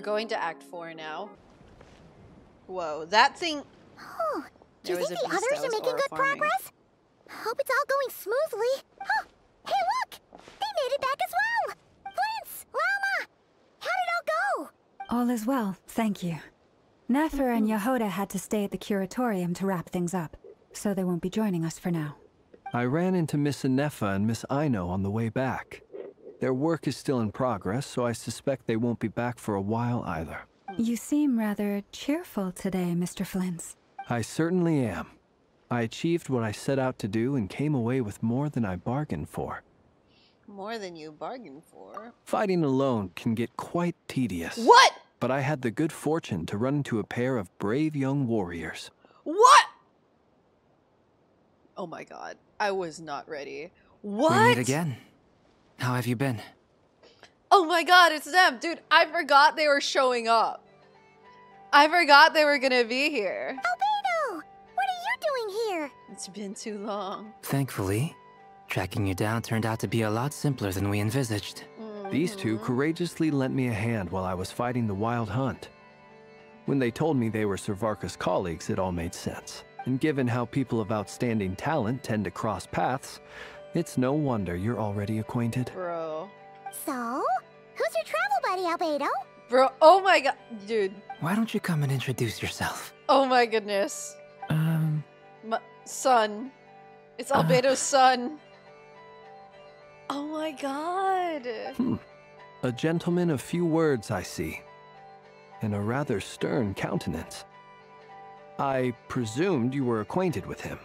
going to Act 4 now. Whoa, that thing... Oh, do you think the others are making good progress? Hope it's all going smoothly. Oh, hey look! They made it back as well! Flint's, Llama! How did it all go? All is well, thank you. Nefer and Yehuda had to stay at the curatorium to wrap things up, so they won't be joining us for now. I ran into Miss Nefa and Miss Aino on the way back. Their work is still in progress, so I suspect they won't be back for a while either. You seem rather cheerful today, Mr. Flint's. I certainly am. I achieved what I set out to do and came away with more than I bargained for. More than you bargained for? Fighting alone can get quite tedious. What? But I had the good fortune to run into a pair of brave young warriors. What? Oh my god. I was not ready. What? We meet again. How have you been? Oh my god, it's them. Dude, I forgot they were showing up. I forgot they were gonna be here. Albedo! What are you doing here? It's been too long. Thankfully, tracking you down turned out to be a lot simpler than we envisaged. These two courageously lent me a hand while I was fighting the wild hunt. When they told me they were Servarka's colleagues, it all made sense. And given how people of outstanding talent tend to cross paths, it's no wonder you're already acquainted. Bro. So, who's your travel buddy, Albedo? Bro, oh my god. Dude. Why don't you come and introduce yourself? Oh my goodness. Son. It's Albedo's son. Oh my god. A gentleman of few words, I see. And a rather stern countenance. I presumed you were acquainted with him.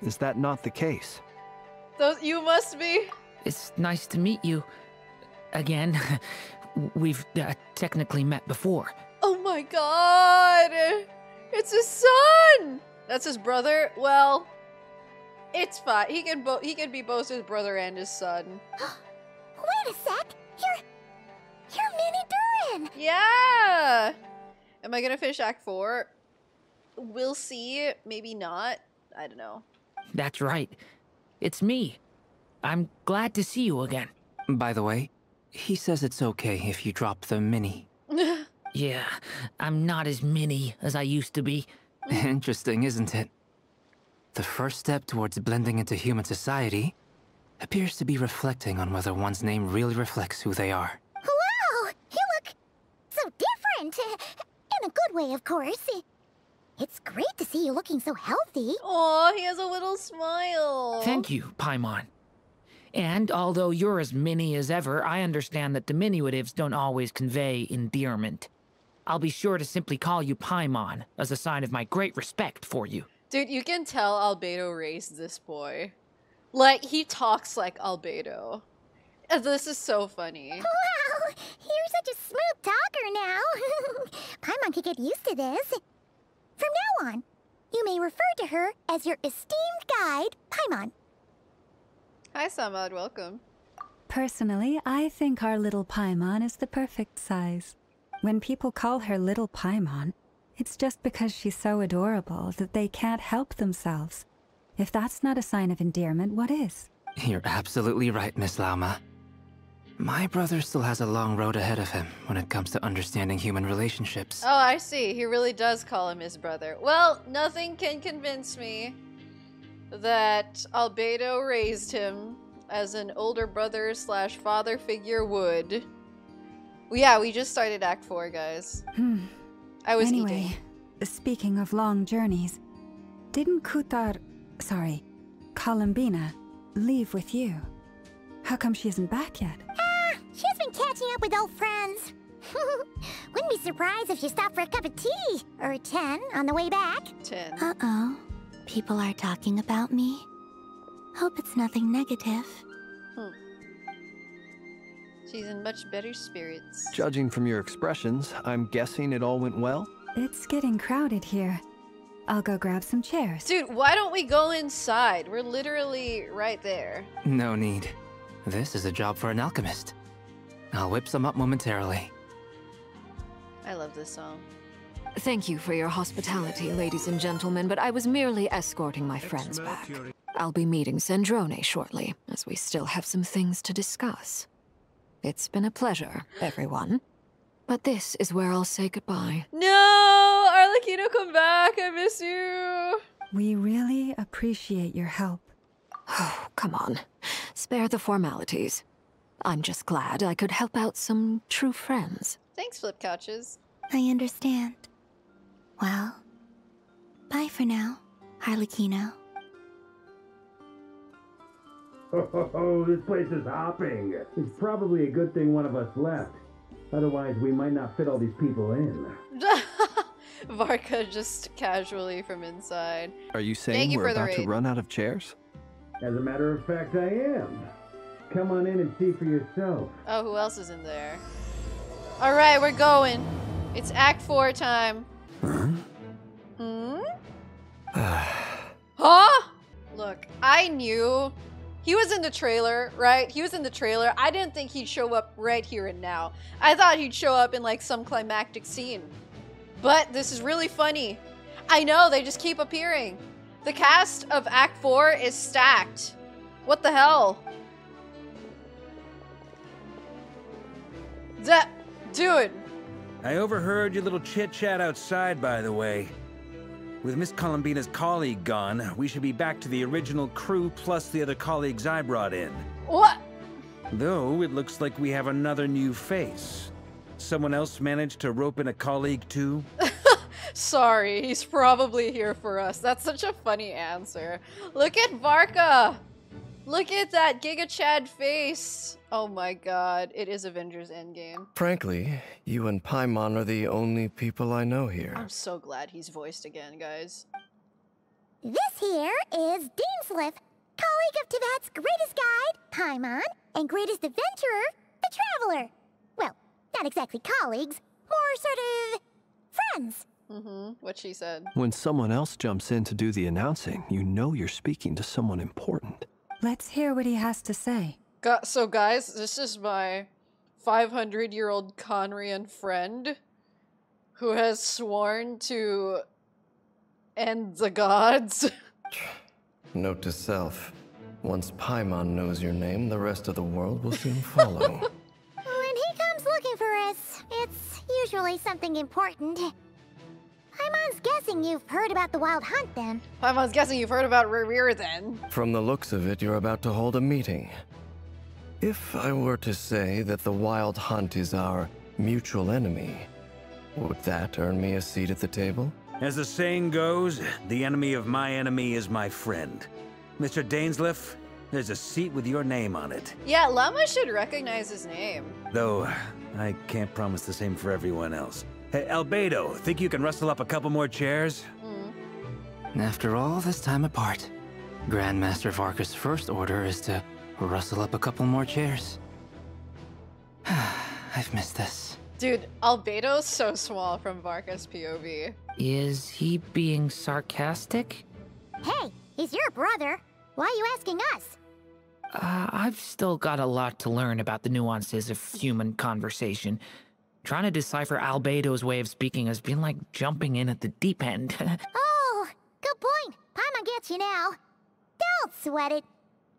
Is that not the case? You must be. It's nice to meet you. Again. We've technically met before. Oh my god. It's his son. That's his brother? Well, it's fine. He can be both his brother and his son. Wait a sec. You're Minnie Durin. Yeah. Am I gonna finish Act 4? We'll see. Maybe not. I don't know. That's right. It's me. I'm glad to see you again. By the way, he says it's okay if you drop the mini. Yeah, I'm not as mini as I used to be. Interesting, isn't it? The first step towards blending into human society appears to be reflecting on whether one's name really reflects who they are. Wow! You look so different. In a good way, of course. It's great to see you looking so healthy. Aw, he has a little smile. Thank you, Paimon. And although you're as mini as ever, I understand that diminutives don't always convey endearment. I'll be sure to simply call you Paimon as a sign of my great respect for you. Dude, you can tell Albedo raised this boy. Like, he talks like Albedo. This is so funny. Wow, you're such a smooth talker now. Paimon could get used to this. From now on, you may refer to her as your esteemed guide, Paimon. Hi, Samad. Welcome. Personally, I think our little Paimon is the perfect size. When people call her Little Paimon, it's just because she's so adorable that they can't help themselves. If that's not a sign of endearment, what is? You're absolutely right, Miss Lauma. My brother still has a long road ahead of him when it comes to understanding human relationships. Oh, I see. He really does call him his brother. Well, nothing can convince me that Albedo raised him as an older brother slash father figure would. Well, yeah, we just started Act 4, guys. I was eating. Speaking of long journeys, didn't Columbina, leave with you? How come she isn't back yet? She's been catching up with old friends. Wouldn't be surprised if she stopped for a cup of tea or 10 on the way back. 10. Uh-oh. People are talking about me. Hope it's nothing negative. She's in much better spirits. Judging from your expressions, I'm guessing it all went well? It's getting crowded here. I'll go grab some chairs. Dude, why don't we go inside? We're literally right there. No need. This is a job for an alchemist. I'll whip some up momentarily. I love this song. Thank you for your hospitality, ladies and gentlemen, but I was merely escorting my friends back. I'll be meeting Sandrone shortly, as we still have some things to discuss. It's been a pleasure, everyone. But this is where I'll say goodbye. No! Arlecchino, come back! I miss you! We really appreciate your help. Oh, come on. Spare the formalities. I'm just glad I could help out some true friends. Thanks, Flip Couches. I understand. Well, bye for now, Arlecchino. Oh, this place is hopping. It's probably a good thing one of us left. Otherwise, we might not fit all these people in. Varka just casually from inside. Are you saying we're about to run out of chairs? As a matter of fact, I am. Come on in and see for yourself. Oh, who else is in there? Alright, we're going. It's Act 4 time. Huh? Look, I knew he was in the trailer, right? He was in the trailer. I didn't think he'd show up right here and now. I thought he'd show up in like some climactic scene. But this is really funny. I know, they just keep appearing. The cast of Act 4 is stacked. What the hell? Dude. I overheard your little chit-chat outside, by the way. With Miss Columbina's colleague gone, we should be back to the original crew plus the other colleagues I brought in. What? Though, it looks like we have another new face. Someone else managed to rope in a colleague, too? Sorry, he's probably here for us. That's such a funny answer. Look at Varka! Look at that Giga Chad face! Oh my god, it is Avengers Endgame. Frankly, you and Paimon are the only people I know here. I'm so glad he's voiced again, guys. This here is Dainsleif, colleague of Teyvat's greatest guide, Paimon, and greatest adventurer, the Traveler. Well, not exactly colleagues, more sort of friends. What she said. When someone else jumps in to do the announcing, you know you're speaking to someone important. Let's hear what he has to say. So guys, this is my 500-year-old Conrian friend who has sworn to end the gods. Note to self, once Paimon knows your name, the rest of the world will soon follow. When he comes looking for us, it's usually something important. Paimon's guessing you've heard about the Wild Hunt, then. Paimon's guessing you've heard about rerir, then. From the looks of it, you're about to hold a meeting. If I were to say that the Wild Hunt is our mutual enemy, would that earn me a seat at the table? As the saying goes, the enemy of my enemy is my friend. Mr. Dainsleif, there's a seat with your name on it. Yeah, Llama should recognize his name. Though, I can't promise the same for everyone else. Hey, Albedo, think you can rustle up a couple more chairs? After all this time apart, Grandmaster Varka's first order is to rustle up a couple more chairs. I've missed this. Dude, Albedo's so small from Varka's POV. Is he being sarcastic? Hey, he's your brother. Why are you asking us? I've still got a lot to learn about the nuances of human conversation. Trying to decipher Albedo's way of speaking has been like jumping in at the deep end. Oh, good point. Paimon gets you now. Don't sweat it.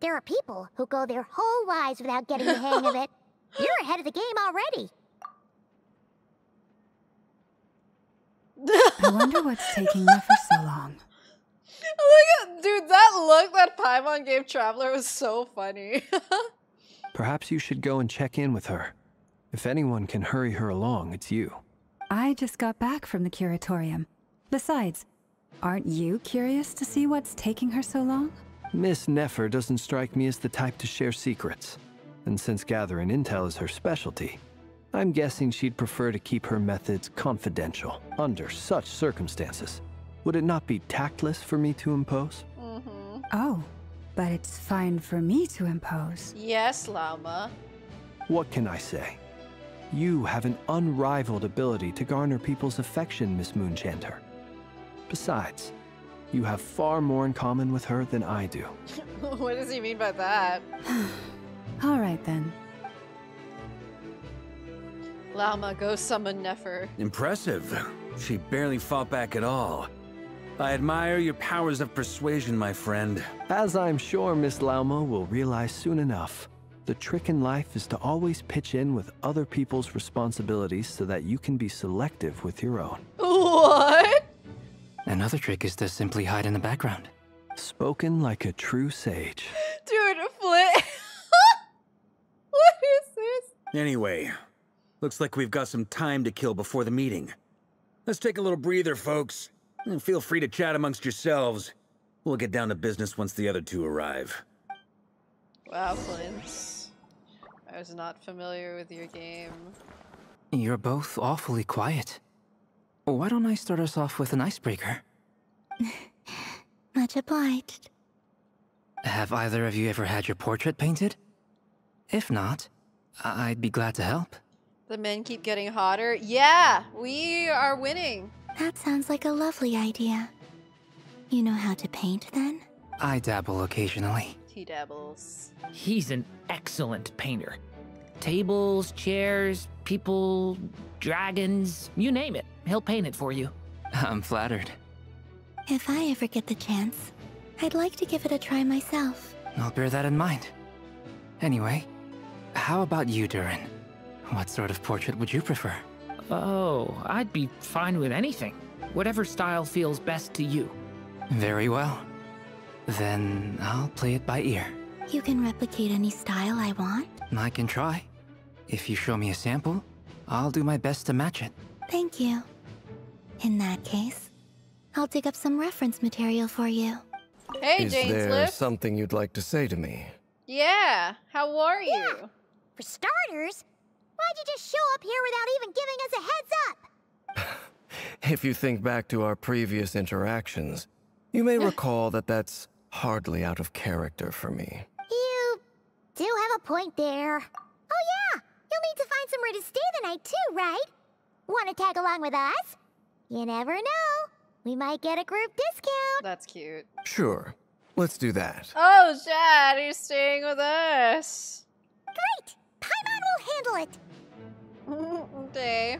There are people who go their whole lives without getting the hang of it. You're ahead of the game already. I wonder what's taking Nefer so long. Look at, dude, that look that Paimon gave Traveler was so funny. Perhaps you should go and check in with her. If anyone can hurry her along, it's you. I just got back from the curatorium. Besides, aren't you curious to see what's taking her so long? Miss Nefer doesn't strike me as the type to share secrets. And since gathering intel is her specialty, I'm guessing she'd prefer to keep her methods confidential under such circumstances. Would it not be tactless for me to impose? Oh, but it's fine for me to impose. Yes, Llama. What can I say? You have an unrivaled ability to garner people's affection, Miss Moonchanter. Besides, you have far more in common with her than I do. What does he mean by that? All right, then. Llama, go summon Nefer. Impressive. She barely fought back at all. I admire your powers of persuasion, my friend. As I'm sure Miss Llama will realize soon enough. The trick in life is to always pitch in with other people's responsibilities so that you can be selective with your own. What? Another trick is to simply hide in the background. Spoken like a true sage. Dude, Flint. What is this? Anyway, looks like we've got some time to kill before the meeting. Let's take a little breather, folks. And feel free to chat amongst yourselves. We'll get down to business once the other two arrive. Wow, Flint. I was not familiar with your game. You're both awfully quiet. Why don't I start us off with an icebreaker? Much obliged. Have either of you ever had your portrait painted? If not, I'd be glad to help. The men keep getting hotter. Yeah, we are winning. That sounds like a lovely idea. You know how to paint, then? I dabble occasionally. He dabbles. He's an excellent painter. Tables, chairs, people, dragons, you name it. He'll paint it for you. I'm flattered. If I ever get the chance, I'd like to give it a try myself. I'll bear that in mind. Anyway, how about you, Durin? What sort of portrait would you prefer? Oh, I'd be fine with anything. Whatever style feels best to you. Very well. Then I'll play it by ear. You can replicate any style I want? I can try. If you show me a sample, I'll do my best to match it. Thank you. In that case, I'll dig up some reference material for you. Hey, Is Jane's there Lift. something you'd like to say to me? Yeah, how are you? Yeah. For starters, why'd you just show up here without even giving us a heads up? If you think back to our previous interactions, you may recall that that's hardly out of character for me. You do have a point there. Oh yeah, you'll need to find somewhere to stay the night too, right? Want to tag along with us? You never know. We might get a group discount. That's cute. Sure, let's do that. Oh, Chad, you're staying with us. Great! Paimon will handle it. Okay.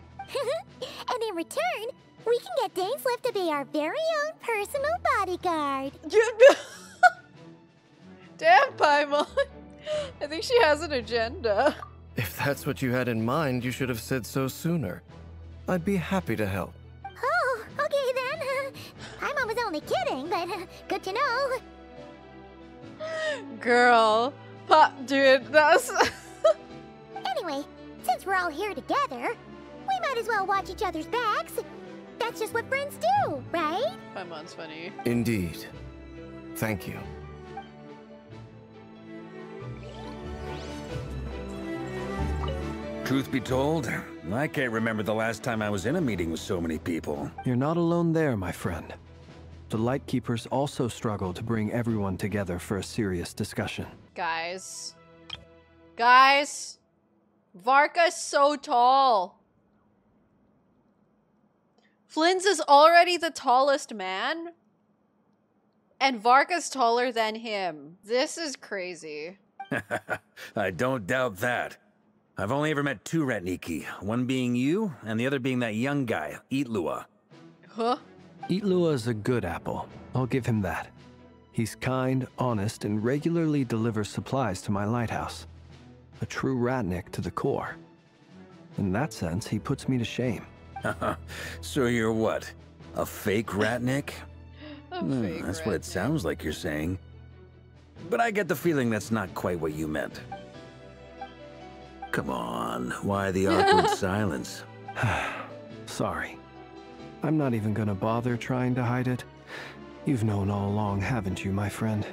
And in return, we can get Dane's Lift to be our very own personal bodyguard. Damn, Paimon. I think she has an agenda. If that's what you had in mind, you should have said so sooner. I'd be happy to help. Oh, okay then. Paimon was only kidding, but good to know. Girl. Dude, that's... Anyway, since we're all here together, we might as well watch each other's backs. That's just what friends do, right? Paimon's funny. Indeed. Thank you. Truth be told, I can't remember the last time I was in a meeting with so many people. You're not alone there, my friend. The Lightkeepers also struggle to bring everyone together for a serious discussion. Guys. Guys. Varka's so tall. Flynn's is already the tallest man. And Varka's taller than him. This is crazy. I don't doubt that. I've only ever met two Ratniki, one being you, and the other being that young guy, Itlua. Huh? Itlua is a good apple. I'll give him that. He's kind, honest, and regularly delivers supplies to my lighthouse. A true Ratnik to the core. In that sense, he puts me to shame. So you're what? A fake Ratnik? That's what it sounds like you're saying. But I get the feeling that's not quite what you meant. Come on, why the awkward silence? Sorry. I'm not even gonna bother trying to hide it. You've known all along, haven't you, my friend?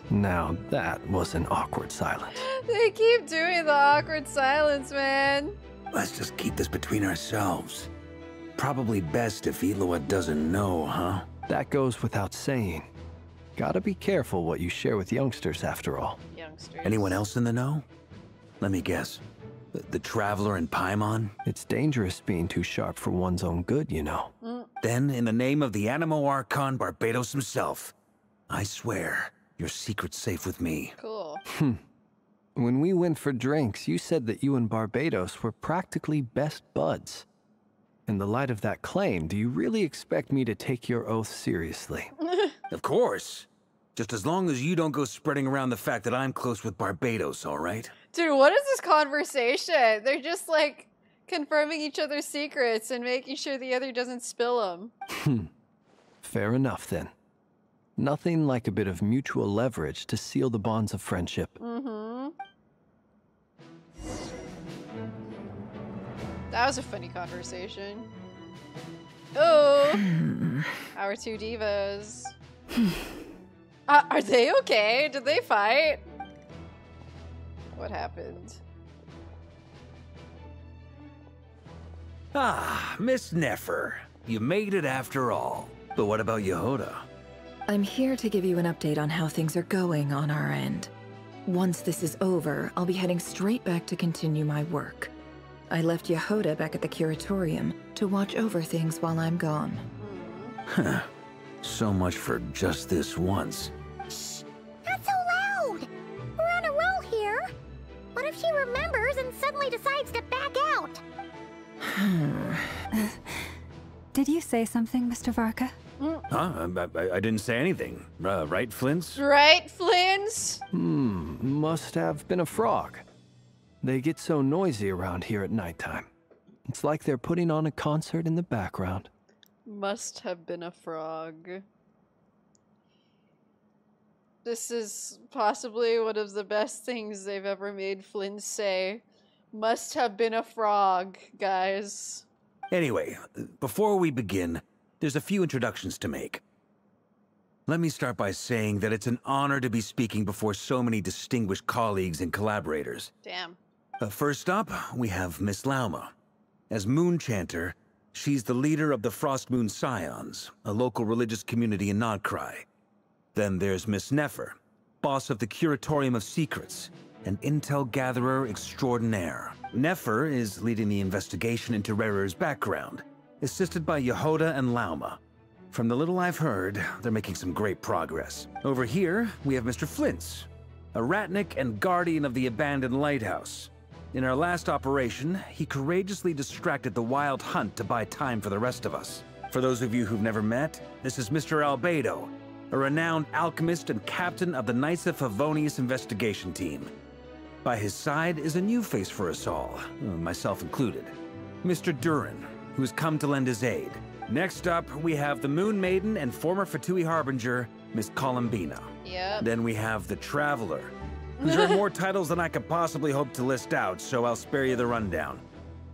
Now that was an awkward silence. They keep doing the awkward silence, man. Let's just keep this between ourselves. Probably best if Itlua doesn't know, huh? That goes without saying. Gotta be careful what you share with youngsters, after all. Youngsters. Anyone else in the know? Let me guess. The Traveler and Paimon? It's dangerous being too sharp for one's own good, you know. Then, in the name of the Animo Archon Barbados himself, I swear, your secret's safe with me. Cool. When we went for drinks, you said that you and Barbados were practically best buds. In the light of that claim, do you really expect me to take your oath seriously? Of course. Just as long as you don't go spreading around the fact that I'm close with Barbados, all right? Dude, what is this conversation? They're just like confirming each other's secrets and making sure the other doesn't spill them. Fair enough then. Nothing like a bit of mutual leverage to seal the bonds of friendship. Mm-hmm. That was a funny conversation. Oh, our two divas. Are they okay? Did they fight? What happened? Ah, Miss Nefer. You made it after all. But what about Yehoda? I'm here to give you an update on how things are going on our end. Once this is over, I'll be heading straight back to continue my work. I left Yehoda back at the curatorium to watch over things while I'm gone. Huh. So much for just this once. Shh! Not so loud! We're on a roll here. What if she remembers and suddenly decides to back out? Did you say something, Mr. Varka? Huh? I didn't say anything. Right, Flint's? Right, Flint's? Must have been a frog. They get so noisy around here at nighttime. It's like they're putting on a concert in the background. Must have been a frog. This is possibly one of the best things they've ever made Flynn say. Must have been a frog, guys. Anyway, before we begin, there's a few introductions to make. Let me start by saying that it's an honor to be speaking before so many distinguished colleagues and collaborators. Damn. First up, we have Miss Lauma. As Moon Chanter, she's the leader of the Frost Moon Scions, a local religious community in NOD-KRAI. Then there's Miss Nefer, boss of the Curatorium of Secrets, an intel gatherer extraordinaire. Nefer is leading the investigation into rerir's background, assisted by Yehoda and Lauma. From the little I've heard, they're making some great progress. Over here, we have Mr. Flint's, a ratnik and guardian of the abandoned lighthouse. In our last operation, he courageously distracted the wild hunt to buy time for the rest of us. For those of you who've never met, this is Mr. Albedo, a renowned alchemist and captain of the Knights of Favonius investigation team. By his side is a new face for us all, myself included, Mr. Durin, who's come to lend his aid. Next up, we have the Moon Maiden and former Fatui Harbinger, Miss Columbina. Yep. Then we have the Traveler, who's earned more titles than I could possibly hope to list out, so I'll spare you the rundown.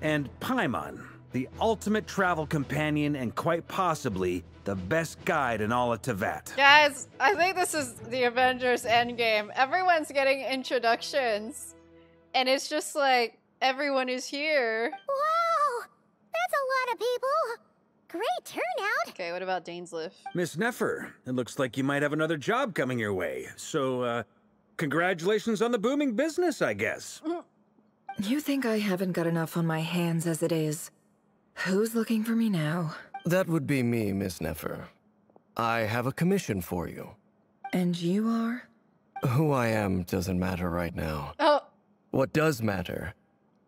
And Paimon, the ultimate travel companion and quite possibly the best guide in all of Tevat. Guys, I think this is the Avengers Endgame. Everyone's getting introductions, and it's just like, everyone is here. Wow! That's a lot of people! Great turnout! Okay, what about Dainsliff? Miss Nefer, it looks like you might have another job coming your way, so, congratulations on the booming business, I guess. You think I haven't got enough on my hands as it is? Who's looking for me now? That would be me, Miss Nefer. I have a commission for you. And you are? Who I am doesn't matter right now. Oh. What does matter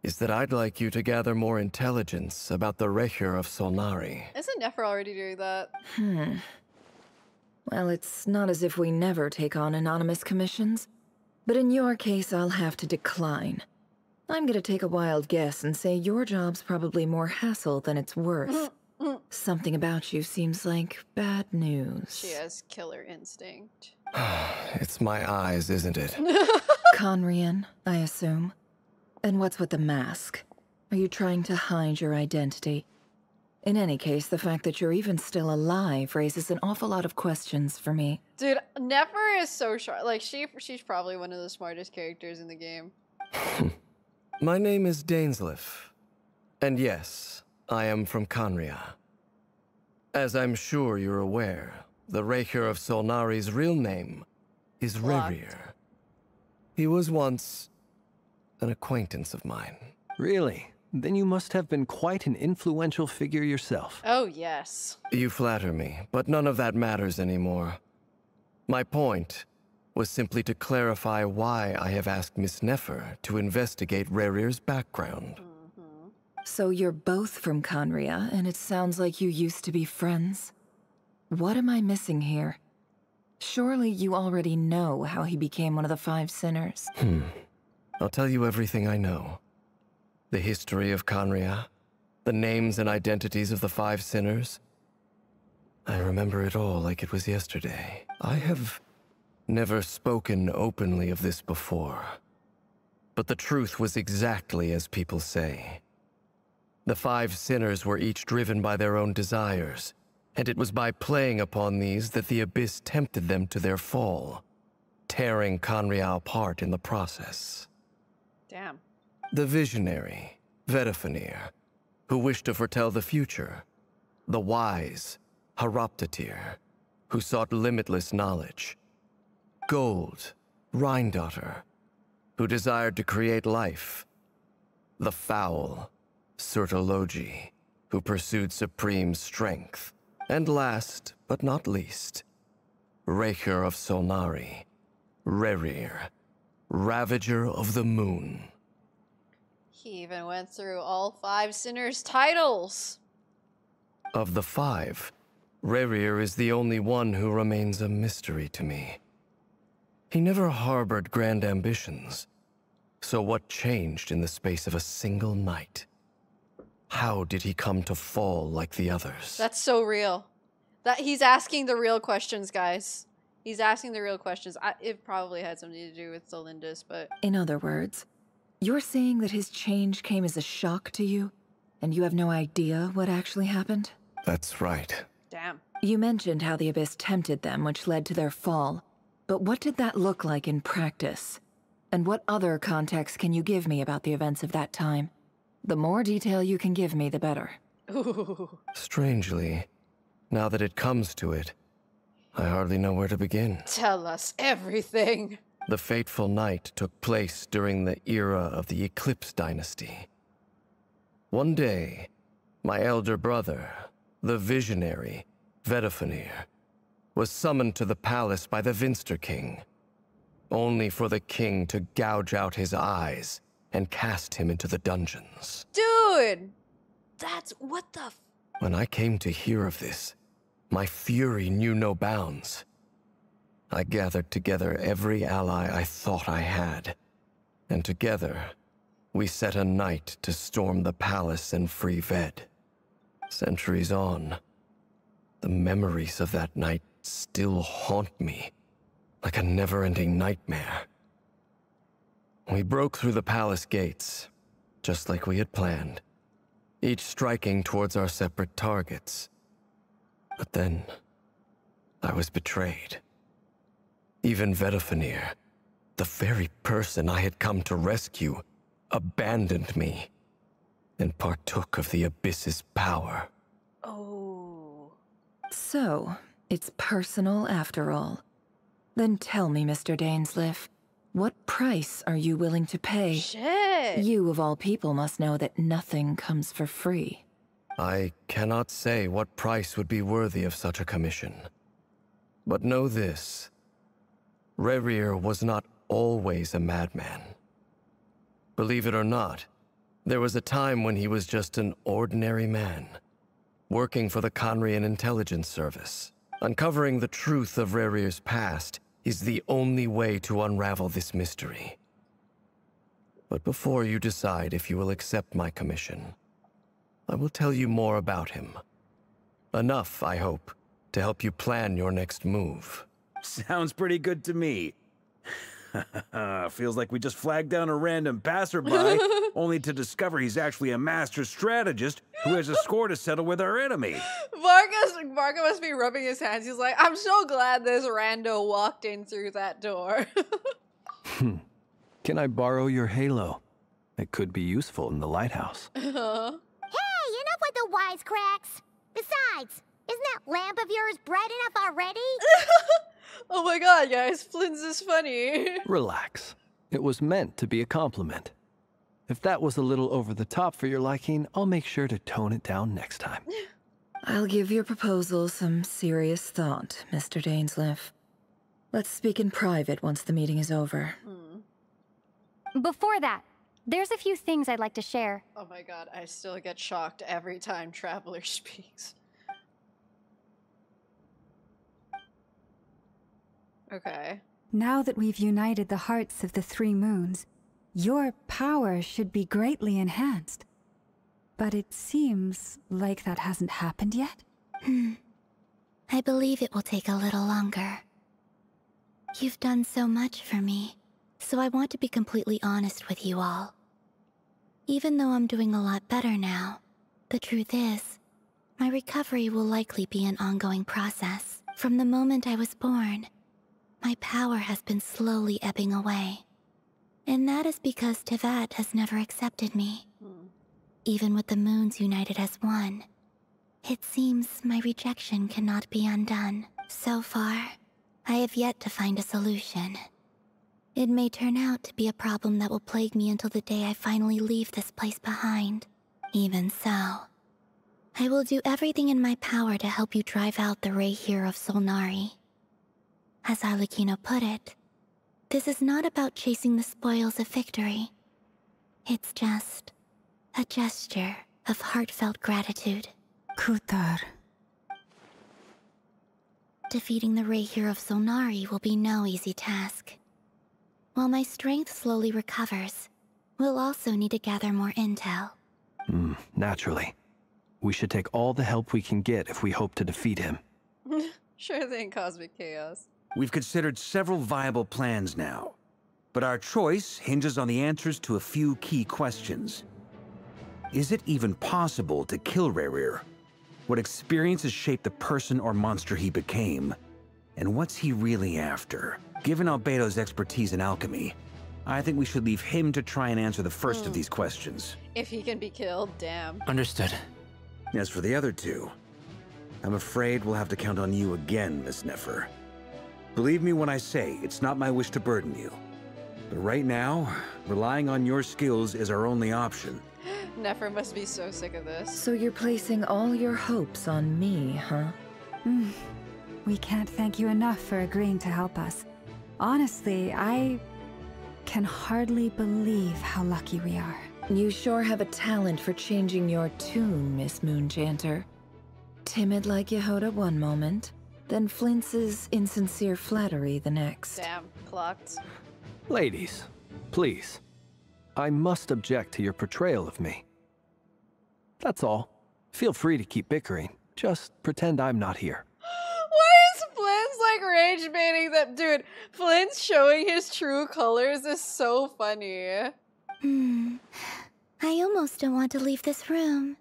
is that I'd like you to gather more intelligence about the rerir of Solnari. Isn't Nefer already doing that? Well, it's not as if we never take on anonymous commissions. But in your case, I'll have to decline. I'm gonna take a wild guess and say your job's probably more hassle than it's worth. Something about you seems like bad news. She has killer instinct. It's my eyes, isn't it? Conrian, I assume. And what's with the mask? Are you trying to hide your identity? In any case, the fact that you're even still alive raises an awful lot of questions for me. Dude, Nefer is so sharp. Like, she's probably one of the smartest characters in the game. My name is Dainsliff. And yes, I am from Conria. As I'm sure you're aware, the rerir of Solnari's real name is Rerir. He was once an acquaintance of mine. Really? Then you must have been quite an influential figure yourself. Oh, yes. You flatter me, but none of that matters anymore. My point was simply to clarify why I have asked Miss Nefer to investigate Rerir's background. So you're both from Conria, and it sounds like you used to be friends? What am I missing here? Surely you already know how he became one of the 5 sinners. I'll tell you everything I know. The history of Khaenri'ah, the names and identities of the 5 sinners. I remember it all like it was yesterday. I have never spoken openly of this before. But the truth was exactly as people say. The 5 sinners were each driven by their own desires, and it was by playing upon these that the Abyss tempted them to their fall, tearing Khaenri'ah apart in the process. Damn. The visionary, Vedifenir, who wished to foretell the future. The wise, Haroptatir, who sought limitless knowledge. Gold, Rhindaughter, who desired to create life. The foul, Surtologi, who pursued supreme strength. And last, but not least, Rerir of Solnari, Rerir, Ravager of the Moon. He even went through all 5 sinners' titles. Of the 5, Rerir is the only one who remains a mystery to me. He never harbored grand ambitions. So what changed in the space of a single night? How did he come to fall like the others? That's so real. That he's asking the real questions, guys. He's asking the real questions. It probably had something to do with Zelindis, but... In other words, you're saying that his change came as a shock to you, and you have no idea what actually happened? That's right. Damn. You mentioned how the Abyss tempted them, which led to their fall. But what did that look like in practice? And what other context can you give me about the events of that time? The more detail you can give me, the better. Ooh. Strangely, now that it comes to it, I hardly know where to begin. Tell us everything. The fateful night took place during the era of the Eclipse Dynasty. One day, my elder brother, the visionary, Vedifenir, was summoned to the palace by the Vinster King, only for the king to gouge out his eyes and cast him into the dungeons. Dude! That's... what the f... When I came to hear of this, my fury knew no bounds. I gathered together every ally I thought I had, and together, we set a night to storm the palace and free Ved. Centuries on, the memories of that night still haunt me, like a never-ending nightmare. We broke through the palace gates, just like we had planned, each striking towards our separate targets. But then, I was betrayed. Even Vedifenir, the very person I had come to rescue, abandoned me and partook of the Abyss's power. Oh. So, it's personal after all. Then tell me, Mr. Dainsleif, what price are you willing to pay? Shit! You, of all people, must know that nothing comes for free. I cannot say what price would be worthy of such a commission. But know this. Rerir was not always a madman. Believe it or not, there was a time when he was just an ordinary man, working for the Khaenri'ah Intelligence Service. Uncovering the truth of Rerir's past is the only way to unravel this mystery. But before you decide if you will accept my commission, I will tell you more about him. Enough, I hope, to help you plan your next move. Sounds pretty good to me. Feels like we just flagged down a random passerby, only to discover he's actually a master strategist who has a score to settle with our enemy. Marco must be rubbing his hands. He's like, I'm so glad this rando walked in through that door. Can I borrow your halo? It could be useful in the lighthouse. Hey, enough with the wisecracks. Besides, isn't that lamp of yours bright enough already? Oh my god, guys, Flynn's is funny. Relax. It was meant to be a compliment. If that was a little over the top for your liking, I'll make sure to tone it down next time. I'll give your proposal some serious thought, Mr. Dainsleif. Let's speak in private once the meeting is over. Before that, there's a few things I'd like to share. Oh my god, I still get shocked every time Traveler speaks. Okay. Now that we've united the hearts of the 3 moons, your power should be greatly enhanced. But it seems like that hasn't happened yet. I believe it will take a little longer. You've done so much for me, so I want to be completely honest with you all. Even though I'm doing a lot better now, the truth is, my recovery will likely be an ongoing process. From the moment I was born, my power has been slowly ebbing away. And that is because Tevat has never accepted me. Even with the moons united as one, it seems my rejection cannot be undone. So far, I have yet to find a solution. It may turn out to be a problem that will plague me until the day I finally leave this place behind. Even so, I will do everything in my power to help you drive out the rerir of Solnari. As Arlecchino put it, this is not about chasing the spoils of victory. It's just a gesture of heartfelt gratitude. Kutar. Defeating the rerir of Solnari will be no easy task. While my strength slowly recovers, we'll also need to gather more intel. Naturally. We should take all the help we can get if we hope to defeat him. Sure thing, Cosmic Chaos. We've considered several viable plans now, but our choice hinges on the answers to a few key questions. Is it even possible to kill Rerir? What experiences shaped the person or monster he became? And what's he really after? Given Albedo's expertise in alchemy, I think we should leave him to try and answer the first of these questions. If he can be killed, damn. Understood. As for the other two, I'm afraid we'll have to count on you again, Miss Nefer. Believe me when I say it's not my wish to burden you. But right now, relying on your skills is our only option. Nefer must be so sick of this. So you're placing all your hopes on me, huh? We can't thank you enough for agreeing to help us. Honestly, I can hardly believe how lucky we are. You sure have a talent for changing your tune, Miss Moonchanter. Timid like Yehoda one moment, then Flintz's insincere flattery the next. Damn, clocked. Ladies, please. I must object to your portrayal of me. That's all. Feel free to keep bickering. Just pretend I'm not here. Why is Flint's like rage baiting them? Dude, Flint's showing his true colors is so funny. I almost don't want to leave this room.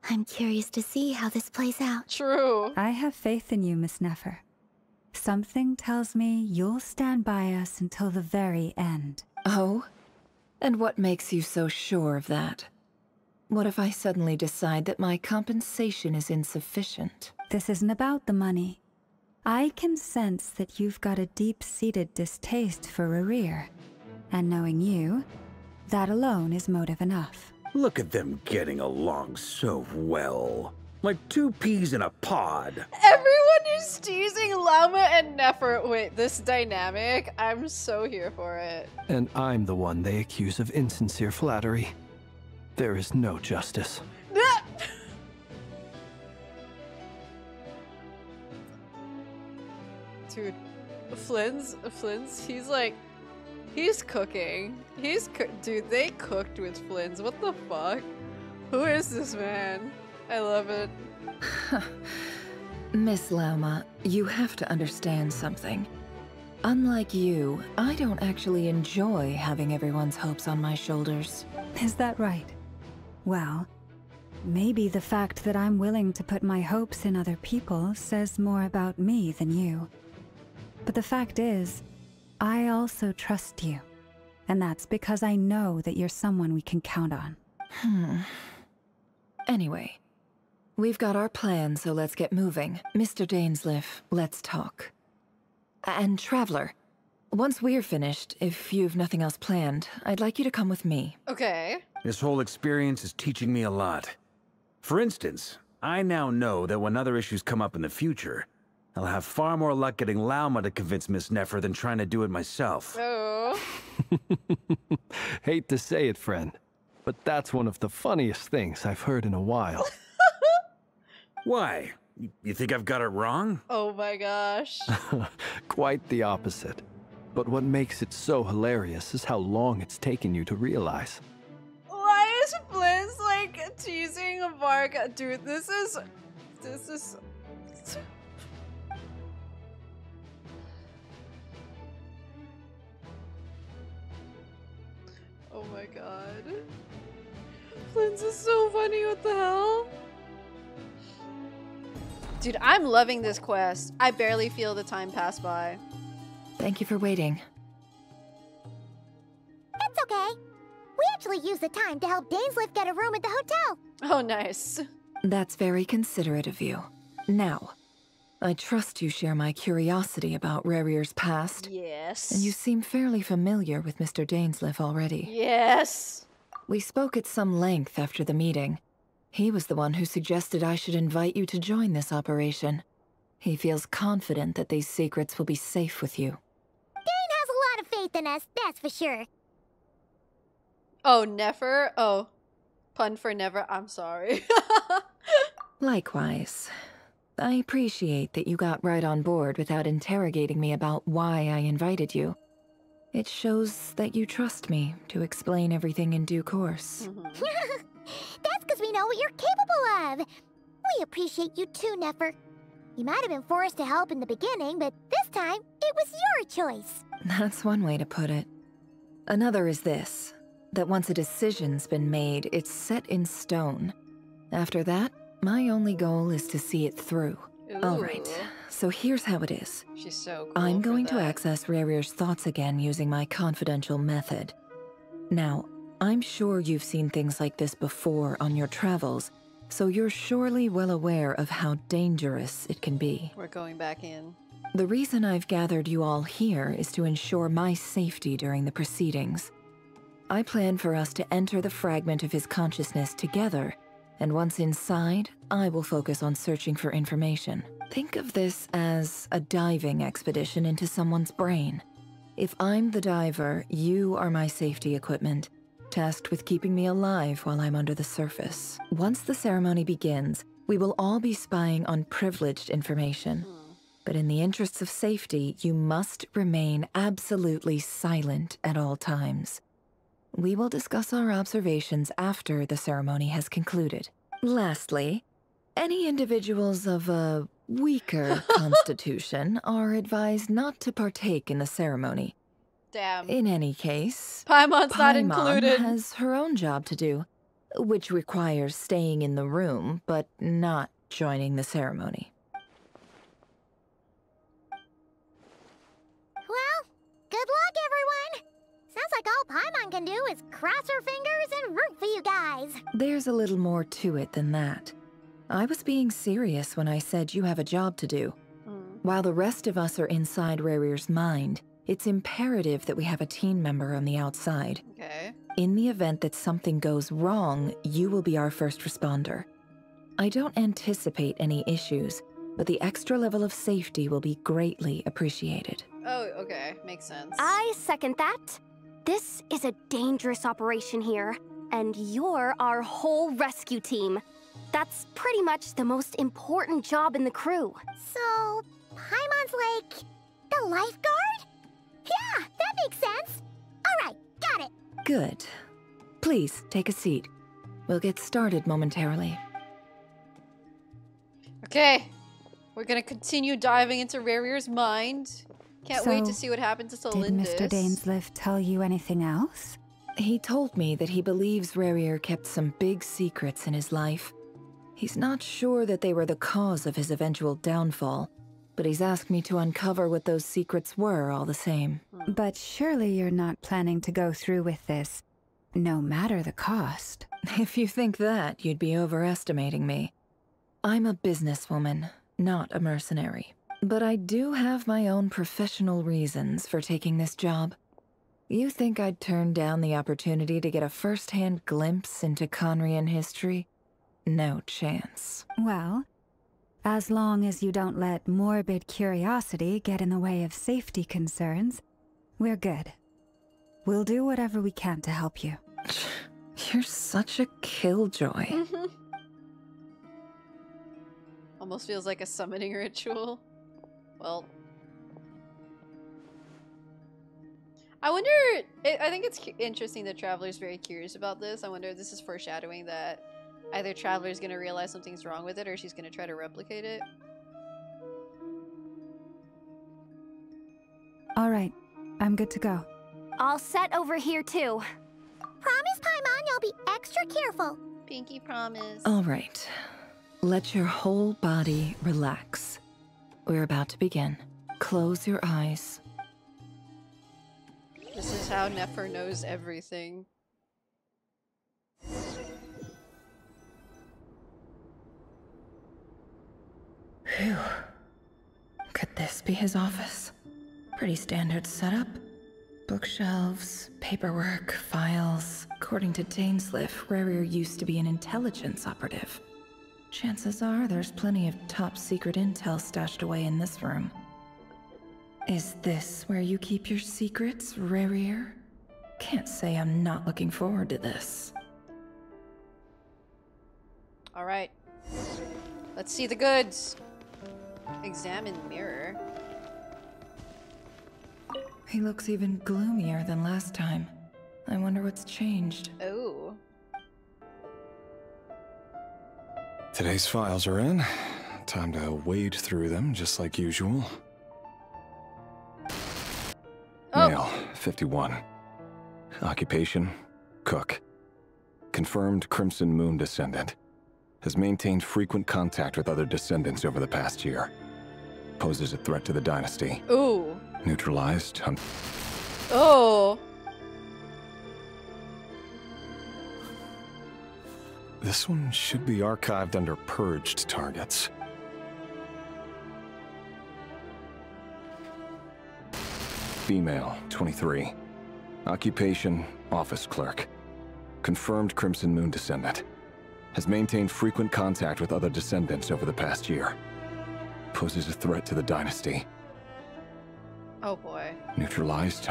I'm curious to see how this plays out. True. I have faith in you, Miss Nefer. Something tells me you'll stand by us until the very end. Oh? And what makes you so sure of that? What if I suddenly decide that my compensation is insufficient? This isn't about the money. I can sense that you've got a deep-seated distaste for rerir. And knowing you, that alone is motive enough. Look at them getting along so well. Like 2 peas in a pod. Everyone is teasing Llama and Nefer. Wait, this dynamic, I'm so here for it. And I'm the one they accuse of insincere flattery. There is no justice. Dude, Flynn's, he's cooking. Dude, they cooked with Flynn's. What the fuck? Who is this man? I love it. Miss Lauma, you have to understand something. Unlike you, I don't actually enjoy having everyone's hopes on my shoulders. Is that right? Well, maybe the fact that I'm willing to put my hopes in other people says more about me than you. But the fact is, I also trust you. And that's because I know that you're someone we can count on. Anyway, we've got our plan, so let's get moving. Mr. Dainsleif, let's talk. And Traveler, once we're finished, if you've nothing else planned, I'd like you to come with me. Okay. This whole experience is teaching me a lot. For instance, I now know that when other issues come up in the future, I'll have far more luck getting Lauma to convince Miss Nefer than trying to do it myself. Oh. Hate to say it, friend, but that's one of the funniest things I've heard in a while. Why? You think I've got it wrong? Oh my gosh. Quite the opposite. But what makes it so hilarious is how long it's taken you to realize. Why is Blizz like teasing Bark? Dude, this is. Oh my god. Blizz is so funny, what the hell? Dude, I'm loving this quest. I barely feel the time pass by. Thank you for waiting. It's okay. We actually used the time to help Dainsleif get a room at the hotel. Oh, nice. That's very considerate of you. Now, I trust you share my curiosity about Rerir's past. Yes. And you seem fairly familiar with Mr. Dainsleif already. Yes. We spoke at some length after the meeting. He was the one who suggested I should invite you to join this operation. He feels confident that these secrets will be safe with you. Dane has a lot of faith in us, that's for sure. Oh, never? Oh. Pun for never. I'm sorry. Likewise. I appreciate that you got right on board without interrogating me about why I invited you. It shows that you trust me to explain everything in due course. That's because we know what you're capable of. We appreciate you too, Nefer. You might have been forced to help in the beginning, but this time, it was your choice. That's one way to put it. Another is this, that once a decision's been made, it's set in stone. After that, my only goal is to see it through. Ooh. All right, so here's how it is. She's so cool. I'm going to that. access Rerir's thoughts again using my confidential method. Now, I'm sure you've seen things like this before on your travels, so you're surely well aware of how dangerous it can be. We're going back in. The reason I've gathered you all here is to ensure my safety during the proceedings. I plan for us to enter the fragment of his consciousness together, and once inside, I will focus on searching for information. Think of this as a diving expedition into someone's brain. If I'm the diver, you are my safety equipment, tasked with keeping me alive while I'm under the surface. Once the ceremony begins, we will all be spying on privileged information. But in the interests of safety, you must remain absolutely silent at all times. We will discuss our observations after the ceremony has concluded. Lastly, any individuals of a weaker constitution are advised not to partake in the ceremony. Damn. In any case, Paimon's not included. has her own job to do, which requires staying in the room, but not joining the ceremony. Well, good luck, everyone. Sounds like all Paimon can do is cross her fingers and root for you guys. There's a little more to it than that. I was being serious when I said you have a job to do. While the rest of us are inside Rerir's mind, it's imperative that we have a team member on the outside. Okay. In the event that something goes wrong, you will be our first responder. I don't anticipate any issues, but the extra level of safety will be greatly appreciated. Oh, okay. Makes sense. I second that. This is a dangerous operation here, and you're our whole rescue team. That's pretty much the most important job in the crew. So, Paimon's like the lifeguard? Yeah, that makes sense. All right, got it. Good. Please, take a seat. We'll get started momentarily. Okay. We're gonna continue diving into Rerir's mind. Can't wait to see what happens to Lindis. Did Mr. Dainsleif tell you anything else? He told me that he believes Rerir kept some big secrets in his life. He's not sure that they were the cause of his eventual downfall, but he's asked me to uncover what those secrets were all the same. But surely you're not planning to go through with this, no matter the cost. If you think that, you'd be overestimating me. I'm a businesswoman, not a mercenary. But I do have my own professional reasons for taking this job. You think I'd turn down the opportunity to get a first-hand glimpse into Conrian history? No chance. Well, as long as you don't let morbid curiosity get in the way of safety concerns, we're good. We'll do whatever we can to help you. You're such a killjoy. Almost feels like a summoning ritual. Well, I wonder, I think it's interesting that Traveler's very curious about this. I wonder if this is foreshadowing that either Traveler's gonna realize something's wrong with it or she's gonna try to replicate it. Alright, I'm good to go. All set over here too. Promise, Paimon, you'll be extra careful. Pinky promise. Alright. Let your whole body relax. We're about to begin. Close your eyes. This is how Nefer knows everything. Phew. Could this be his office? Pretty standard setup. Bookshelves, paperwork, files. According to Dainsliff, Rerir used to be an intelligence operative. Chances are there's plenty of top secret intel stashed away in this room. Is this where you keep your secrets, Rerir? Can't say I'm not looking forward to this. Alright. Let's see the goods. Examine mirror. He looks even gloomier than last time. I wonder what's changed. Oh. Today's files are in. Time to wade through them, just like usual. Oh. Male, 51. Occupation, cook. Confirmed Crimson Moon descendant. Has maintained frequent contact with other descendants over the past year. Poses a threat to the dynasty. Ooh. Neutralized. Oh. This one should be archived under purged targets. Female, 23. Occupation, office clerk. Confirmed Crimson Moon descendant. Has maintained frequent contact with other descendants over the past year. Poses a threat to the dynasty. Oh boy. Neutralized.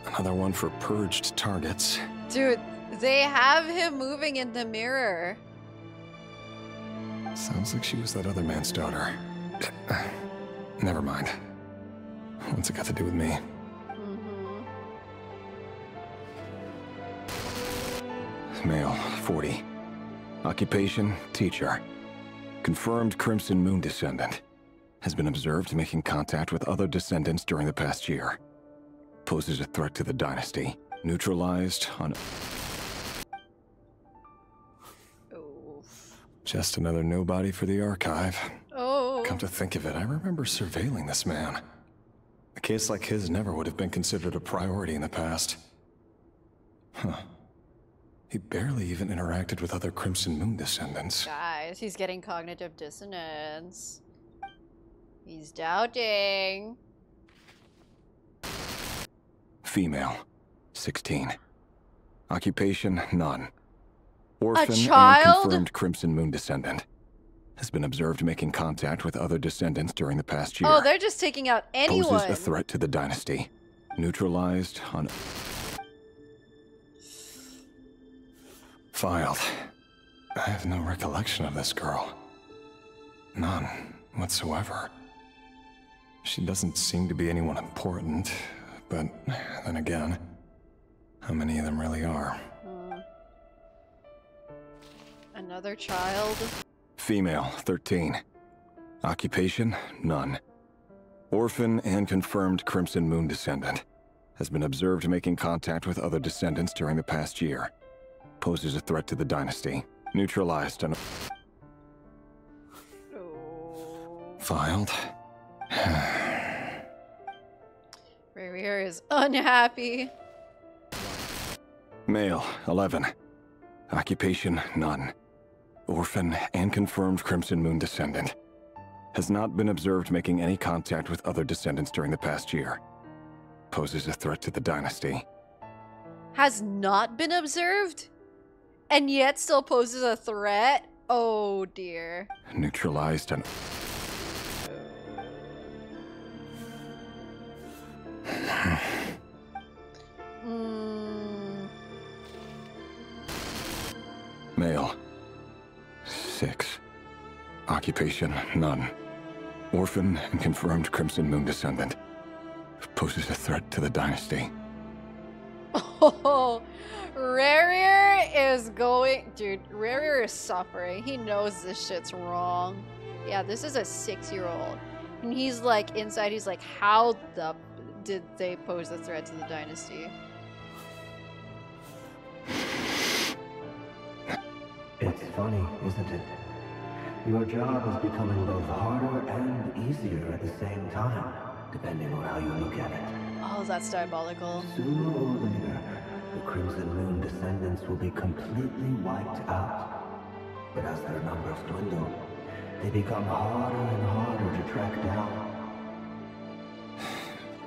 Another one for purged targets. Dude, they have him moving in the mirror. Sounds like she was that other man's daughter. Never mind. What's it got to do with me? Male, 40. Occupation, teacher. Confirmed Crimson Moon descendant. Has been observed making contact with other descendants during the past year. Poses a threat to the dynasty. Neutralized on... Just another nobody for the archive. Oh. Come to think of it, I remember surveilling this man. A case like his never would have been considered a priority in the past. Huh. He barely even interacted with other Crimson Moon descendants. Guys, he's getting cognitive dissonance. He's doubting. Female, 16. Occupation, none. Orphan and confirmed Crimson Moon descendant. Has been observed making contact with other descendants during the past year. Oh, they're just taking out anyone. Poses a threat to the dynasty. Neutralized on... Filed. I have no recollection of this girl. None whatsoever. She doesn't seem to be anyone important, but then again, how many of them really are? Another child? Female, 13. Occupation, none. Orphan and confirmed Crimson Moon descendant. Has been observed making contact with other descendants during the past year. Poses a threat to the dynasty. Neutralized on... Filed. Rerir is unhappy. Male, 11. Occupation, none. Orphan and confirmed Crimson Moon descendant. Has not been observed making any contact with other descendants during the past year. Poses a threat to the dynasty. Has not been observed? And yet still poses a threat? Oh dear. Neutralized on... Male. 6. Occupation, none. Orphan and confirmed Crimson Moon descendant. Poses a threat to the dynasty. Oh, rerir is going... Dude, rerir is suffering. He knows this shit's wrong. Yeah, this is a 6-year-old. And he's like, inside, he's like, how the... did they pose a threat to the dynasty? It's funny, isn't it? Your job is becoming both harder and easier at the same time, depending on how you look at it. Oh, that's diabolical. Sooner or later, the Crimson Moon descendants will be completely wiped out. But as their numbers dwindle, they become harder and harder to track down.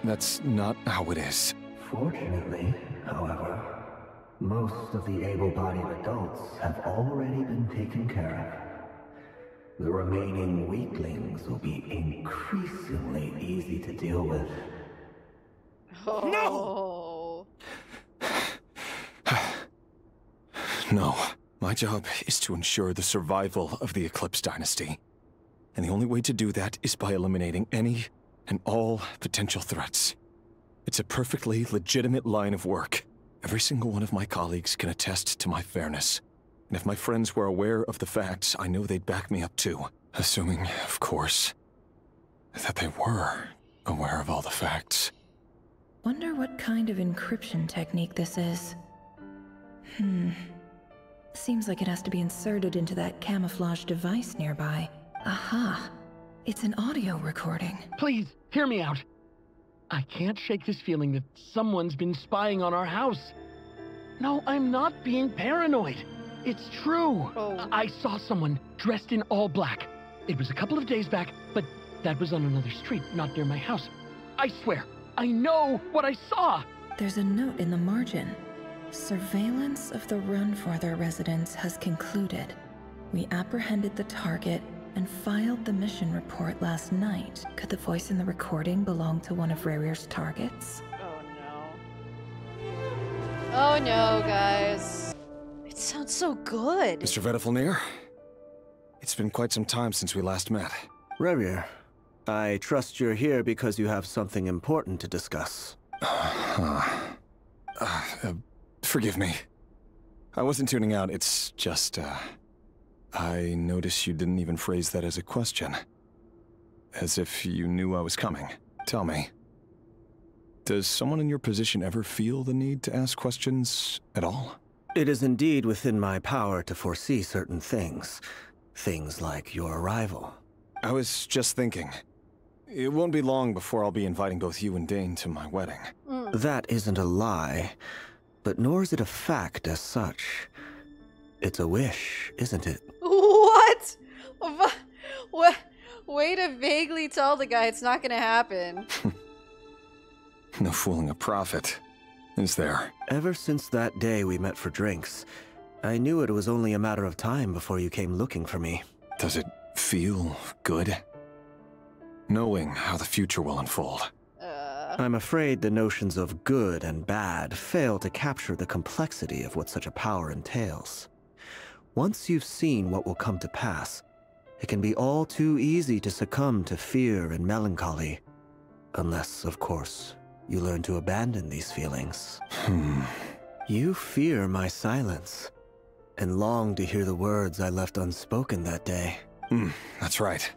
That's not how it is. Fortunately, however, most of the able-bodied adults have already been taken care of. The remaining weaklings will be increasingly easy to deal with. Oh. No. My job is to ensure the survival of the Eclipse Dynasty. And the only way to do that is by eliminating any and all potential threats. It's a perfectly legitimate line of work. Every single one of my colleagues can attest to my fairness. And if my friends were aware of the facts, I know they'd back me up too. Assuming, of course, that they were aware of all the facts. Wonder what kind of encryption technique this is. Seems like it has to be inserted into that camouflage device nearby. Aha! It's an audio recording. Please, hear me out. I can't shake this feeling that someone's been spying on our house. No, I'm not being paranoid. It's true. Oh. I saw someone dressed in all black. It was a couple of days back, but that was on another street, not near my house. I swear, I know what I saw. There's a note in the margin. Surveillance of the Runforther residence has concluded. We apprehended the target and filed the mission report last night. Could the voice in the recording belong to one of Rerir's targets? Oh no. Oh no, guys. It sounds so good. Mr. Vedifalnir, it's been quite some time since we last met. Rerir, I trust you're here because you have something important to discuss. Forgive me. I wasn't tuning out, it's just, I noticed you didn't even phrase that as a question. As if you knew I was coming. Tell me, does someone in your position ever feel the need to ask questions at all? It is indeed within my power to foresee certain things. Things like your arrival. I was just thinking. It won't be long before I'll be inviting both you and Dane to my wedding. That isn't a lie, but nor is it a fact as such. It's a wish, isn't it? What? What? Way to vaguely tell the guy it's not gonna happen. No fooling a prophet, is there? Ever since that day we met for drinks, I knew it was only a matter of time before you came looking for me. Does it feel good? Knowing how the future will unfold. I'm afraid the notions of good and bad fail to capture the complexity of what such a power entails. Once you've seen what will come to pass, it can be all too easy to succumb to fear and melancholy. Unless, of course, you learn to abandon these feelings. You fear my silence, and long to hear the words I left unspoken that day. That's right.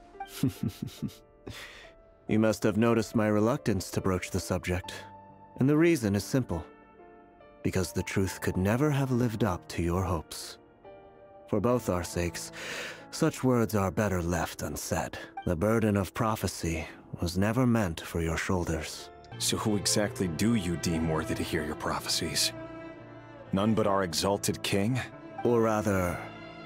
You must have noticed my reluctance to broach the subject, and the reason is simple. Because the truth could never have lived up to your hopes. For both our sakes, such words are better left unsaid. The burden of prophecy was never meant for your shoulders. So who exactly do you deem worthy to hear your prophecies? None but our exalted king? Or rather,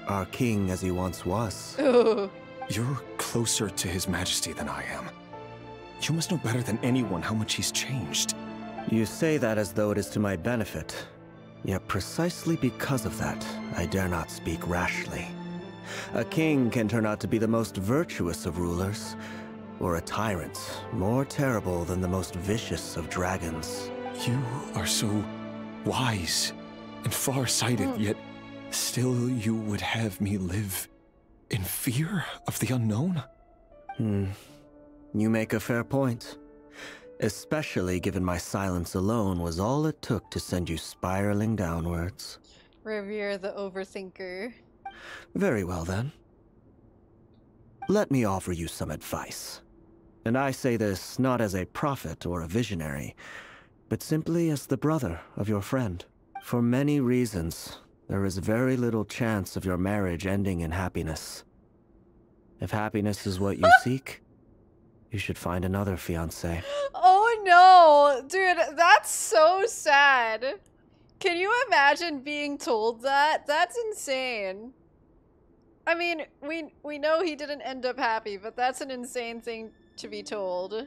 our king as he once was. You're closer to his majesty than I am. You must know better than anyone how much he's changed. You say that as though it is to my benefit. Yet precisely because of that, I dare not speak rashly. A king can turn out to be the most virtuous of rulers, or a tyrant more terrible than the most vicious of dragons. You are so wise and far-sighted, yet Still, you would have me live in fear of the unknown? You make a fair point. Especially given my silence alone was all it took to send you spiraling downwards. Rerir the overthinker. Very well then. Let me offer you some advice. And I say this not as a prophet or a visionary, but simply as the brother of your friend. For many reasons, there is very little chance of your marriage ending in happiness. If happiness is what you seek, you should find another fiancé. Oh no! Dude, that's so sad. Can you imagine being told that? That's insane. I mean, we know he didn't end up happy, but that's an insane thing to be told.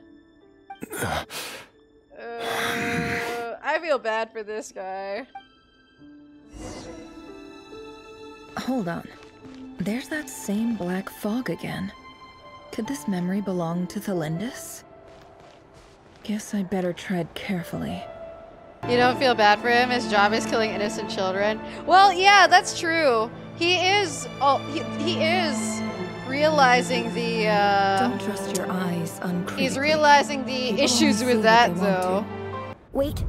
I feel bad for this guy. Hold on. There's that same black fog again. Could this memory belong to Thelindis? Guess I'd better tread carefully. You don't feel bad for him? His job is killing innocent children? Well, yeah, that's true. He is... Oh, he is realizing the, Don't trust your eyes uncritically. He's realizing the issues with that, though. Wait.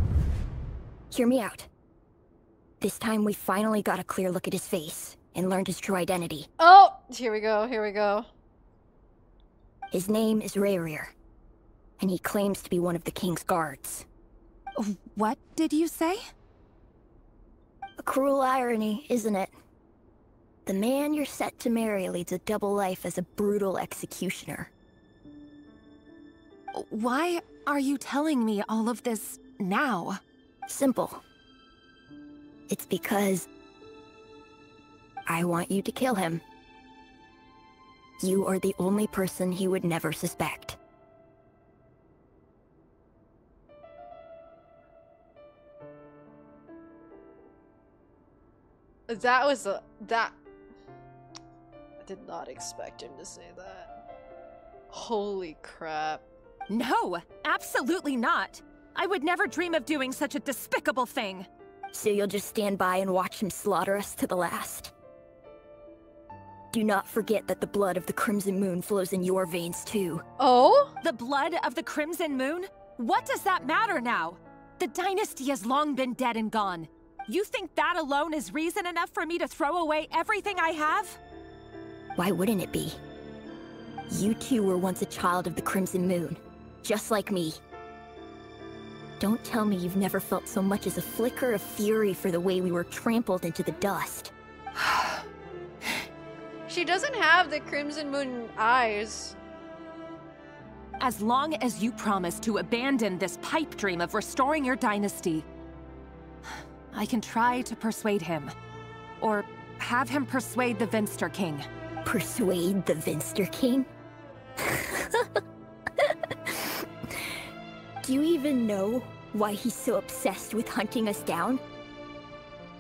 Hear me out. This time we finally got a clear look at his face and learned his true identity. Oh! Here we go, here we go. His name is Rerir, and he claims to be one of the king's guards. What did you say? A cruel irony, isn't it? The man you're set to marry leads a double life as a brutal executioner. Why are you telling me all of this now? Simple. It's because I want you to kill him. You are the only person he would never suspect. That was a... that... I did not expect him to say that. Holy crap. No, absolutely not. I would never dream of doing such a despicable thing. So you'll just stand by and watch him slaughter us to the last? Do not forget that the blood of the Crimson Moon flows in your veins too. Oh? The blood of the Crimson Moon? What does that matter now? The dynasty has long been dead and gone. You think that alone is reason enough for me to throw away everything I have? Why wouldn't it be? You two were once a child of the Crimson Moon, just like me. Don't tell me you've never felt so much as a flicker of fury for the way we were trampled into the dust. She doesn't have the Crimson Moon eyes. As long as you promise to abandon this pipe dream of restoring your dynasty, I can try to persuade him. Or have him persuade the Vinster King. Persuade the Vinster King? Do you even know why he's so obsessed with hunting us down?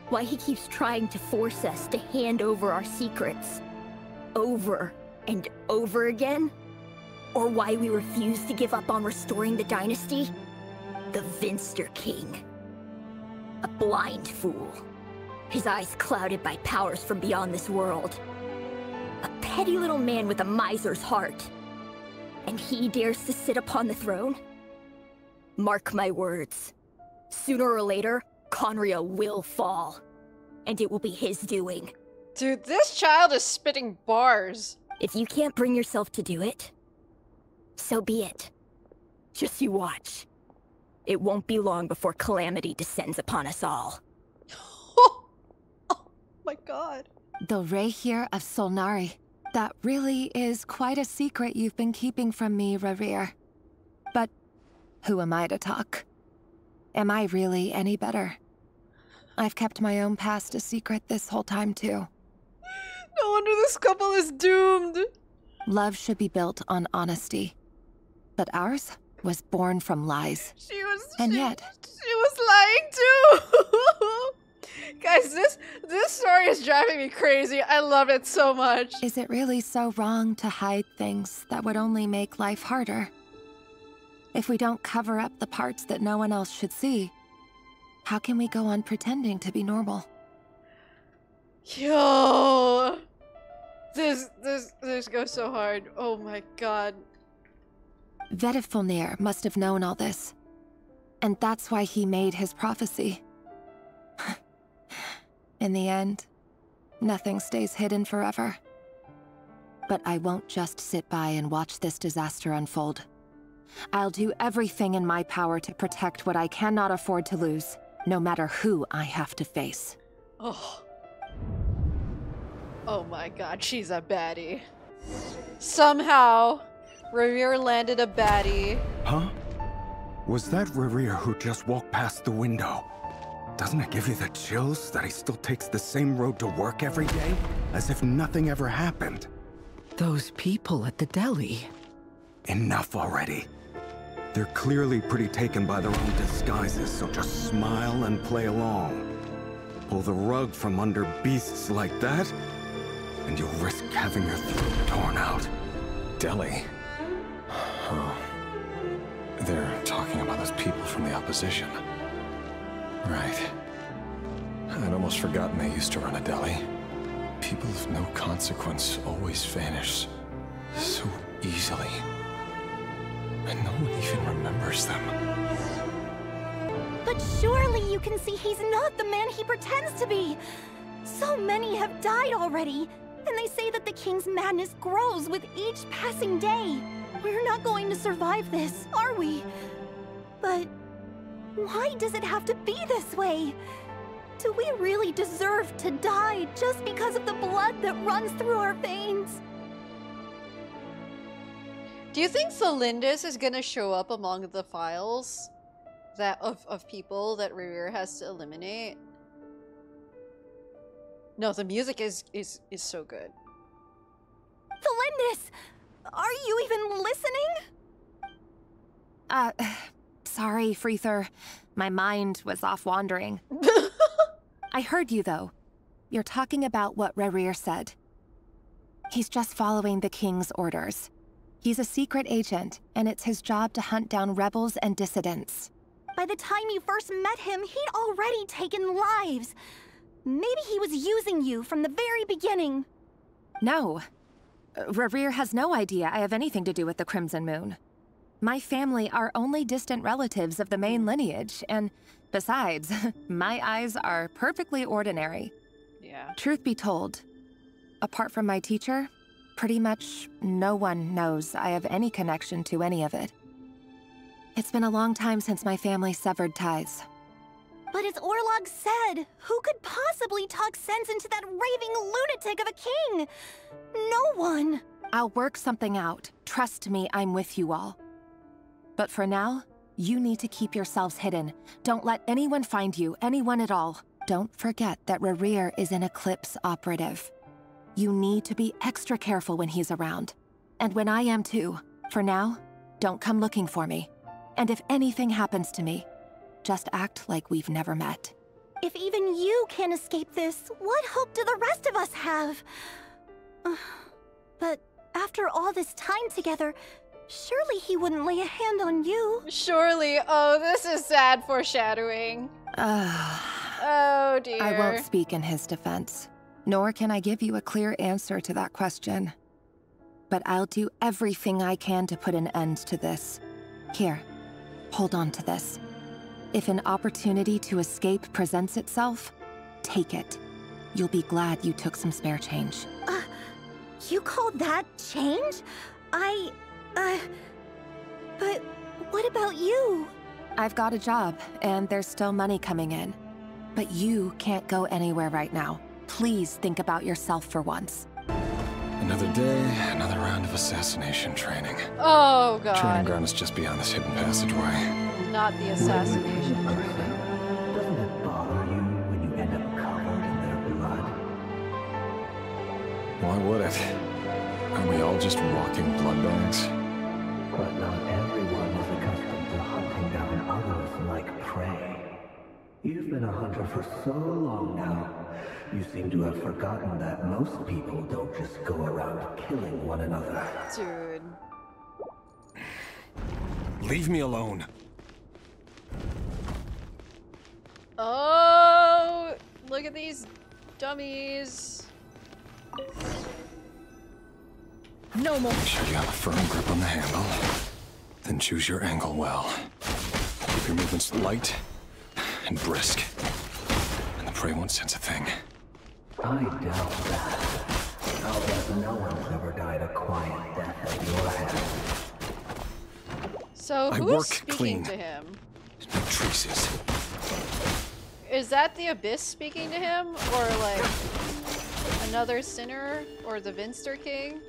Why he keeps trying to force us to hand over our secrets? Over and over again? Or why we refuse to give up on restoring the dynasty? The Vinster King. A blind fool. His eyes clouded by powers from beyond this world. A petty little man with a miser's heart. And he dares to sit upon the throne? Mark my words. Sooner or later, Conria will fall. And it will be his doing. Dude, this child is spitting bars. If you can't bring yourself to do it, so be it. Just you watch. It won't be long before calamity descends upon us all. Oh my god. The rerir of Solnari. That really is quite a secret you've been keeping from me, Rerir. But who am I to talk? Am I really any better? I've kept my own past a secret this whole time, too. No wonder this couple is doomed. Love should be built on honesty. But ours was born from lies. She was lying too. Guys, this story is driving me crazy. I love it so much. Is it really so wrong to hide things that would only make life harder? If we don't cover up the parts that no one else should see, how can we go on pretending to be normal? Yo, this goes so hard. Oh my god. Vedifulnir must have known all this. And that's why he made his prophecy. In the end, nothing stays hidden forever. But I won't just sit by and watch this disaster unfold. I'll do everything in my power to protect what I cannot afford to lose, no matter who I have to face. Oh. Oh my god, she's a baddie. Somehow, Rerir landed a baddie. Huh? Was that Rerir who just walked past the window? Doesn't it give you the chills that he still takes the same road to work every day? As if nothing ever happened. Those people at the deli. Enough already. They're clearly pretty taken by their own disguises, so just smile and play along. Pull the rug from under beasts like that, and you'll risk having your throat torn out. Deli? Oh. They're talking about those people from the opposition. Right. I'd almost forgotten they used to run a deli. People of no consequence always vanish so easily. And no one even remembers them. But surely you can see he's not the man he pretends to be. So many have died already, and they say that the king's madness grows with each passing day. We're not going to survive this, are we? But why does it have to be this way? Do we really deserve to die just because of the blood that runs through our veins? Do you think Celindis is gonna show up among the files that of people that Rerir has to eliminate? No, the music is so good. Celindis! Are you even listening? Sorry, Freether. My mind was off wandering. I heard you, though. You're talking about what Rerir said. He's just following the king's orders. He's a secret agent, and it's his job to hunt down rebels and dissidents. By the time you first met him, he'd already taken lives. Maybe he was using you from the very beginning. No. Rerir has no idea I have anything to do with the Crimson Moon. My family are only distant relatives of the main lineage, and besides, my eyes are perfectly ordinary. Yeah. Truth be told, apart from my teacher, pretty much no one knows I have any connection to any of it. It's been a long time since my family severed ties. But as Orlog said, who could possibly talk sense into that raving lunatic of a king? No one. I'll work something out. Trust me, I'm with you all. But for now, you need to keep yourselves hidden. Don't let anyone find you, anyone at all. Don't forget that Rerir is an Eclipse operative. You need to be extra careful when he's around. And when I am too. For now, don't come looking for me. And if anything happens to me, just act like we've never met. If even you can't escape this, what hope do the rest of us have? But after all this time together, surely he wouldn't lay a hand on you. Surely. Oh, this is sad foreshadowing. Oh dear. I won't speak in his defense, nor can I give you a clear answer to that question. But I'll do everything I can to put an end to this. Here, hold on to this. If an opportunity to escape presents itself, take it. You'll be glad you took some spare change. You call that change? But what about you? I've got a job, and there's still money coming in. But you can't go anywhere right now. Please think about yourself for once. Another day, another round of assassination training. Oh god. Training ground is just beyond this hidden passageway. Not the assassination. Doesn't it bother you when you end up covered in their blood? Why would it? Aren't we all just walking blood bags? But not everyone is accustomed to hunting down others like prey. You've been a hunter for so long now, you seem to have forgotten that most people don't just go around killing one another. Dude. Leave me alone. Oh, look at these Dummies. No more. Make sure you have a firm grip on the handle. Then choose your angle well. Keep your movements light and brisk. And the prey won't sense a thing. I doubt that. I'll bet no one's ever died a quiet death at your hands. So who's speaking to him? No traces. Is that the Abyss speaking to him? Or like another sinner? Or the Vinster King?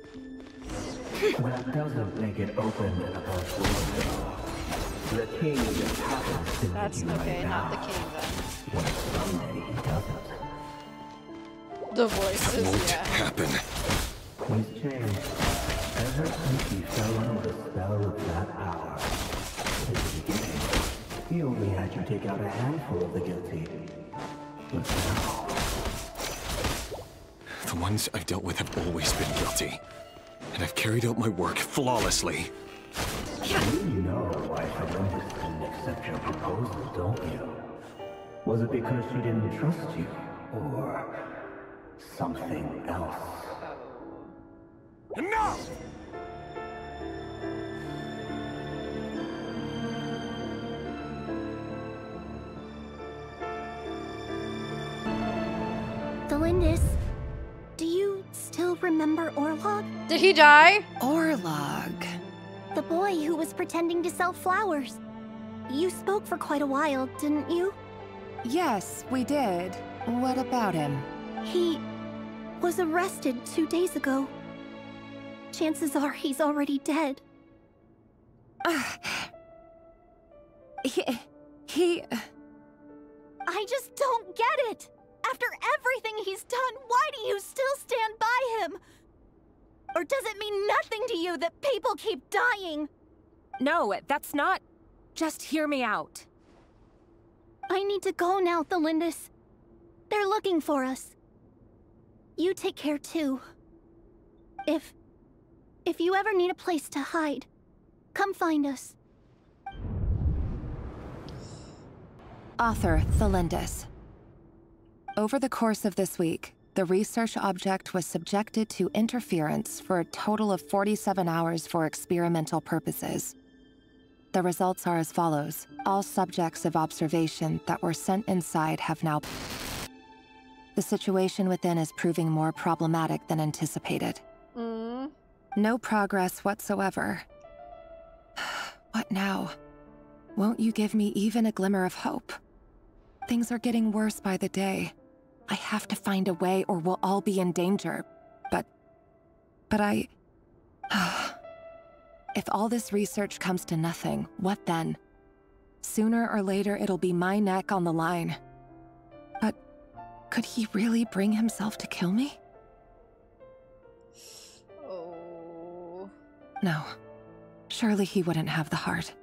That doesn't make it open and above board. The king just happens to That's be okay, right not now. the king then. When someday he doesn't. The voices, That won't yeah. happen. He's changed. Ever since he fell under the spell of that power. In the beginning, he only had you take out a handful of the guilty. But now... The ones I've dealt with have always been guilty. And I've carried out my work flawlessly. You know why Columbus didn't accept your proposal, don't you? Was it because she didn't trust you? Or something else? Enough! Delindis, do you still remember Orlog? Did he die? Orlog. The boy who was pretending to sell flowers. You spoke for quite a while, didn't you? Yes, we did. What about him? He was arrested 2 days ago. Chances are he's already dead. He... I just don't get it! After everything he's done, why do you still stand by him? Or does it mean nothing to you that people keep dying? No, that's not... Just hear me out. I need to go now, Thelindis. They're looking for us. You take care too. If you ever need a place to hide, come find us. Author Thelindis. Over the course of this week, the research object was subjected to interference for a total of 47 hours for experimental purposes. The results are as follows. All subjects of observation that were sent inside have now... The situation within is proving more problematic than anticipated. No progress whatsoever. What now? Won't you give me even a glimmer of hope? Things are getting worse by the day. I have to find a way or we'll all be in danger. But I... If all this research comes to nothing, what then? Sooner or later, it'll be my neck on the line. But could he really bring himself to kill me? Oh. No. Surely he wouldn't have the heart.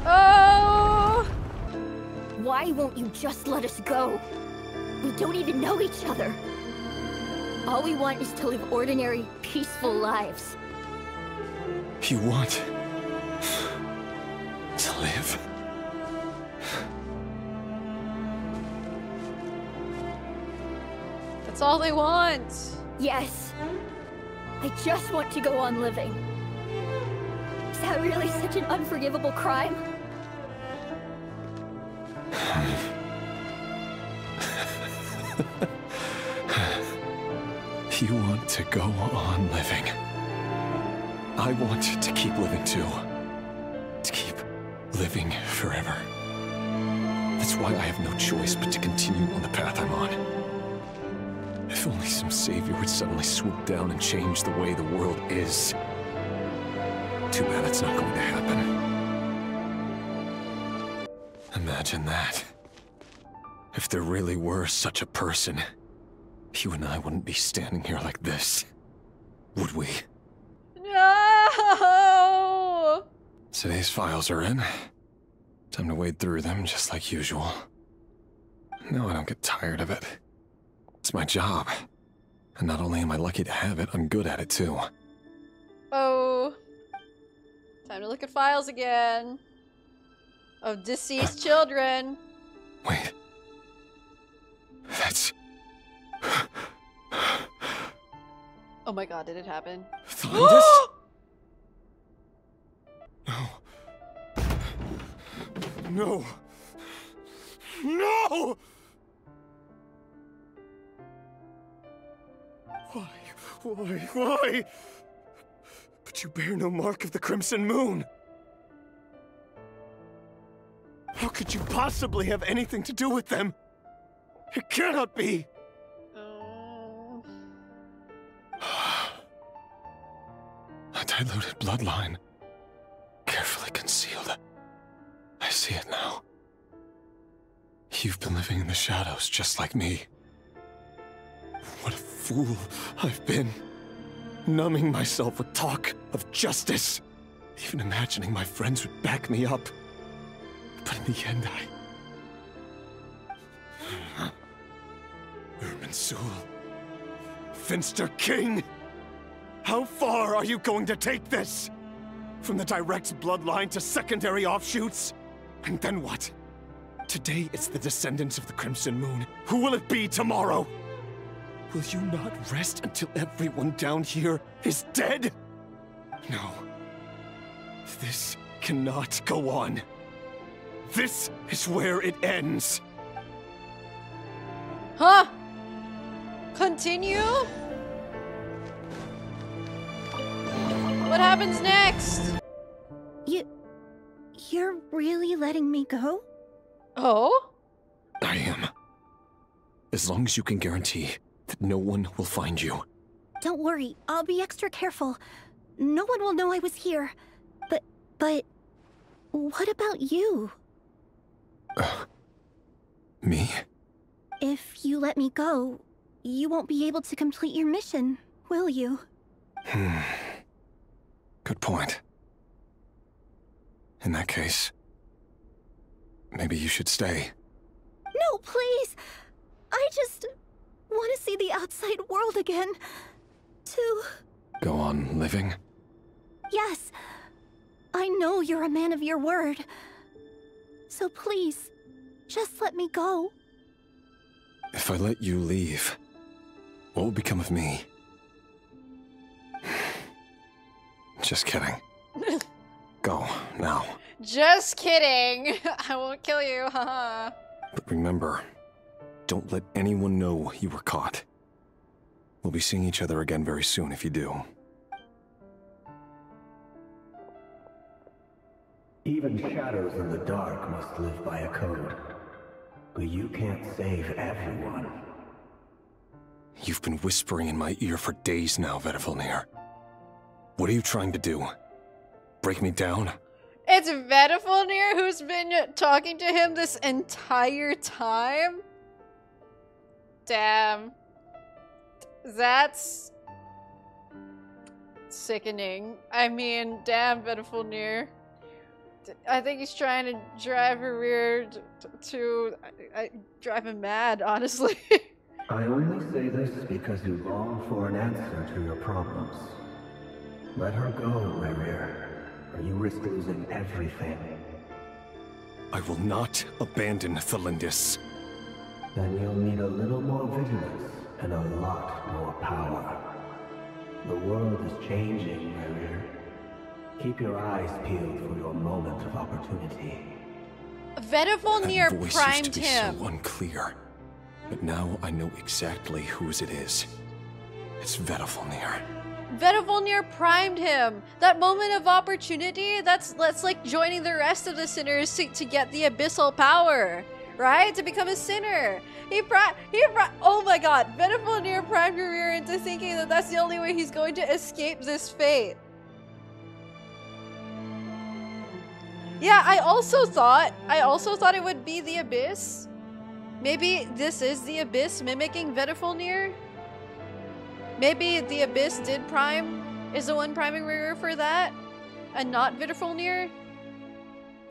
Oh! Why won't you just let us go? We don't even know each other. All we want is to live ordinary, peaceful lives. You want... to live? That's all they want. Yes. I just want to go on living. Is that really such an unforgivable crime? You want to go on living. I want to keep living too. To keep living forever. That's why I have no choice but to continue on the path I'm on. If only some savior would suddenly swoop down and change the way the world is. Too bad it's not going to happen. Imagine that. If there really were such a person, you and I wouldn't be standing here like this, would we? No! Today's files are in. Time to wade through them just like usual. No, I don't get tired of it. It's my job. And not only am I lucky to have it, I'm good at it too. Oh. Time to look at files again. of deceased children. Wait. That's... Oh my god, did it happen? Thalindis? No. No! Why? But you bear no mark of the Crimson Moon. How could you possibly have anything to do with them? It cannot be! A diluted bloodline. Carefully concealed. I see it now. You've been living in the shadows just like me. What a fool I've been. Numbing myself with talk of justice. Even imagining my friends would back me up. But in the end, Irminsul. Finster King! How far are you going to take this? From the direct bloodline to secondary offshoots? And then what? Today it's the descendants of the Crimson Moon. Who will it be tomorrow? Will you not rest until everyone down here is dead? No. This cannot go on. This is where it ends. Huh? Continue? What happens next? You're really letting me go? Oh? I am. As long as you can guarantee that no one will find you. Don't worry, I'll be extra careful. No one will know I was here. But... what about you? Me? If you let me go, you won't be able to complete your mission, will you? Good point. In that case, maybe you should stay. No, please! I just want to see the outside world again. To... Go on living? Yes. I know you're a man of your word. So please, just let me go. If I let you leave, what will become of me? Just kidding. Go, now. Just kidding. I won't kill you, haha. But remember, don't let anyone know you were caught. We'll be seeing each other again very soon if you do. Even shadows in the dark must live by a code. But you can't save everyone. You've been whispering in my ear for days now, Vedifilnir. What are you trying to do? Break me down? It's Vedifilnir who's been talking to him this entire time? Damn. That's... sickening. I mean, damn, Vedifilnir. I think he's trying to drive rerir to drive him mad, honestly. I only say this because you long for an answer to your problems. Let her go, rerir, or you risk losing everything. I will not abandon Thalindis. Then you'll need a little more vigilance and a lot more power. The world is changing, rerir. Keep your eyes peeled for your moment of opportunity. Vedifilnir primed used to be him. so unclear, but now I know exactly whose it is. It's Vedifilnir. Vedifilnir primed him. That moment of opportunity, that's like joining the rest of the sinners to get the abyssal power, right? To become a sinner. Oh my god, Vedifilnir primed rerir into thinking that that's the only way he's going to escape this fate. Yeah, I also thought it would be the Abyss. Maybe this is the Abyss mimicking Vedifilnir. Maybe the Abyss is the one priming rerir for that, and not Vedifilnir.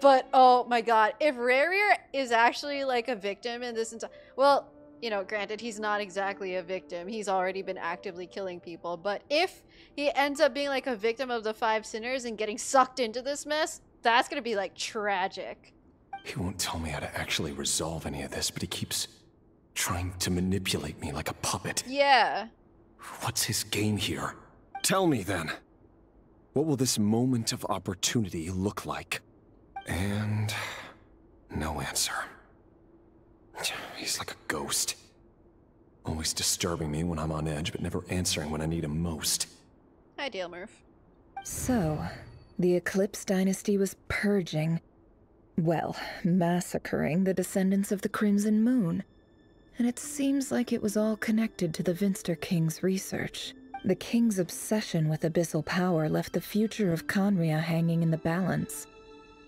But oh my god, if rerir is actually like a victim in this entire... Well, you know, granted, he's not exactly a victim. He's already been actively killing people. But if he ends up being like a victim of the 5 sinners and getting sucked into this mess, that's gonna be like tragic. He won't tell me how to actually resolve any of this, but he keeps trying to manipulate me like a puppet. Yeah. What's his game here? Tell me then. What will this moment of opportunity look like? And no answer. He's like a ghost. Always disturbing me when I'm on edge, but never answering when I need him most. Hi, Dale Murph. So, the Eclipse Dynasty was purging, well, massacring the descendants of the Crimson Moon. And it seems like it was all connected to the Vinster King's research. The King's obsession with abyssal power left the future of Conria hanging in the balance.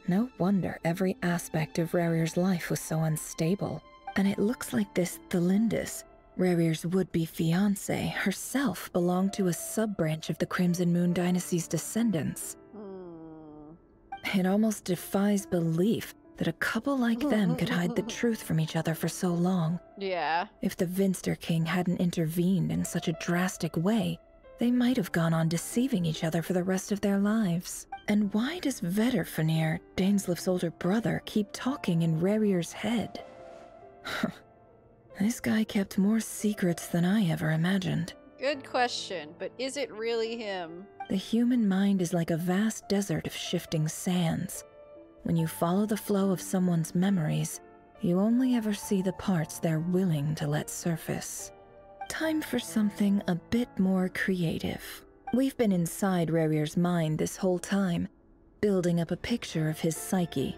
No wonder every aspect of Rerir's life was so unstable. And it looks like this Thelindis, Rerir's would-be fiancée, herself belonged to a sub-branch of the Crimson Moon Dynasty's descendants. It almost defies belief that a couple like them could hide the truth from each other for so long. Yeah. If the Vinster King hadn't intervened in such a drastic way, they might have gone on deceiving each other for the rest of their lives. And why does Vedderfanir, Dainslif's older brother, keep talking in Rerir's head? This guy kept more secrets than I ever imagined. Good question, but is it really him? The human mind is like a vast desert of shifting sands. When you follow the flow of someone's memories, you only ever see the parts they're willing to let surface. Time for something a bit more creative. We've been inside Rerir's mind this whole time, building up a picture of his psyche.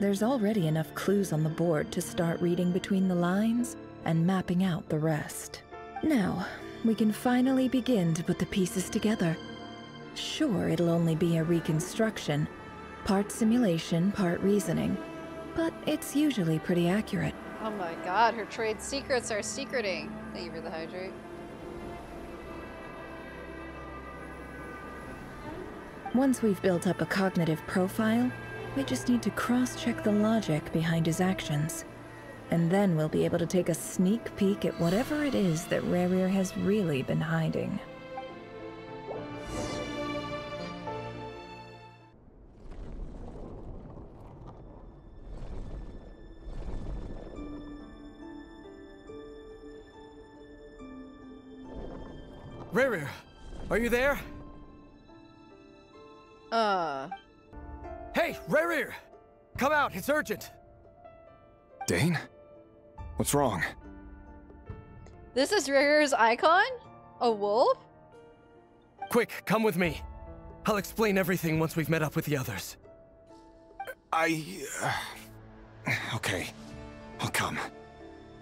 There's already enough clues on the board to start reading between the lines and mapping out the rest. Now, we can finally begin to put the pieces together. Sure, it'll only be a reconstruction, part simulation, part reasoning, but it's usually pretty accurate. Oh my god, her trade secrets are secreting. Thank you for the hydrate. Once we've built up a cognitive profile, we just need to cross-check the logic behind his actions. And then we'll be able to take a sneak peek at whatever it is that Rerir has really been hiding. Rerir, are you there? Hey, Rerir! Come out, it's urgent! Dane? What's wrong? This is Rerir's icon? A wolf? Quick, come with me. I'll explain everything once we've met up with the others. Okay. I'll come.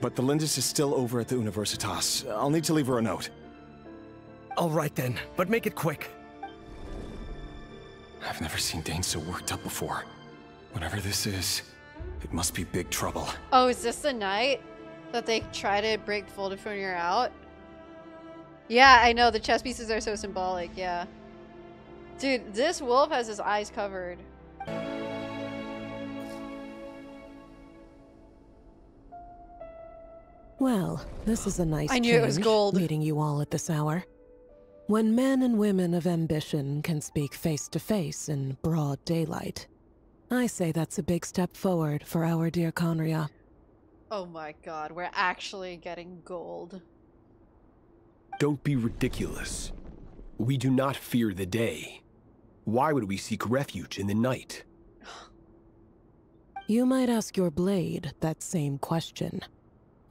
But the Lindis is still over at the Universitas. I'll need to leave her a note. All right then, but make it quick. I've never seen Dane so worked up before. Whatever this is, it must be big trouble. Oh, is this the night that they try to break Voldemort out? Yeah, I know. The chess pieces are so symbolic, yeah. Dude, this wolf has his eyes covered. Well, this is a nice I knew it was gold. Meeting you all at this hour. When men and women of ambition can speak face to face in broad daylight, I say that's a big step forward for our dear Conria. Oh my god, we're actually getting gold. Don't be ridiculous. We do not fear the day. Why would we seek refuge in the night? You might ask your blade that same question.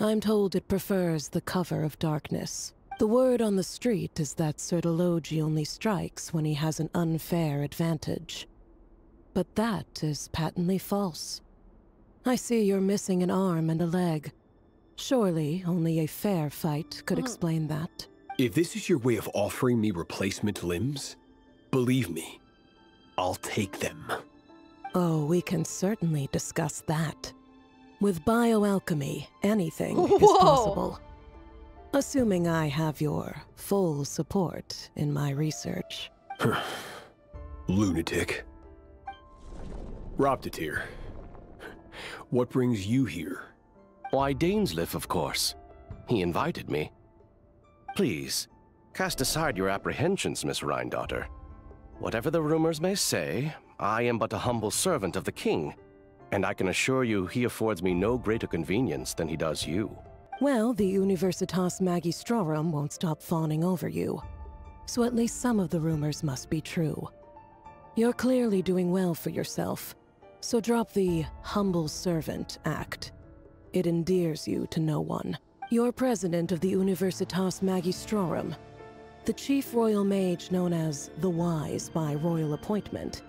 I'm told it prefers the cover of darkness. The word on the street is that Sir Delogi only strikes when he has an unfair advantage. But that is patently false. I see you're missing an arm and a leg. Surely only a fair fight could explain that. If this is your way of offering me replacement limbs, believe me, I'll take them. Oh, we can certainly discuss that. With bioalchemy, anything is possible. Assuming I have your full support in my research. Lunatic. Roptatir. What brings you here? Why, Dainslif, of course. He invited me. Please, cast aside your apprehensions, Miss Rhine-daughter. Whatever the rumors may say, I am but a humble servant of the king. And I can assure you he affords me no greater convenience than he does you. Well, the Universitas Magistrorum won't stop fawning over you. So at least some of the rumors must be true. You're clearly doing well for yourself, so drop the humble servant act. It endears you to no one. You're president of the Universitas Magistrorum, the chief royal mage known as the Wise by royal appointment,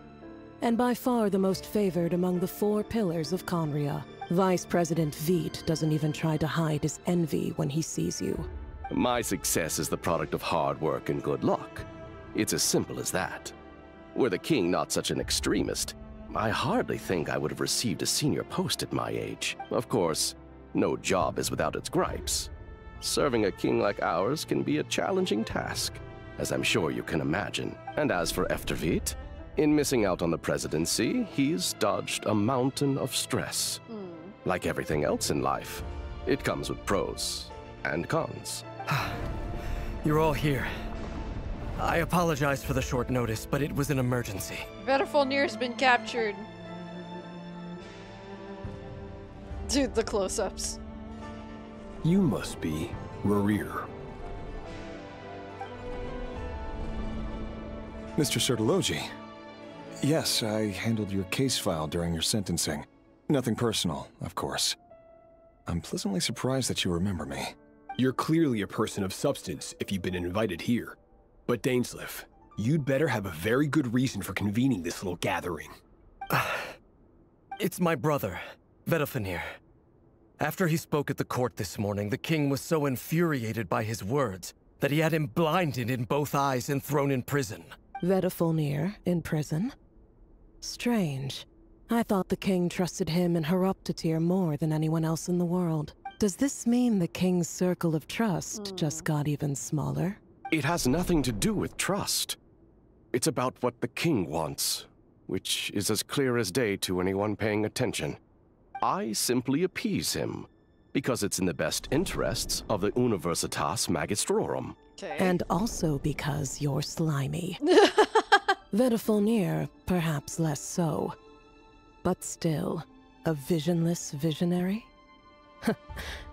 and by far the most favored among the 4 pillars of Conria. Vice President Veit doesn't even try to hide his envy when he sees you. My success is the product of hard work and good luck. It's as simple as that. Were the king not such an extremist, I hardly think I would have received a senior post at my age. Of course, no job is without its gripes. Serving a king like ours can be a challenging task, as I'm sure you can imagine. And as for Veit, in missing out on the presidency, he's dodged a mountain of stress. Like everything else in life, it comes with pros and cons. You're all here. I apologize for the short notice, but it was an emergency. Vedifulnir's been captured. Dude, the close-ups. You must be Rerir. Mr. Sertologi. Yes, I handled your case file during your sentencing. Nothing personal, of course. I'm pleasantly surprised that you remember me. You're clearly a person of substance if you've been invited here. But Dainsleif, you'd better have a very good reason for convening this little gathering. It's my brother, Vedifulnir. After he spoke at the court this morning, the king was so infuriated by his words that he had him blinded in both eyes and thrown in prison. Vedifulnir in prison? Strange. I thought the king trusted him and Horoptatyr more than anyone else in the world. Does this mean the king's circle of trust just got even smaller? It has nothing to do with trust. It's about what the king wants, which is as clear as day to anyone paying attention. I simply appease him, because it's in the best interests of the Universitas Magistrorum. And also because you're slimy. Vedifulnir, perhaps less so. But still, a visionless visionary?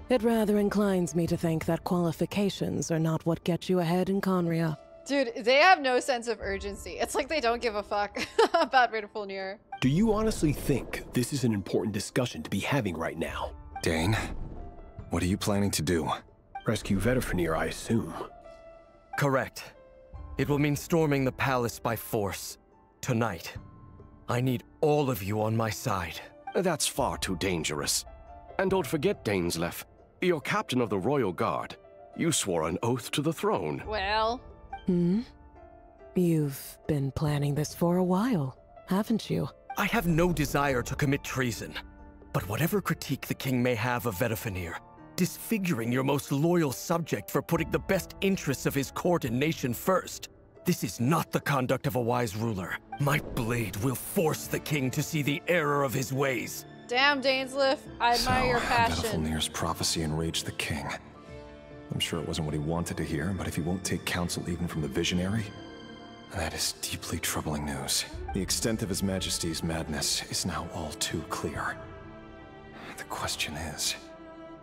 It rather inclines me to think that qualifications are not what get you ahead in Conria. Dude, they have no sense of urgency. It's like they don't give a fuck about Vedifulnir. Do you honestly think this is an important discussion to be having right now? Dane, what are you planning to do? Rescue Vedifulnir, I assume. Correct. It will mean storming the palace by force. Tonight. I need all of you on my side. That's far too dangerous. And don't forget, Dainsleif, you're captain of the Royal Guard. You swore an oath to the throne. Well... You've been planning this for a while, haven't you? I have no desire to commit treason. But whatever critique the king may have of Vedifulnir, disfiguring your most loyal subject for putting the best interests of his court and nation first, this is not the conduct of a wise ruler. My blade will force the king to see the error of his ways. Damn, Dainsleif, I admire your passion. Vedifulnir's prophecy enraged the king. I'm sure it wasn't what he wanted to hear, but if he won't take counsel even from the visionary, that is deeply troubling news. The extent of His Majesty's madness is now all too clear. The question is,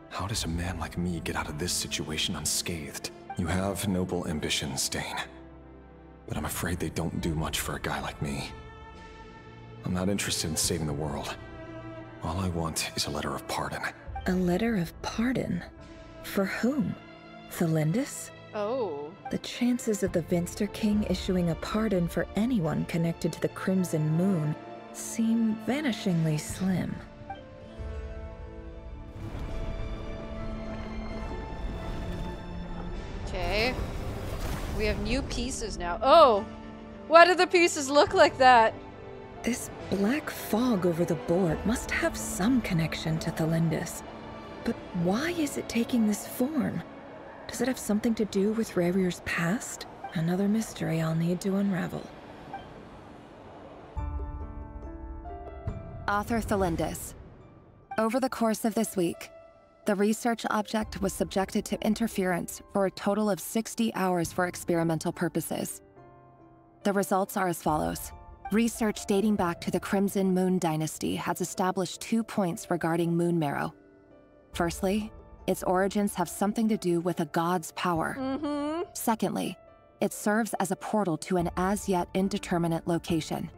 how does a man like me get out of this situation unscathed? You have noble ambitions, Dane, but I'm afraid they don't do much for a guy like me. I'm not interested in saving the world. All I want is a letter of pardon. A letter of pardon? For whom? Thelindis? Oh. The chances of the Vinster King issuing a pardon for anyone connected to the Crimson Moon seem vanishingly slim. Okay. We have new pieces now. Oh! Why do the pieces look like that? This black fog over the board must have some connection to Thelindis. But why is it taking this form? Does it have something to do with Rerir's past? Another mystery I'll need to unravel. Author Thelindis. Over the course of this week, the research object was subjected to interference for a total of 60 hours for experimental purposes. The results are as follows. Research dating back to the Crimson Moon Dynasty has established 2 points regarding moon marrow. Firstly, its origins have something to do with a god's power. Secondly, it serves as a portal to an as-yet indeterminate location.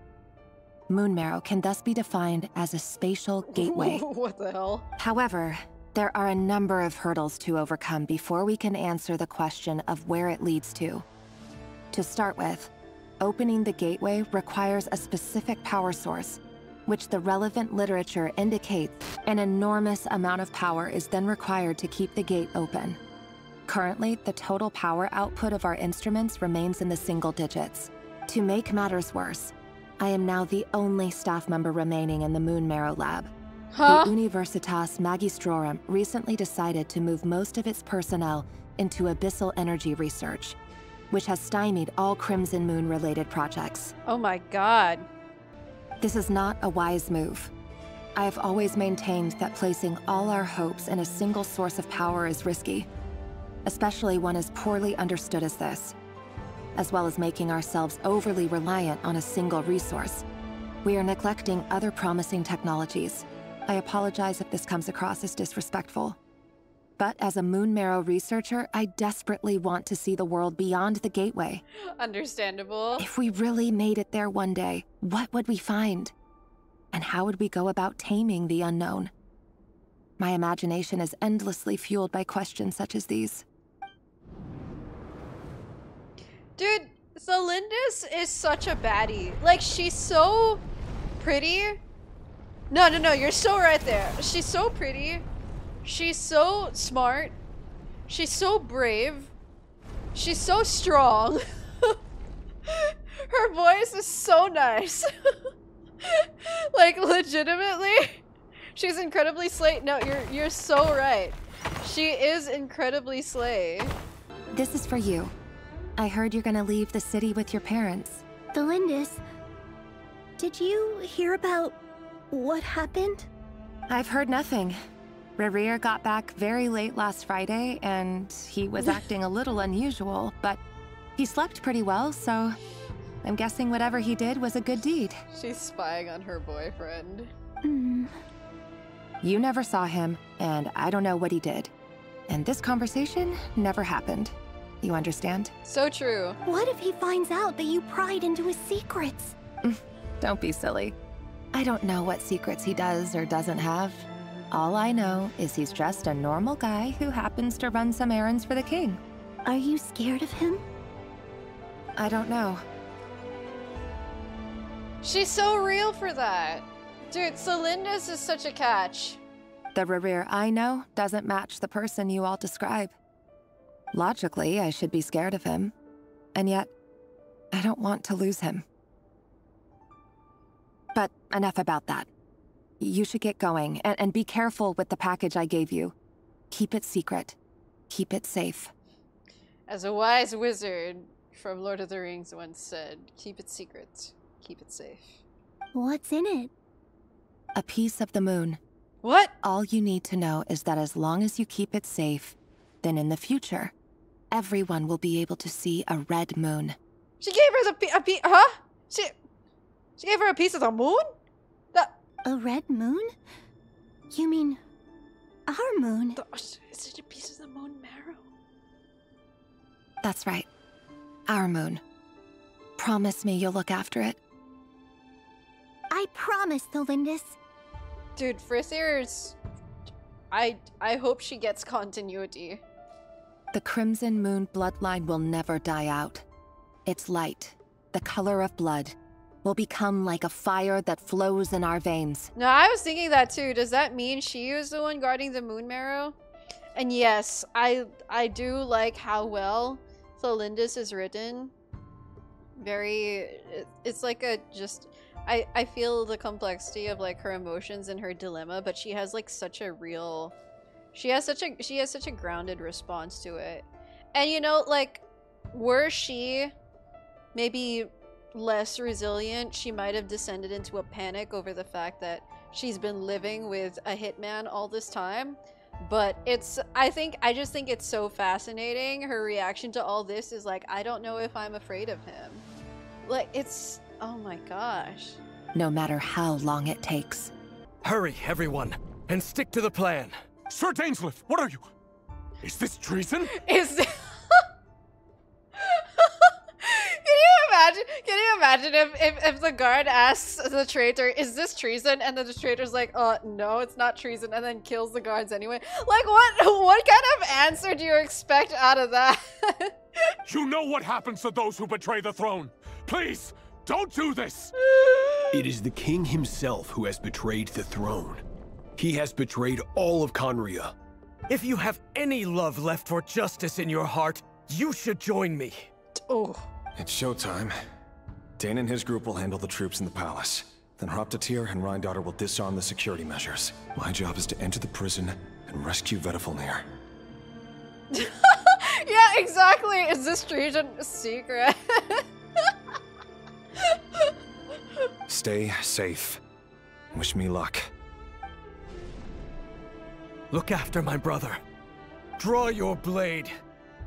Moon marrow can thus be defined as a spatial gateway. What the hell? However, there are a number of hurdles to overcome before we can answer the question of where it leads to. To start with, opening the gateway requires a specific power source, which the relevant literature indicates an enormous amount of power is then required to keep the gate open. Currently, the total power output of our instruments remains in the single digits. To make matters worse, I am now the only staff member remaining in the Moon Marrow lab. The Universitas Magistrorum recently decided to move most of its personnel into abyssal energy research, which has stymied all Crimson Moon-related projects. Oh my god. This is not a wise move. I have always maintained that placing all our hopes in a single source of power is risky, especially one as poorly understood as this. As well as making ourselves overly reliant on a single resource, we are neglecting other promising technologies. I apologize if this comes across as disrespectful. But as a Moon Marrow researcher, I desperately want to see the world beyond the gateway. Understandable. If we really made it there one day, what would we find? And how would we go about taming the unknown? My imagination is endlessly fueled by questions such as these. Dude, Zelindis is such a baddie. Like, she's so pretty. No, you're so right there. She's so pretty. She's so smart. She's so brave. She's so strong. Her voice is so nice. Like, legitimately, she's incredibly slay. No, you're so right. She is incredibly slay. This is for you. I heard you're gonna leave the city with your parents. Zelindis, did you hear about what happened? I've heard nothing. Rerir got back very late last Friday, and he was acting a little unusual, but he slept pretty well, so I'm guessing whatever he did was a good deed. She's spying on her boyfriend. You never saw him, and I don't know what he did. And this conversation never happened. You understand? So true. What if he finds out that you pried into his secrets? Don't be silly. I don't know what secrets he does or doesn't have. All I know is he's just a normal guy who happens to run some errands for the king. Are you scared of him? I don't know. She's so real for that. Dude, Zelindis is such a catch. The Rerir I know doesn't match the person you all describe. Logically, I should be scared of him. And yet, I don't want to lose him. But enough about that. You should get going, and be careful with the package I gave you. Keep it secret. Keep it safe. As a wise wizard from Lord of the Rings once said, keep it secret. Keep it safe. What's in it? A piece of the moon. What? All you need to know is that as long as you keep it safe, then in the future, everyone will be able to see a red moon. She gave her huh? She gave her a piece of the moon? A red moon? You mean our moon? Is it a piece of the moon marrow? That's right. Our moon. Promise me you'll look after it. I promise, Zelindis. Dude, Frithier's... I hope she gets continuity. The Crimson Moon bloodline will never die out. Its light, the color of blood, will become like a fire that flows in our veins. No, I was thinking that too. Does that mean she was the one guarding the moon marrow? And yes, I do like how well Zelindis is written. It's like a just... I feel the complexity of like her emotions and her dilemma, but she has like such a real... She has such a grounded response to it. And you know, like, were she maybe less resilient, she might have descended into a panic over the fact that she's been living with a hitman all this time. But I just think it's so fascinating. Her reaction to all this is like, I don't know if I'm afraid of him. Like, it's, Oh my gosh. No matter how long it takes. Hurry, everyone, and stick to the plan. Sir Dainsleif, what are you? Is this treason? Is this... Can you imagine if the guard asks the traitor, is this treason? And then the traitor's like, no, it's not treason, and then kills the guards anyway. Like, what kind of answer do you expect out of that? You know what happens to those who betray the throne. Please, don't do this. It is the king himself who has betrayed the throne. He has betrayed all of Conria. If you have any love left for justice in your heart, you should join me. Oh. It's showtime. Dane and his group will handle the troops in the palace. Then Hraptatir and Rheindotter will disarm the security measures. My job is to enter the prison and rescue Vedifalnir. Yeah, exactly. Is this treason a secret? Stay safe. Wish me luck. Look after my brother. Draw your blade.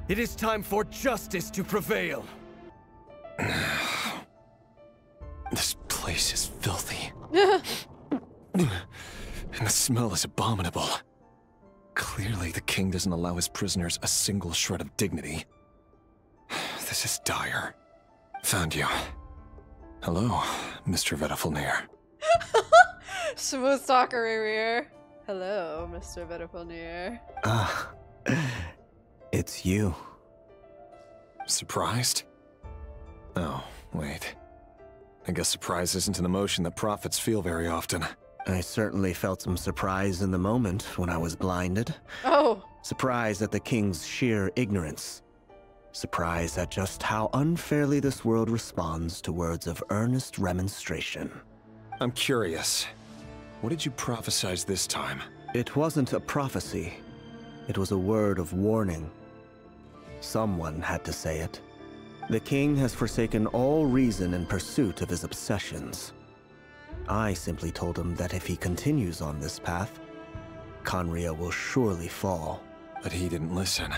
It is time for justice to prevail. This place is filthy. And the smell is abominable. Clearly, the king doesn't allow his prisoners a single shred of dignity. This is dire. Found you. Hello, Mr. Vedifalnir. Smooth talker, rerir. Hello, Mr. Vedifalnir. It's you. Surprised? Oh, wait. I guess surprise isn't an emotion that prophets feel very often. I certainly felt some surprise in the moment when I was blinded. Oh. Surprise at the king's sheer ignorance. Surprise at just how unfairly this world responds to words of earnest remonstration. I'm curious. What did you prophesize this time? It wasn't a prophecy. It was a word of warning. Someone had to say it. The king has forsaken all reason in pursuit of his obsessions. I simply told him that if he continues on this path, Conria will surely fall. But he didn't listen.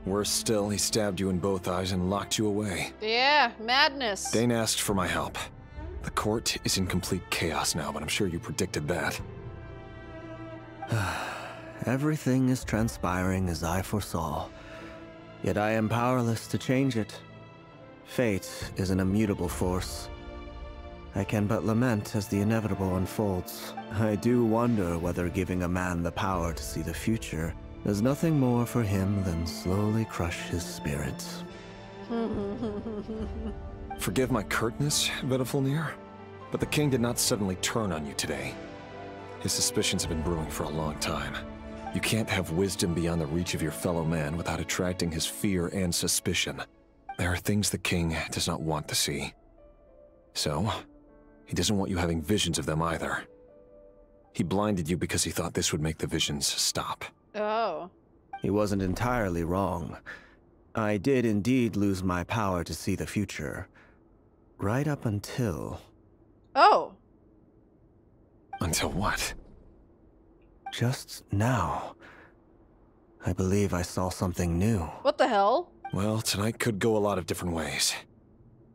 Worse still, he stabbed you in both eyes and locked you away. Yeah, madness. Dane asked for my help. The court is in complete chaos now, but I'm sure you predicted that. Everything is transpiring as I foresaw. Yet I am powerless to change it. Fate is an immutable force. I can but lament as the inevitable unfolds. I do wonder whether giving a man the power to see the future does nothing more for him than slowly crush his spirit. Forgive my curtness, Vedifalnir, but the king did not suddenly turn on you today. His suspicions have been brewing for a long time. You can't have wisdom beyond the reach of your fellow man without attracting his fear and suspicion. There are things the king does not want to see. So, he doesn't want you having visions of them either. He blinded you because he thought this would make the visions stop. Oh. He wasn't entirely wrong. I did indeed lose my power to see the future. Right up until... Oh. Until what? Just now. I believe I saw something new. What the hell? Well, tonight could go a lot of different ways.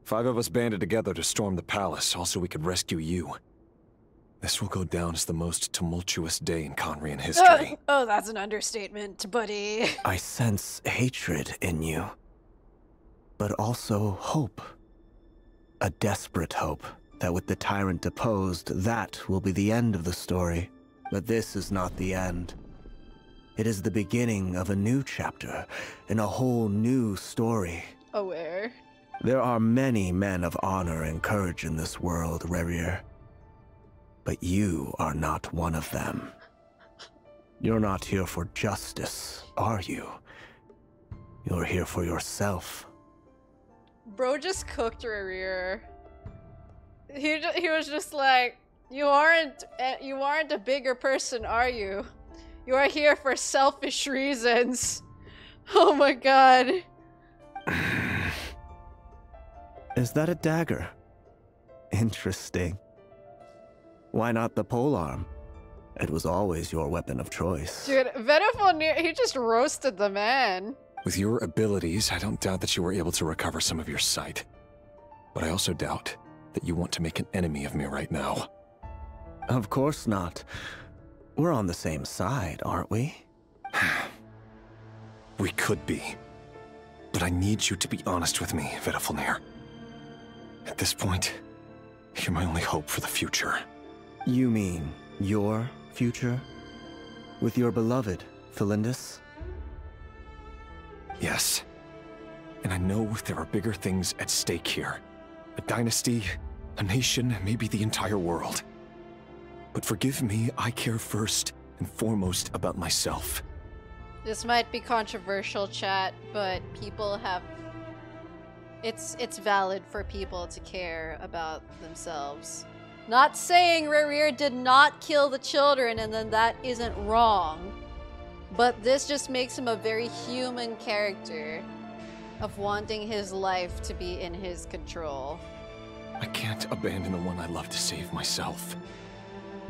5 of us banded together to storm the palace, also we could rescue you. This will go down as the most tumultuous day in Conrian history. Oh, that's an understatement, buddy. I sense hatred in you. But also hope. A desperate hope that with the tyrant deposed, that will be the end of the story. But this is not the end. It is the beginning of a new chapter, in a whole new story. Aware. There are many men of honor and courage in this world, rerir. But you are not one of them. You're not here for justice, are you? You're here for yourself. Bro just cooked rerir. He was just like, you aren't a bigger person, are you? You are here for selfish reasons. Oh my god. Is that a dagger? Interesting. Why not the polearm? It was always your weapon of choice. Dude, Vedifalnir, he just roasted the man. With your abilities, I don't doubt that you were able to recover some of your sight. But I also doubt that you want to make an enemy of me right now. Of course not. We're on the same side, aren't we? We could be. But I need you to be honest with me, Vedifalnir. At this point, you're my only hope for the future. You mean your future? With your beloved, Felindis? Yes. And I know there are bigger things at stake here. A dynasty, a nation, maybe the entire world. But forgive me, I care first and foremost about myself. This might be controversial, chat, but people have... It's valid for people to care about themselves. Not saying Rerir did not kill the children and then that isn't wrong. But this just makes him a very human character of wanting his life to be in his control. I can't abandon the one I love to save myself.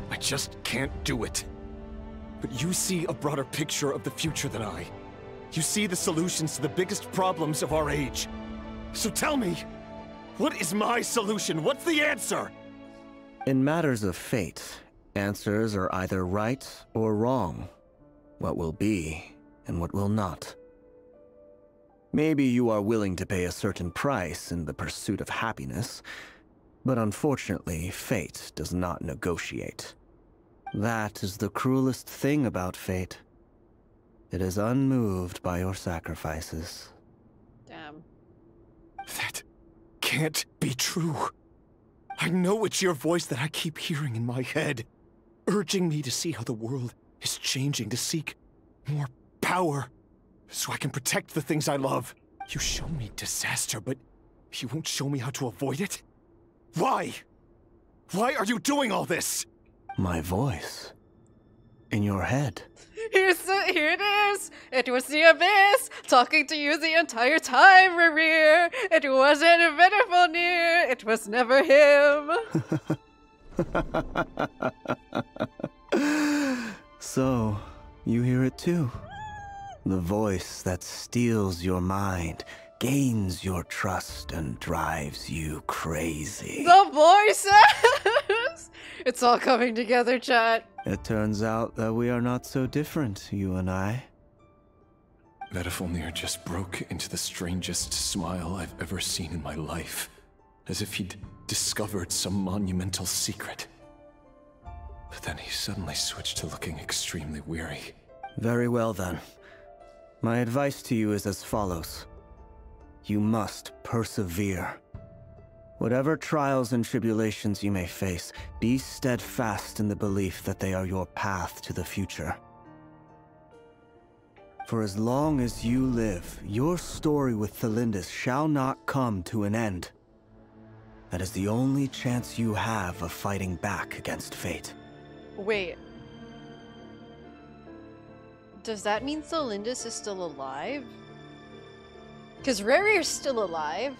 I just can't do it. But you see a broader picture of the future than I. You see the solutions to the biggest problems of our age. So tell me, what is my solution? What's the answer? In matters of fate, answers are either right or wrong. What will be and what will not. Maybe you are willing to pay a certain price in the pursuit of happiness, but unfortunately, fate does not negotiate. That is the cruelest thing about fate. It is unmoved by your sacrifices. Damn. That can't be true. I know it's your voice that I keep hearing in my head, urging me to see how the world is changing, to seek more power, so I can protect the things I love. You show me disaster, but you won't show me how to avoid it? Why? Why are you doing all this? My voice. In your head. Here it is! It was the Abyss talking to you the entire time, Rerir! It wasn't Vedifalnir! It was never him! So, you hear it too? The voice that steals your mind, gains your trust, and drives you crazy. The voices! It's all coming together, chat. It turns out that we are not so different, you and I. Vedifalnir just broke into the strangest smile I've ever seen in my life, as if he'd discovered some monumental secret. But then he suddenly switched to looking extremely weary. Very well then. My advice to you is as follows. You must persevere. Whatever trials and tribulations you may face, be steadfast in the belief that they are your path to the future. For as long as you live, your story with Felindis shall not come to an end. That is the only chance you have of fighting back against fate. Wait. Does that mean Felindis is still alive? Because Rerir's still alive.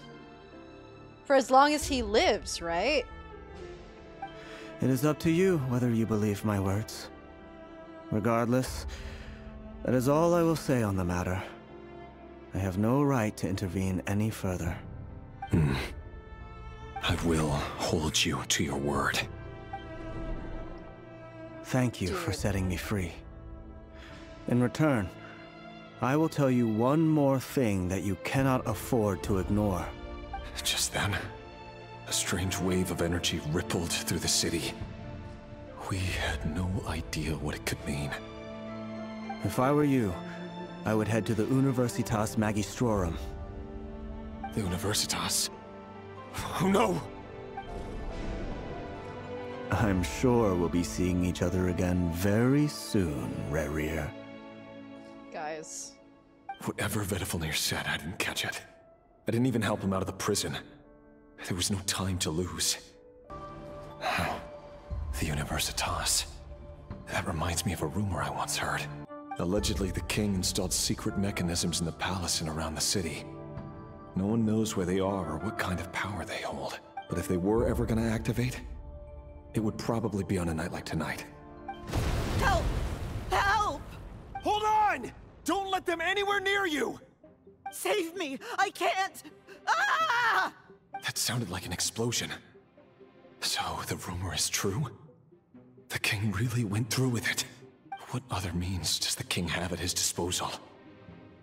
For as long as he lives, right? It is up to you whether you believe my words. Regardless, that is all I will say on the matter. I have no right to intervene any further. I will hold you to your word. Thank you for setting me free. In return, I will tell you one more thing that you cannot afford to ignore. Just then, a strange wave of energy rippled through the city. We had no idea what it could mean. If I were you, I would head to the Universitas Magistrorum. The Universitas? Oh no! I'm sure we'll be seeing each other again very soon, Rerir. Guys. Whatever Vedifalnir said, I didn't catch it. I didn't even help him out of the prison. There was no time to lose. Oh, the Universitas. That reminds me of a rumor I once heard. Allegedly, the king installed secret mechanisms in the palace and around the city. No one knows where they are or what kind of power they hold. But if they were ever going to activate, it would probably be on a night like tonight. Help! Help! Hold on! Don't let them anywhere near you! Save me! I can't! Ah! That sounded like an explosion. the rumor is true? The king really went through with it? What other means does the king have at his disposal?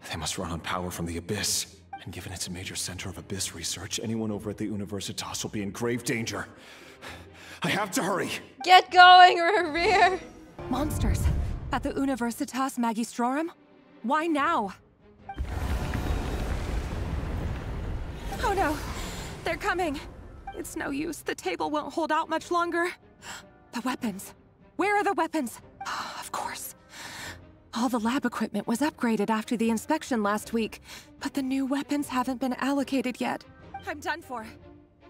They must run on power from the Abyss. And given it's a major center of Abyss research, anyone over at the Universitas will be in grave danger. I have to hurry! Get going, Rerir! Monsters! At the Universitas Magistrorum? Why now? Oh no! They're coming! It's no use. The table won't hold out much longer. The weapons. Where are the weapons? Of course. All the lab equipment was upgraded after the inspection last week, but the new weapons haven't been allocated yet. I'm done for.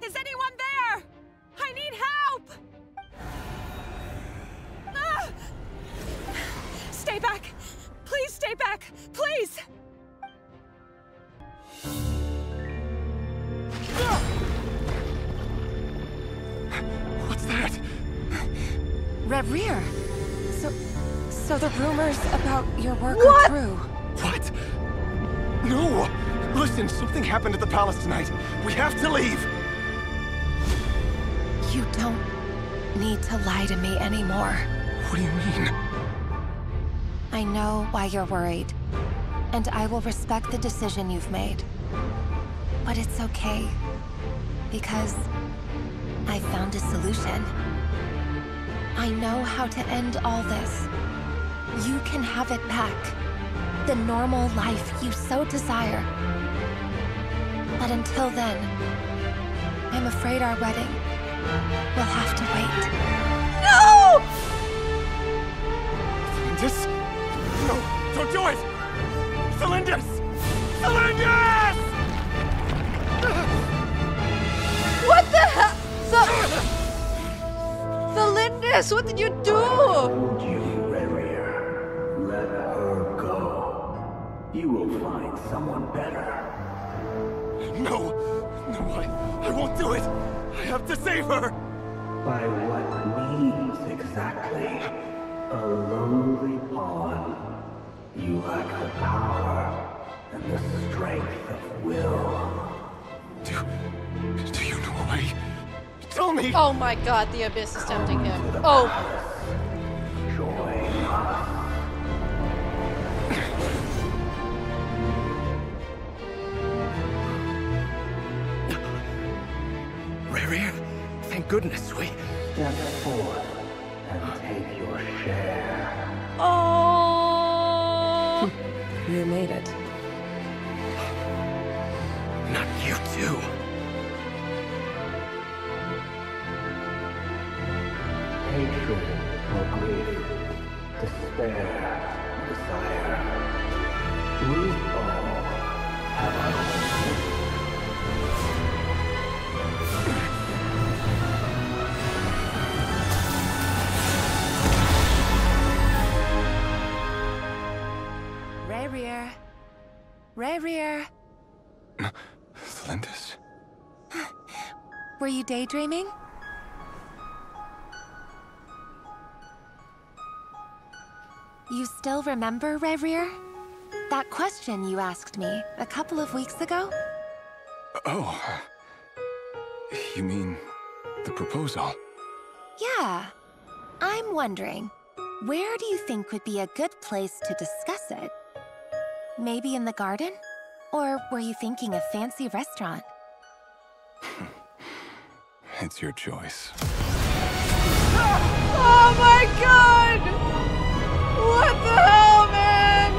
Is anyone there? I need help! Ah! Stay back! Please stay back! Please! What's that? Rerir! So the rumors about your work are true. What? No! Listen, something happened at the palace tonight. We have to leave! You don't need to lie to me anymore. What do you mean? I know why you're worried, and I will respect the decision you've made. But it's okay, because I found a solution. I know how to end all this. You can have it back. The normal life you so desire. But until then, I'm afraid our wedding will have to wait. No! Celindus? No, don't do it! Celindus! Celindus! What the hell? Celindus, what did you do? Rerir, let her go. You will find someone better. No, I won't do it. I have to save her. By what means exactly? A lowly pawn. You lack the power and the strength of will. Do you know a way? Tell me! Oh my god, the Abyss is tempting him. Oh! Join us. Rerir, thank goodness we... Step forth and take your share. Oh! You made it. Not you too. Hatred or grief, despair, desire. We all have our own. Rerir. Rerir. Celindus? Were you daydreaming? You still remember, Rerir? That question you asked me a couple of weeks ago? Oh. You mean the proposal? Yeah. I'm wondering, where do you think would be a good place to discuss it? Maybe in the garden? Or were you thinking a fancy restaurant? It's your choice. Oh my god! What the hell, man?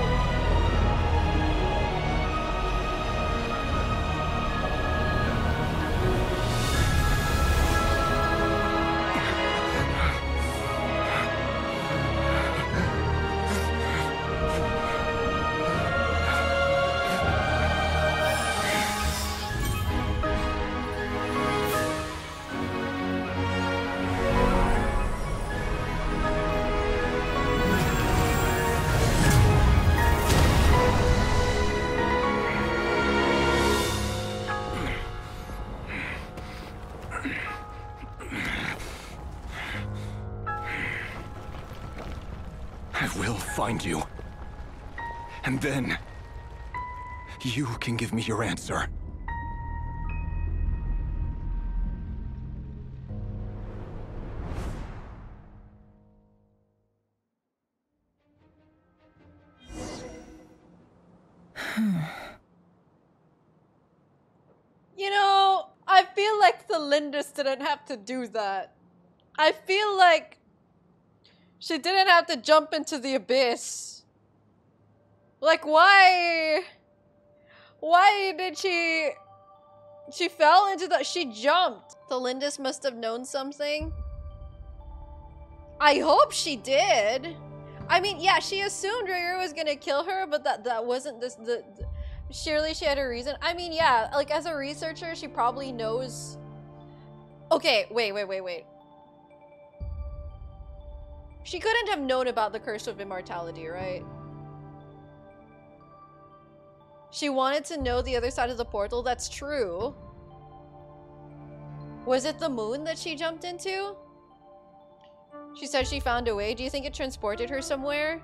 I will find you. And then, you can give me your answer. You know, I feel like the Lindis didn't have to do that. I feel like she didn't have to jump into the abyss. Like, why? Why did she... She fell into the... She jumped. The Lindis must have known something. I hope she did. I mean, yeah, she assumed rerir was gonna kill her, but that wasn't this... Surely she had a reason. I mean, yeah, like, as a researcher, she probably knows... Okay, wait. She couldn't have known about the Curse of Immortality, right? She wanted to know the other side of the portal. That's true. Was it the moon that she jumped into? She said she found a way. Do you think it transported her somewhere?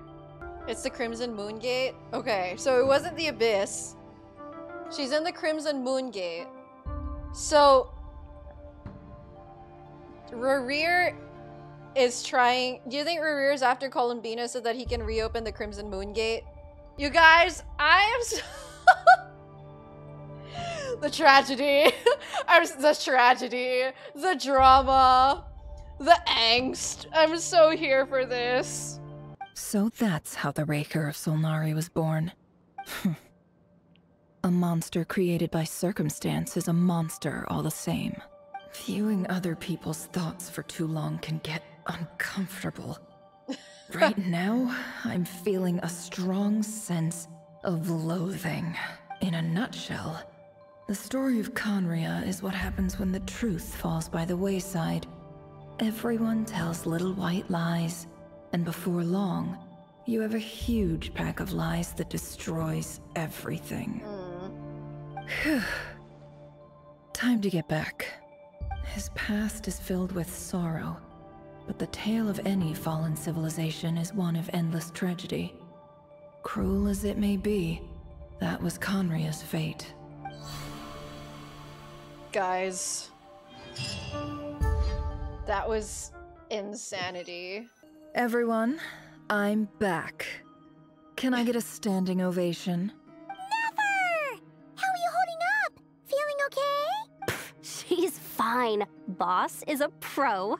It's the Crimson Moon Gate. Okay, so it wasn't the Abyss. She's in the Crimson Moon Gate. So rerir is trying... Do you think rerir is after Columbina so that he can reopen the Crimson Moon Gate? You guys, I am so... The tragedy. The tragedy. The drama. The angst. I'm so here for this. So that's how the Rerir of Solnari was born. A monster created by circumstance is a monster all the same. Viewing other people's thoughts for too long can get uncomfortable. Right now, I'm feeling a strong sense of loathing. In a nutshell, the story of Conria is what happens when the truth falls by the wayside. Everyone tells little white lies, and before long, you have a huge pack of lies that destroys everything. Time to get back. His past is filled with sorrow, but the tale of any fallen civilization is one of endless tragedy. Cruel as it may be, that was Conria's fate. Guys, that was insanity. Everyone, I'm back. Can I get a standing ovation? Never! How are you holding up? Feeling okay? She's fine. Boss is a pro.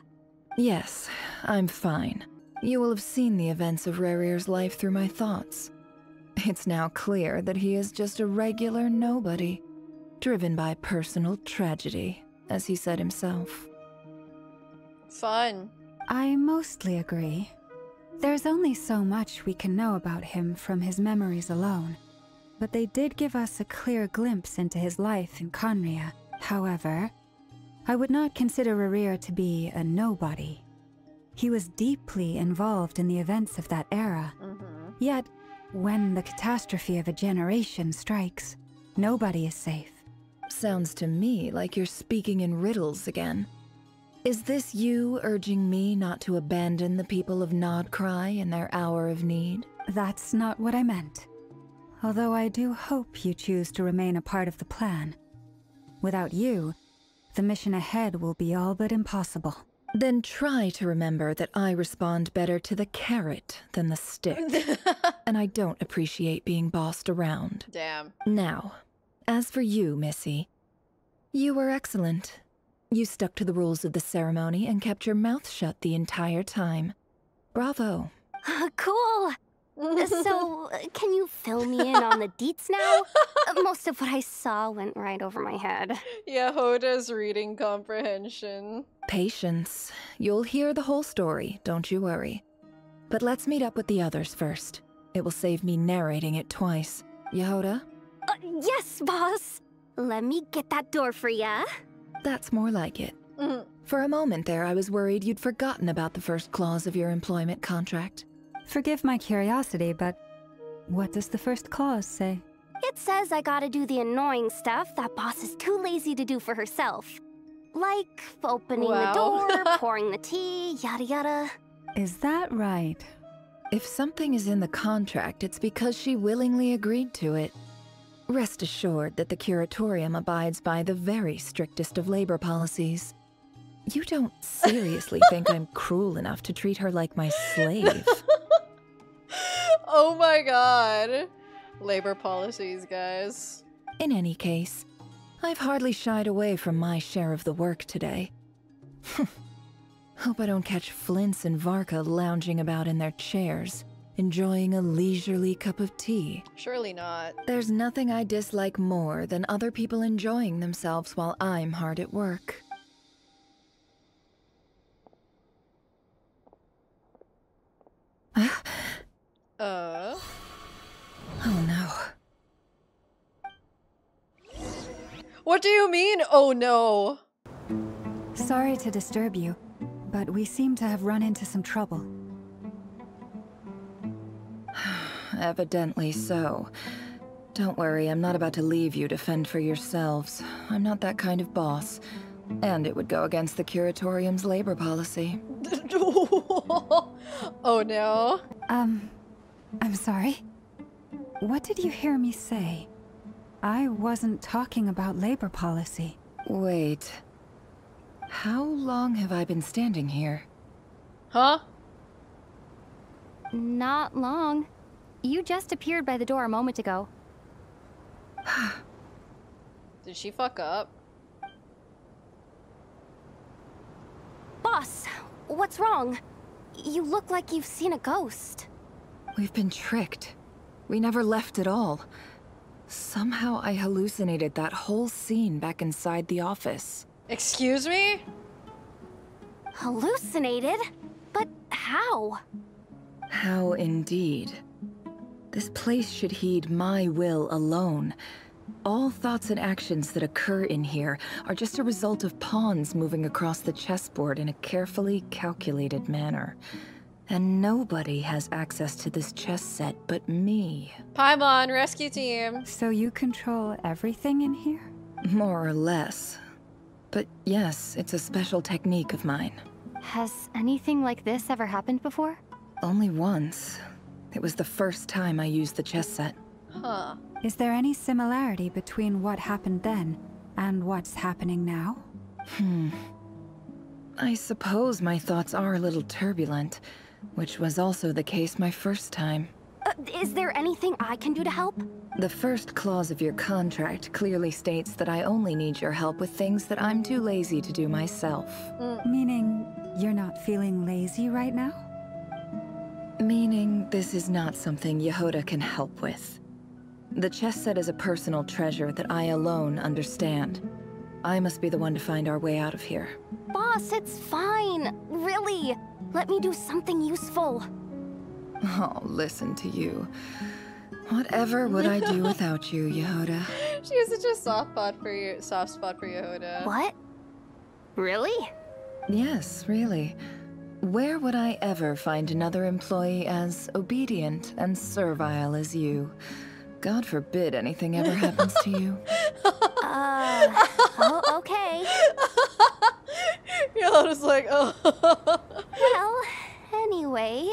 Yes, I'm fine. You will have seen the events of Rerir's life through my thoughts. It's now clear that he is just a regular nobody, driven by personal tragedy, as he said himself. Fun. I mostly agree. There's only so much we can know about him from his memories alone, but they did give us a clear glimpse into his life in Conria. However, I would not consider rerir to be a nobody. He was deeply involved in the events of that era. Yet, when the catastrophe of a generation strikes, nobody is safe. Sounds to me like you're speaking in riddles again. Is this you urging me not to abandon the people of NOD-KRAI in their hour of need? That's not what I meant. Although I do hope you choose to remain a part of the plan. Without you, the mission ahead will be all but impossible. Then try to remember that I respond better to the carrot than the stick. And I don't appreciate being bossed around. Damn. Now, as for you, Missy, you were excellent. You stuck to the rules of the ceremony and kept your mouth shut the entire time. Bravo. Cool. So, can you fill me in on the deets now? Most of what I saw went right over my head. Yeah, Hoda's reading comprehension. Patience. You'll hear the whole story, don't you worry. But let's meet up with the others first. It will save me narrating it twice. Yehoda? Yes, boss. Let me get that door for ya. That's more like it. For a moment there, I was worried you'd forgotten about the first clause of your employment contract. Forgive my curiosity, but what does the first clause say? It says I gotta do the annoying stuff that boss is too lazy to do for herself. Like opening the door, pouring the tea, yada yada. Is that right? If something is in the contract, it's because she willingly agreed to it. Rest assured that the curatorium abides by the very strictest of labor policies. You don't seriously think I'm cruel enough to treat her like my slave? Oh my god. Labor policies, guys. In any case, I've hardly shied away from my share of the work today. Hope I don't catch Flint's and Varka lounging about in their chairs, enjoying a leisurely cup of tea. Surely not. There's nothing I dislike more than other people enjoying themselves while I'm hard at work. Oh no. What do you mean, oh no? Sorry to disturb you, but we seem to have run into some trouble. Evidently so. Don't worry, I'm not about to leave you to fend for yourselves. I'm not that kind of boss. And it would go against the Curatorium's labor policy. Oh no. I'm sorry. What did you hear me say? I wasn't talking about labor policy. Wait. How long have I been standing here? Huh? Not long. You just appeared by the door a moment ago. Did she fuck up? Boss, what's wrong? You look like you've seen a ghost. We've been tricked. We never left at all. Somehow I hallucinated that whole scene back inside the office. Excuse me? Hallucinated? But how? How indeed. This place should heed my will alone. All thoughts and actions that occur in here are just a result of pawns moving across the chessboard in a carefully calculated manner. And nobody has access to this chess set but me. Paimon, rescue team. So you control everything in here? More or less. But yes, it's a special technique of mine. Has anything like this ever happened before? Only once. It was the first time I used the chess set. Huh. Is there any similarity between what happened then and what's happening now? I suppose my thoughts are a little turbulent, which was also the case my first time. Is there anything I can do to help? The first clause of your contract clearly states that I only need your help with things that I'm too lazy to do myself. Meaning you're not feeling lazy right now? Meaning this is not something Yehoda can help with. The chess set is a personal treasure that I alone understand. I must be the one to find our way out of here. Boss, it's fine. Really. Let me do something useful. Oh, listen to you. Whatever would I do without you, Yehoda? She has such a soft spot for Yehoda. What? Really? Yes, really. Where would I ever find another employee as obedient and servile as you? God forbid anything ever happens to you. Oh, okay. Yehoda's like, oh. Well, anyway,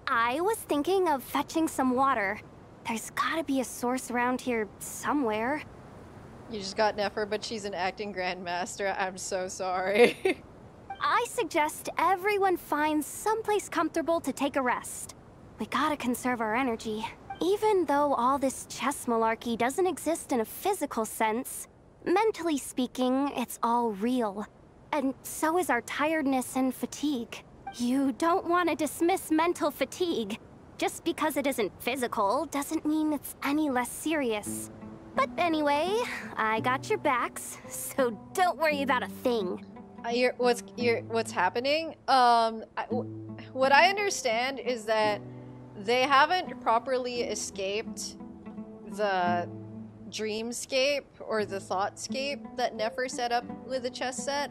I was thinking of fetching some water. There's gotta be a source around here somewhere. You just got Nefer, but she's an acting grandmaster. I'm so sorry. I suggest everyone finds someplace comfortable to take a rest. We gotta conserve our energy. Even though all this chess malarkey doesn't exist in a physical sense, mentally speaking, it's all real. And so is our tiredness and fatigue. You don't want to dismiss mental fatigue. Just because it isn't physical doesn't mean it's any less serious. But anyway, I got your backs, so don't worry about a thing. What's happening? What I understand is that they haven't properly escaped the dreamscape or the thoughtscape that Nefer set up with the chess set.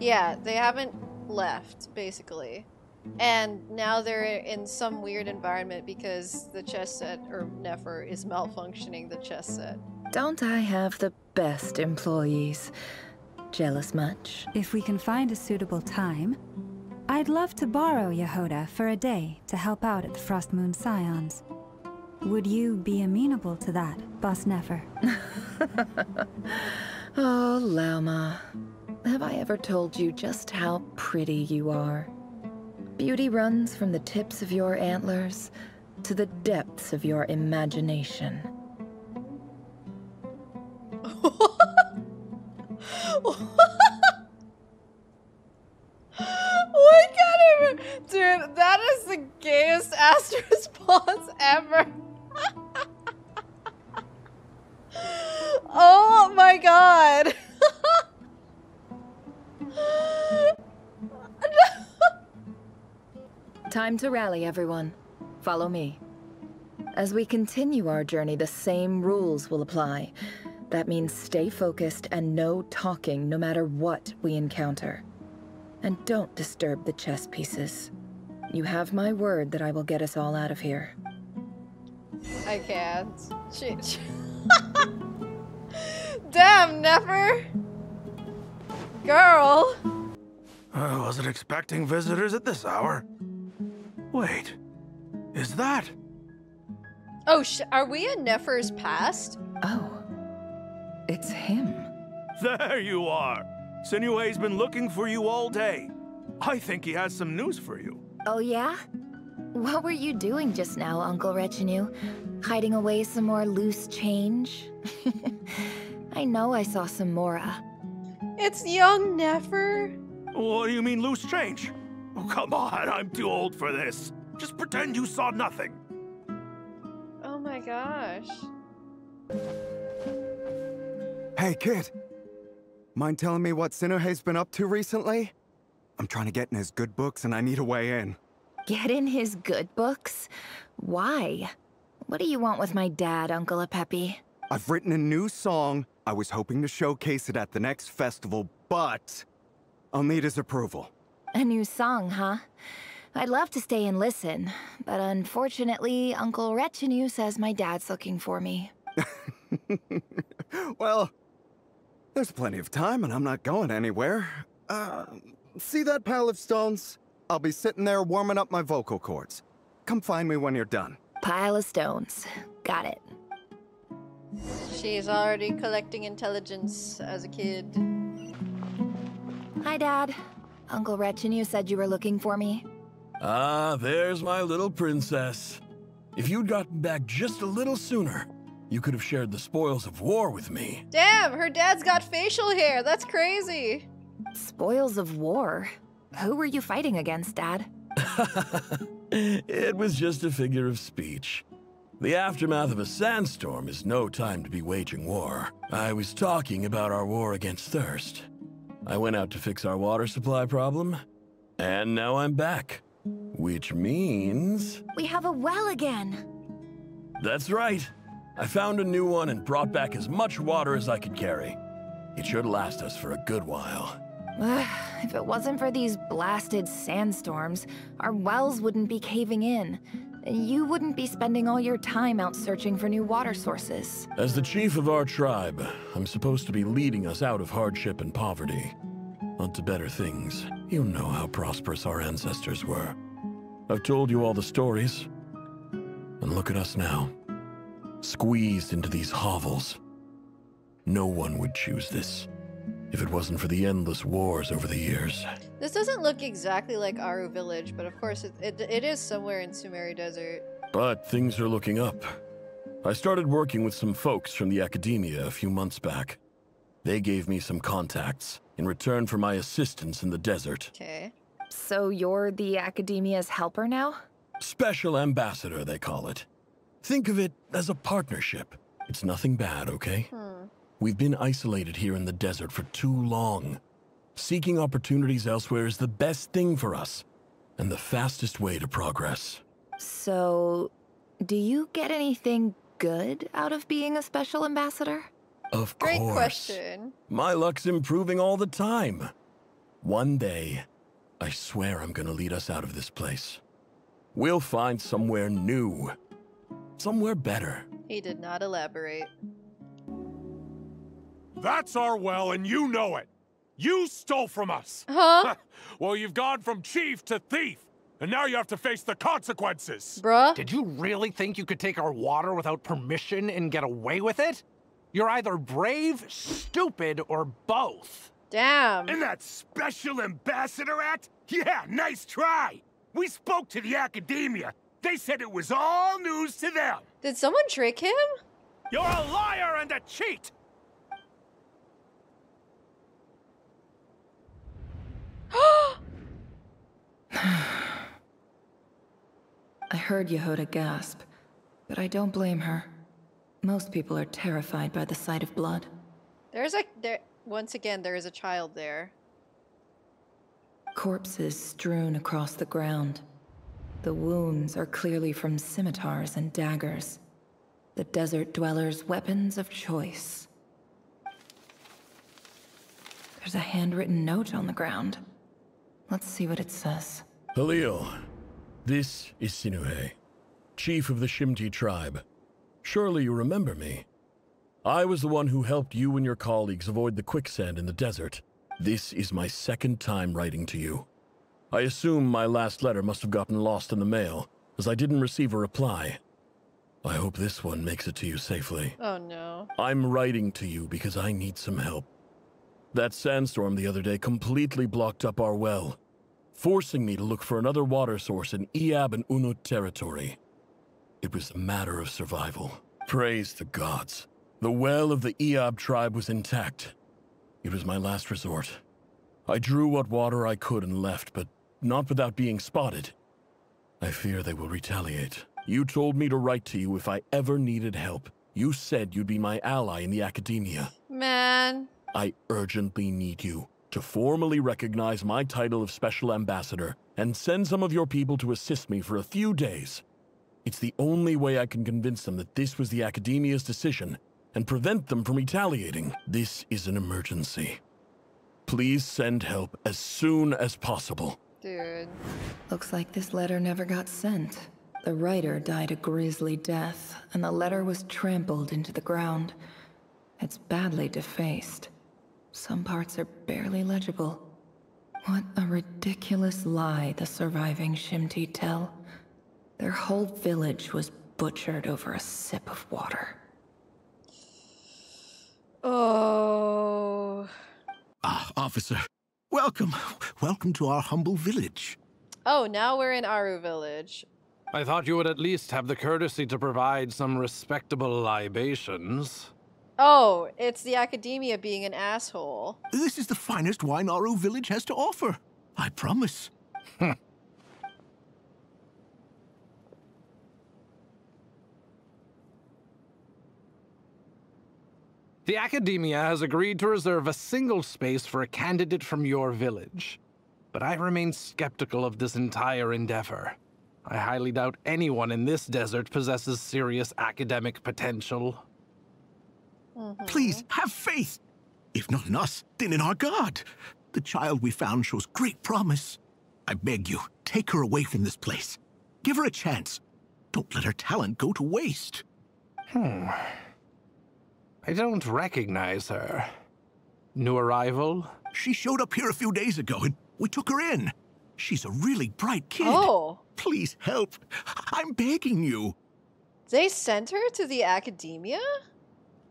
Yeah, they haven't left, basically. And now they're in some weird environment because the chess set, or Nefer, is malfunctioning the chess set. Don't I have the best employees? Jealous much? If we can find a suitable time, I'd love to borrow Yehoda for a day to help out at the Frost Moon Scions. Would you be amenable to that, Boss Nefer? Oh, Lauma. Have I ever told you just how pretty you are? Beauty runs from the tips of your antlers to the depths of your imagination. What kind of... Dude, that is the gayest ass response ever. Oh my god. Time to rally, everyone. Follow me. As we continue our journey, the same rules will apply. That means stay focused and no talking no matter what we encounter. And don't disturb the chess pieces. You have my word that I will get us all out of here. I can't. Damn, Nefer! Girl! I wasn't expecting visitors at this hour. Wait, is that? Oh, are we in Nefer's past? Oh, it's him. There you are. Sinue's been looking for you all day. I think he has some news for you. Oh yeah? What were you doing just now, Uncle Retinue? Hiding away some more loose change? I know I saw some Mora. It's young Nefer. What do you mean loose change? Oh, come on, I'm too old for this. Just pretend you saw nothing. Oh my gosh. Hey, kid. Mind telling me what Sinuhe's been up to recently? I'm trying to get in his good books and I need a way in. Get in his good books? Why? What do you want with my dad, Uncle Apepi? I've written a new song. I was hoping to showcase it at the next festival, but I'll need his approval. A new song, huh? I'd love to stay and listen, but unfortunately, Uncle Retinue says my dad's looking for me. Well, there's plenty of time and I'm not going anywhere. See that pile of stones? I'll be sitting there warming up my vocal cords. Come find me when you're done. Pile of stones. Got it. She's already collecting intelligence as a kid. Hi, Dad. Uncle Retinue said you were looking for me. Ah, there's my little princess. If you'd gotten back just a little sooner, you could have shared the spoils of war with me. Damn, her dad's got facial hair. That's crazy. Spoils of war? Who were you fighting against, Dad? It was just a figure of speech. The aftermath of a sandstorm is no time to be waging war. I was talking about our war against thirst. I went out to fix our water supply problem, and now I'm back. Which means... We have a well again! That's right. I found a new one and brought back as much water as I could carry. It should last us for a good while. If it wasn't for these blasted sandstorms, our wells wouldn't be caving in. You wouldn't be spending all your time out searching for new water sources. As the chief of our tribe, I'm supposed to be leading us out of hardship and poverty. Onto better things. You know how prosperous our ancestors were. I've told you all the stories. And look at us now. Squeezed into these hovels. No one would choose this, if it wasn't for the endless wars over the years. This doesn't look exactly like Aru Village, but of course it is somewhere in Sumeri Desert. But things are looking up. I started working with some folks from the academia a few months back. They gave me some contacts in return for my assistance in the desert. Okay. So you're the academia's helper now? Special ambassador, they call it. Think of it as a partnership. It's nothing bad, okay? We've been isolated here in the desert for too long. Seeking opportunities elsewhere is the best thing for us, and the fastest way to progress. So, do you get anything good out of being a special ambassador? Of Great course. question. My luck's improving all the time. One day, I swear I'm gonna lead us out of this place. We'll find somewhere new. Somewhere better. He did not elaborate. That's our well, and you know it. You stole from us. Huh? Well, you've gone from chief to thief, and now you have to face the consequences. Bruh? Did you really think you could take our water without permission and get away with it? You're either brave, stupid, or both. Damn. And that special ambassador act? Yeah, nice try. We spoke to the academia. They said it was all news to them. Did someone trick him? You're a liar and a cheat! I heard Yehuda gasp, but I don't blame her. Most people are terrified by the sight of blood. Once again, there is a child there. Corpses strewn across the ground. The wounds are clearly from scimitars and daggers. The desert dwellers' weapons of choice. There's a handwritten note on the ground. Let's see what it says. Halil, this is Sinuhe, chief of the Shimti tribe. Surely you remember me. I was the one who helped you and your colleagues avoid the quicksand in the desert. This is my second time writing to you. I assume my last letter must have gotten lost in the mail, as I didn't receive a reply. I hope this one makes it to you safely. Oh no. I'm writing to you because I need some help. That sandstorm the other day completely blocked up our well, forcing me to look for another water source in Iab and Unut territory. It was a matter of survival. Praise the gods. The well of the Iab tribe was intact. It was my last resort. I drew what water I could and left, but not without being spotted. I fear they will retaliate. You told me to write to you if I ever needed help. You said you'd be my ally in the academia. Man. I urgently need you to formally recognize my title of Special Ambassador and send some of your people to assist me for a few days. It's the only way I can convince them that this was the academia's decision and prevent them from retaliating. This is an emergency. Please send help as soon as possible. Dude. Looks like this letter never got sent. The writer died a grisly death, and the letter was trampled into the ground. It's badly defaced. Some parts are barely legible. What a ridiculous lie the surviving Shimti tell. Their whole village was butchered over a sip of water. Oh. Ah, officer. Welcome. Welcome to our humble village. Oh, now we're in Aru village. I thought you would at least have the courtesy to provide some respectable libations. Oh, it's the academia being an asshole. This is the finest wine Aru village has to offer. I promise. The academia has agreed to reserve a single space for a candidate from your village. But I remain skeptical of this entire endeavor. I highly doubt anyone in this desert possesses serious academic potential. Please, have faith. If not in us, then in our God. The child we found shows great promise. I beg you, take her away from this place. Give her a chance. Don't let her talent go to waste. I don't recognize her. New arrival? She showed up here a few days ago and we took her in. She's a really bright kid. Oh. Please help. I'm begging you. They sent her to the academia?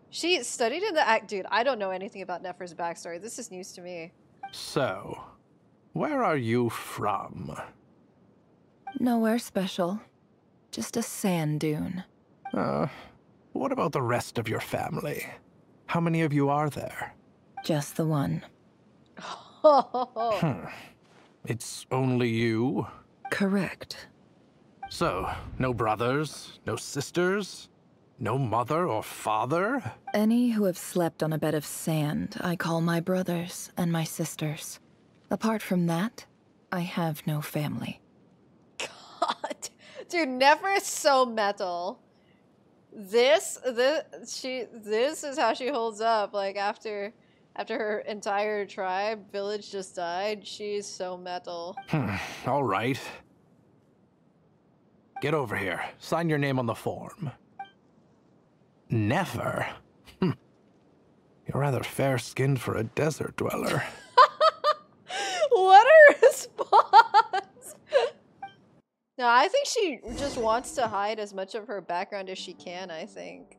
She studied in the Dude, I don't know anything about Nefer's backstory. This is news to me. So, where are you from? Nowhere special. Just a sand dune. What about the rest of your family? How many of you are there? Just the one. It's only you? Correct. So, no brothers, no sisters, no mother or father? Any who have slept on a bed of sand, I call my brothers and my sisters. Apart from that, I have no family. God. Dude, Nefer is so metal. This is how she holds up. Like, after her entire tribe, village just died, she's so metal. All right. Get over here. Sign your name on the form. Never? You're rather fair-skinned for a desert dweller. What a response! No, I think she just wants to hide as much of her background as she can, I think.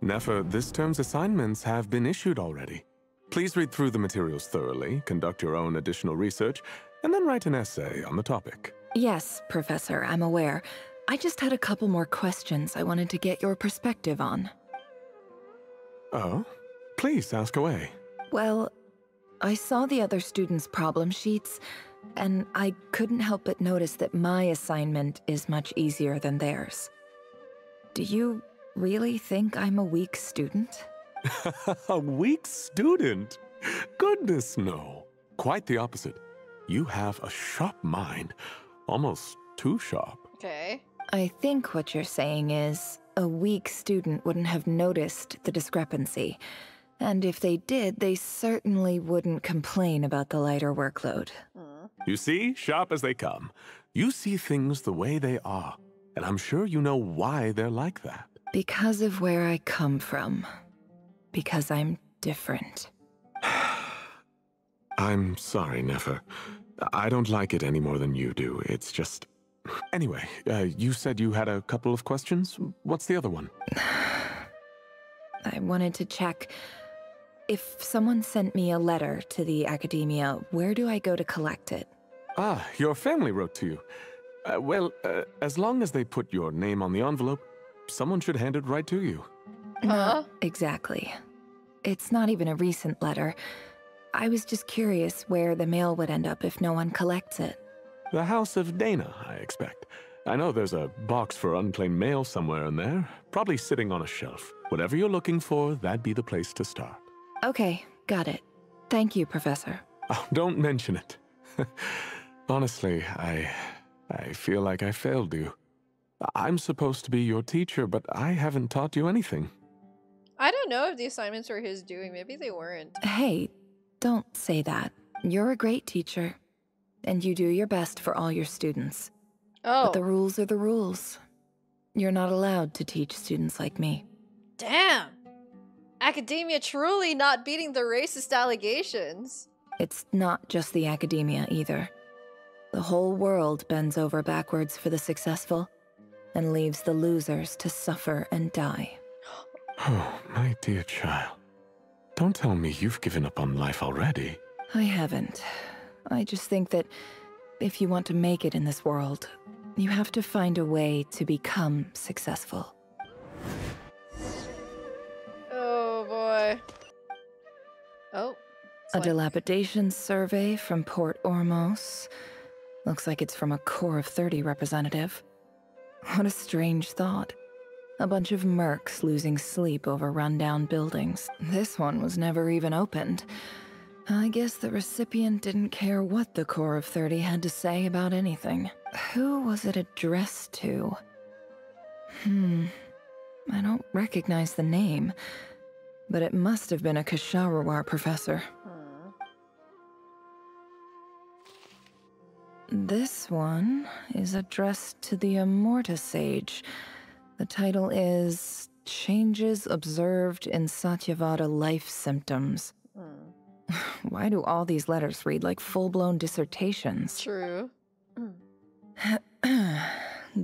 Nefer, this term's assignments have been issued already. Please read through the materials thoroughly, conduct your own additional research, and then write an essay on the topic. Yes, Professor, I'm aware. I just had a couple more questions I wanted to get your perspective on. Oh? Please, ask away. Well, I saw the other students' problem sheets, and I couldn't help but notice that my assignment is much easier than theirs. Do you really think I'm a weak student? A weak student? Goodness, no. Quite the opposite. You have a sharp mind. Almost too sharp. Okay. I think what you're saying is, a weak student wouldn't have noticed the discrepancy. And if they did, they certainly wouldn't complain about the lighter workload. You see, sharp as they come. You see things the way they are. And I'm sure you know why they're like that. Because of where I come from. Because I'm different. I'm sorry, Nefer. I don't like it any more than you do. It's just... Anyway, you said you had a couple of questions. What's the other one? I wanted to check... If someone sent me a letter to the academia, where do I go to collect it? Ah, your family wrote to you. Well, as long as they put your name on the envelope, someone should hand it right to you. Not exactly. It's not even a recent letter. I was just curious where the mail would end up if no one collects it. The House of Dana, I expect. I know there's a box for unclaimed mail somewhere in there, probably sitting on a shelf. Whatever you're looking for, that'd be the place to start. Okay, got it. Thank you, Professor. Oh, don't mention it. Honestly, I feel like I failed you. I'm supposed to be your teacher, but I haven't taught you anything. I don't know if the assignments were his doing. Maybe they weren't. Hey, don't say that. You're a great teacher, and you do your best for all your students. Oh. But the rules are the rules. You're not allowed to teach students like me. Damn! Academia truly not beating the racist allegations. It's not just the academia either. The whole world bends over backwards for the successful and leaves the losers to suffer and die. Oh, my dear child. Don't tell me you've given up on life already. I haven't. I just think that if you want to make it in this world, you have to find a way to become successful. Oh boy. Oh. A dilapidation survey from Port Ormos. Looks like it's from a Core of 30 representative. What a strange thought. A bunch of mercs losing sleep over rundown buildings. This one was never even opened. I guess the recipient didn't care what the Core of 30 had to say about anything. Who was it addressed to? I don't recognize the name, but it must have been a Kasharawar professor. This one is addressed to the Immorta Sage. The title is Changes Observed in Satyavada Life Symptoms. Why do all these letters read like full-blown dissertations? True.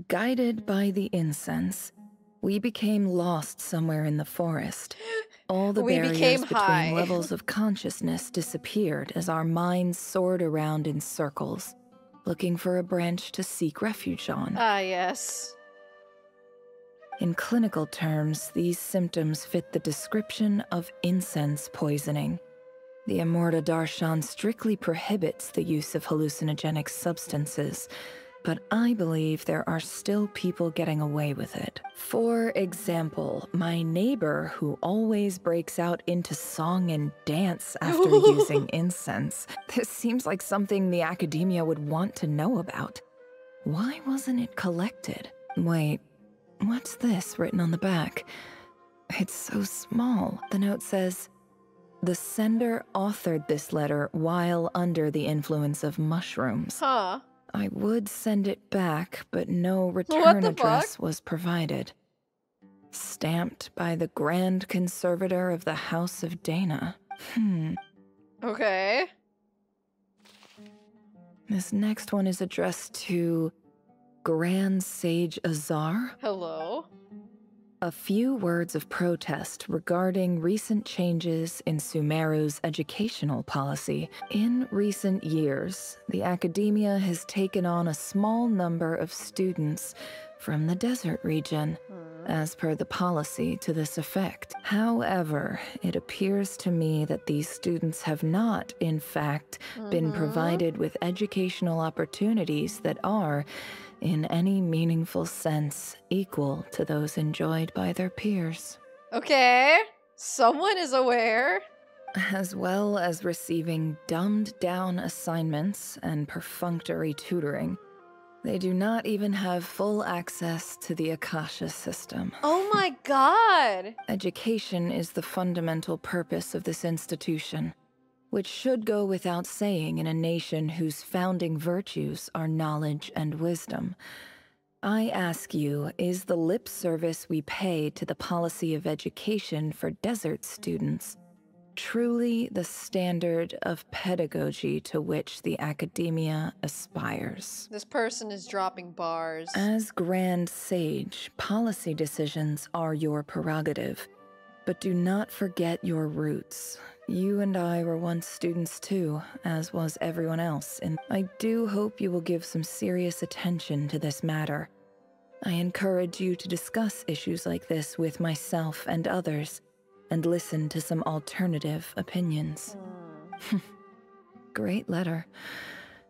Guided by the incense, we became lost somewhere in the forest. All the barriers between levels of consciousness disappeared as our minds soared around in circles, looking for a branch to seek refuge on. Ah, yes. In clinical terms, these symptoms fit the description of incense poisoning. The Immorta Darshan strictly prohibits the use of hallucinogenic substances, but I believe there are still people getting away with it. For example, my neighbor who always breaks out into song and dance after using incense. This seems like something the academia would want to know about. Why wasn't it collected? Wait, what's this written on the back? It's so small. The note says, "The sender authored this letter while under the influence of mushrooms." Huh. I would send it back, but no return address was provided. Stamped by the Grand Conservator of the House of Dana. Okay. This next one is addressed to Grand Sage Azar. Hello. A few words of protest regarding recent changes in Sumeru's educational policy. In recent years, the academia has taken on a small number of students from the desert region, as per the policy to this effect. However, it appears to me that these students have not, in fact, been provided with educational opportunities that are, in any meaningful sense, equal to those enjoyed by their peers. Okay, someone is aware. As well as receiving dumbed-down assignments and perfunctory tutoring, they do not even have full access to the Akasha system. Oh my god! Education is the fundamental purpose of this institution, which should go without saying in a nation whose founding virtues are knowledge and wisdom. I ask you, is the lip service we pay to the policy of education for desert students truly the standard of pedagogy to which the academia aspires? This person is dropping bars. As Grand Sage, policy decisions are your prerogative, but do not forget your roots. You and I were once students too, as was everyone else, and I do hope you will give some serious attention to this matter. I encourage you to discuss issues like this with myself and others, and listen to some alternative opinions. Great letter.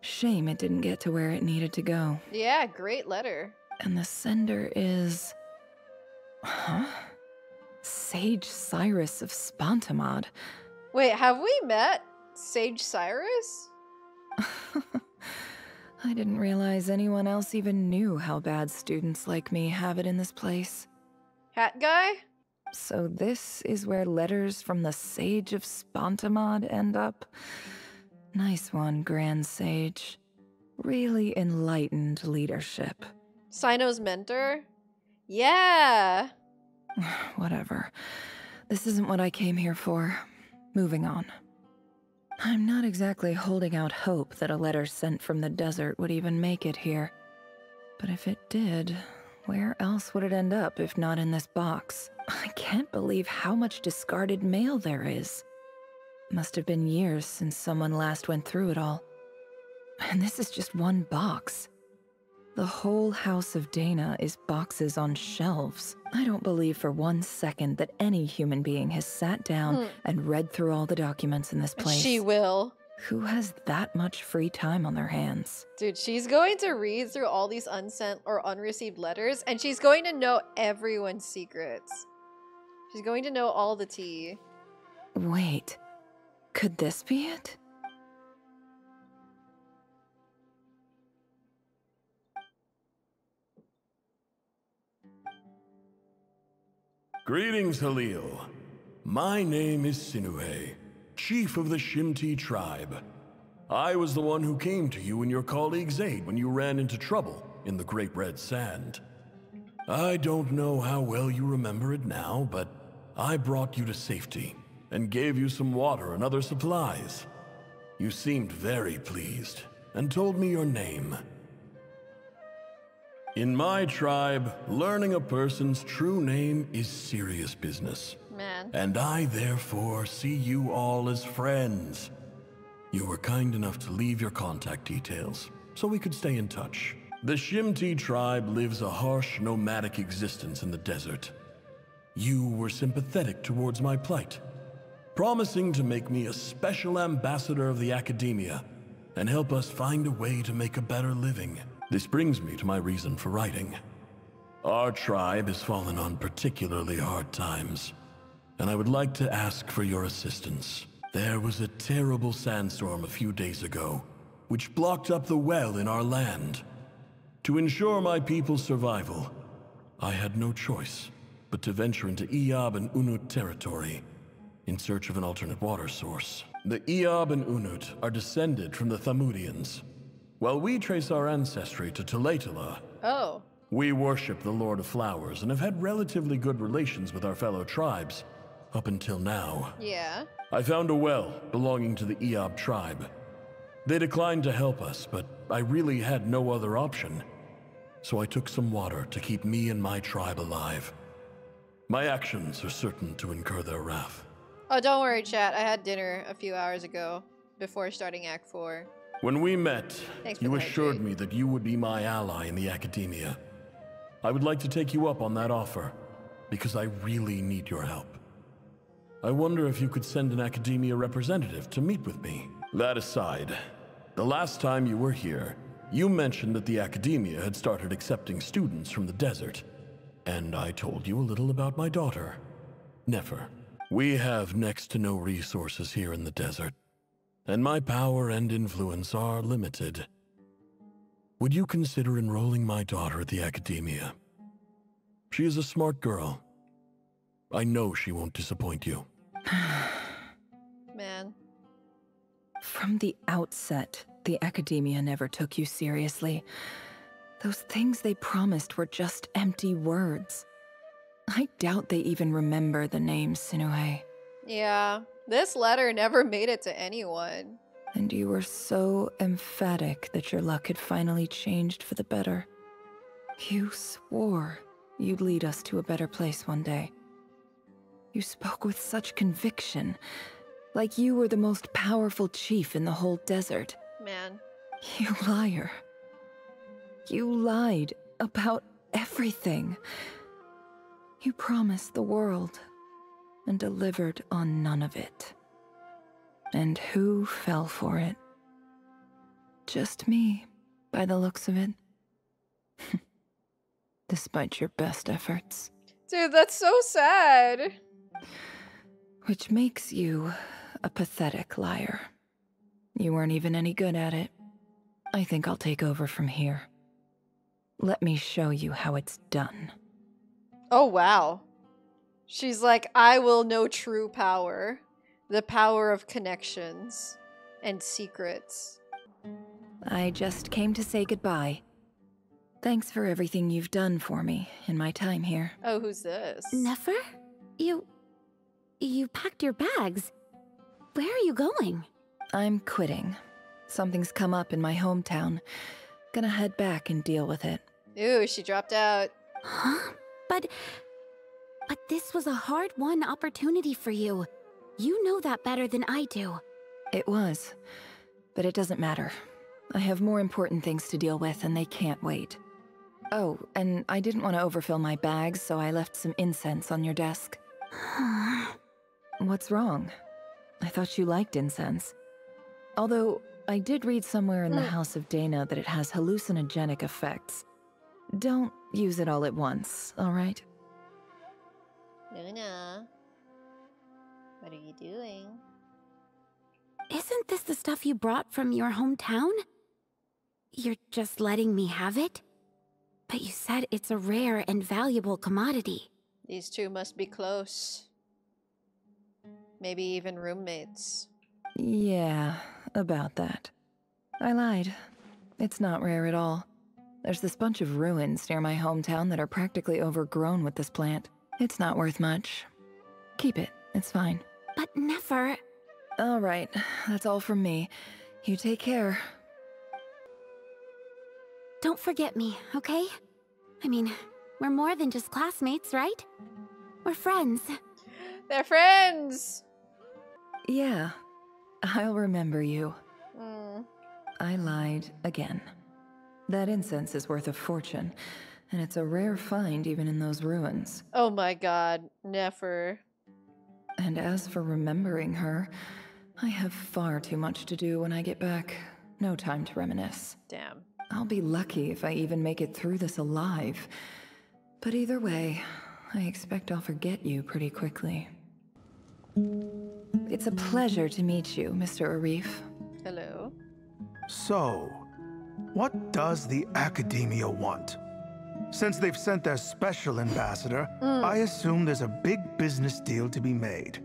Shame it didn't get to where it needed to go. Yeah, great letter. And the sender is... Sage Cyrus of Spontamod. Wait, have we met Sage Cyrus? I didn't realize anyone else even knew how bad students like me have it in this place. Hat guy? So this is where letters from the Sage of Spontamod end up? Nice one, Grand Sage. Really enlightened leadership. Sino's mentor? Yeah! Whatever. This isn't what I came here for. Moving on. I'm not exactly holding out hope that a letter sent from the desert would even make it here. But if it did, where else would it end up if not in this box? I can't believe how much discarded mail there is. Must have been years since someone last went through it all. And this is just one box. The whole house of Dana is boxes on shelves. I don't believe for 1 second that any human being has sat down and read through all the documents in this place. She will. Who has that much free time on their hands? Dude, she's going to read through all these unsent or unreceived letters, and she's going to know everyone's secrets. She's going to know all the tea. Wait, could this be it? Greetings, Halil. My name is Sinuhe, chief of the Shimti tribe. I was the one who came to you and your colleague's aid when you ran into trouble in the Great Red Sand. I don't know how well you remember it now, but I brought you to safety and gave you some water and other supplies. You seemed very pleased and told me your name. In my tribe, learning a person's true name is serious business. Man. And I therefore see you all as friends. You were kind enough to leave your contact details, so we could stay in touch. The Shimti tribe lives a harsh, nomadic existence in the desert. You were sympathetic towards my plight, promising to make me a special ambassador of the academia and help us find a way to make a better living. This brings me to my reason for writing. Our tribe has fallen on particularly hard times, and I would like to ask for your assistance. There was a terrible sandstorm a few days ago, which blocked up the well in our land. To ensure my people's survival, I had no choice but to venture into Eob and Unut territory in search of an alternate water source. The Eob and Unut are descended from the Thamudians, while we trace our ancestry to Tulatala. Oh. We worship the Lord of Flowers and have had relatively good relations with our fellow tribes up until now. Yeah. I found a well belonging to the Eob tribe. They declined to help us, but I really had no other option. So I took some water to keep me and my tribe alive. My actions are certain to incur their wrath. Oh, don't worry, chat. I had dinner a few hours ago before starting Act 4. When we met, Thanks for you the assured hydrate. me that you would be my ally in the academia. I would like to take you up on that offer, because I really need your help. I wonder if you could send an academia representative to meet with me. That aside, the last time you were here, you mentioned that the academia had started accepting students from the desert, and I told you a little about my daughter, Nefer. We have next to no resources here in the desert, and my power and influence are limited. Would you consider enrolling my daughter at the academia? She is a smart girl. I know she won't disappoint you. Man. From the outset, the academia never took you seriously. Those things they promised were just empty words. I doubt they even remember the name Sinuhe. Yeah, this letter never made it to anyone. And you were so emphatic that your luck had finally changed for the better. You swore you'd lead us to a better place one day. You spoke with such conviction, like you were the most powerful chief in the whole desert. Man. You liar. You lied about everything. You promised the world and delivered on none of it. And who fell for it? Just me, by the looks of it. Despite your best efforts. Dude, that's so sad. Which makes you a pathetic liar. You weren't even any good at it. I think I'll take over from here. Let me show you how it's done. Oh, wow. She's like, I will know true power. The power of connections and secrets. I just came to say goodbye. Thanks for everything you've done for me in my time here. Oh, who's this? Nefer? You packed your bags. Where are you going? I'm quitting. Something's come up in my hometown. Gonna head back and deal with it. Ooh, she dropped out. Huh? But this was a hard-won opportunity for you. You know that better than I do. It was. But it doesn't matter. I have more important things to deal with, and they can't wait. Oh, and I didn't want to overfill my bags, so I left some incense on your desk. What's wrong? I thought you liked incense. Although, I did read somewhere in the House of Dana that it has hallucinogenic effects. Don't use it all at once, alright? Luna, what are you doing? Isn't this the stuff you brought from your hometown? You're just letting me have it? But you said it's a rare and valuable commodity. These two must be close. Maybe even roommates. Yeah, about that. I lied. It's not rare at all. There's this bunch of ruins near my hometown that are practically overgrown with this plant. It's not worth much. Keep it. It's fine. But Nefer... All right. That's all from me. You take care. Don't forget me, okay? I mean, we're more than just classmates, right? We're friends. They're friends! Yeah. I'll remember you. I lied again. That incense is worth a fortune, and it's a rare find even in those ruins. Oh my god, Nefer. And as for remembering her, I have far too much to do when I get back. No time to reminisce. Damn. I'll be lucky if I even make it through this alive. But either way, I expect I'll forget you pretty quickly. It's a pleasure to meet you, Mr. Arif. Hello. So, what does the Academia want? Since they've sent their special ambassador, I assume there's a big business deal to be made.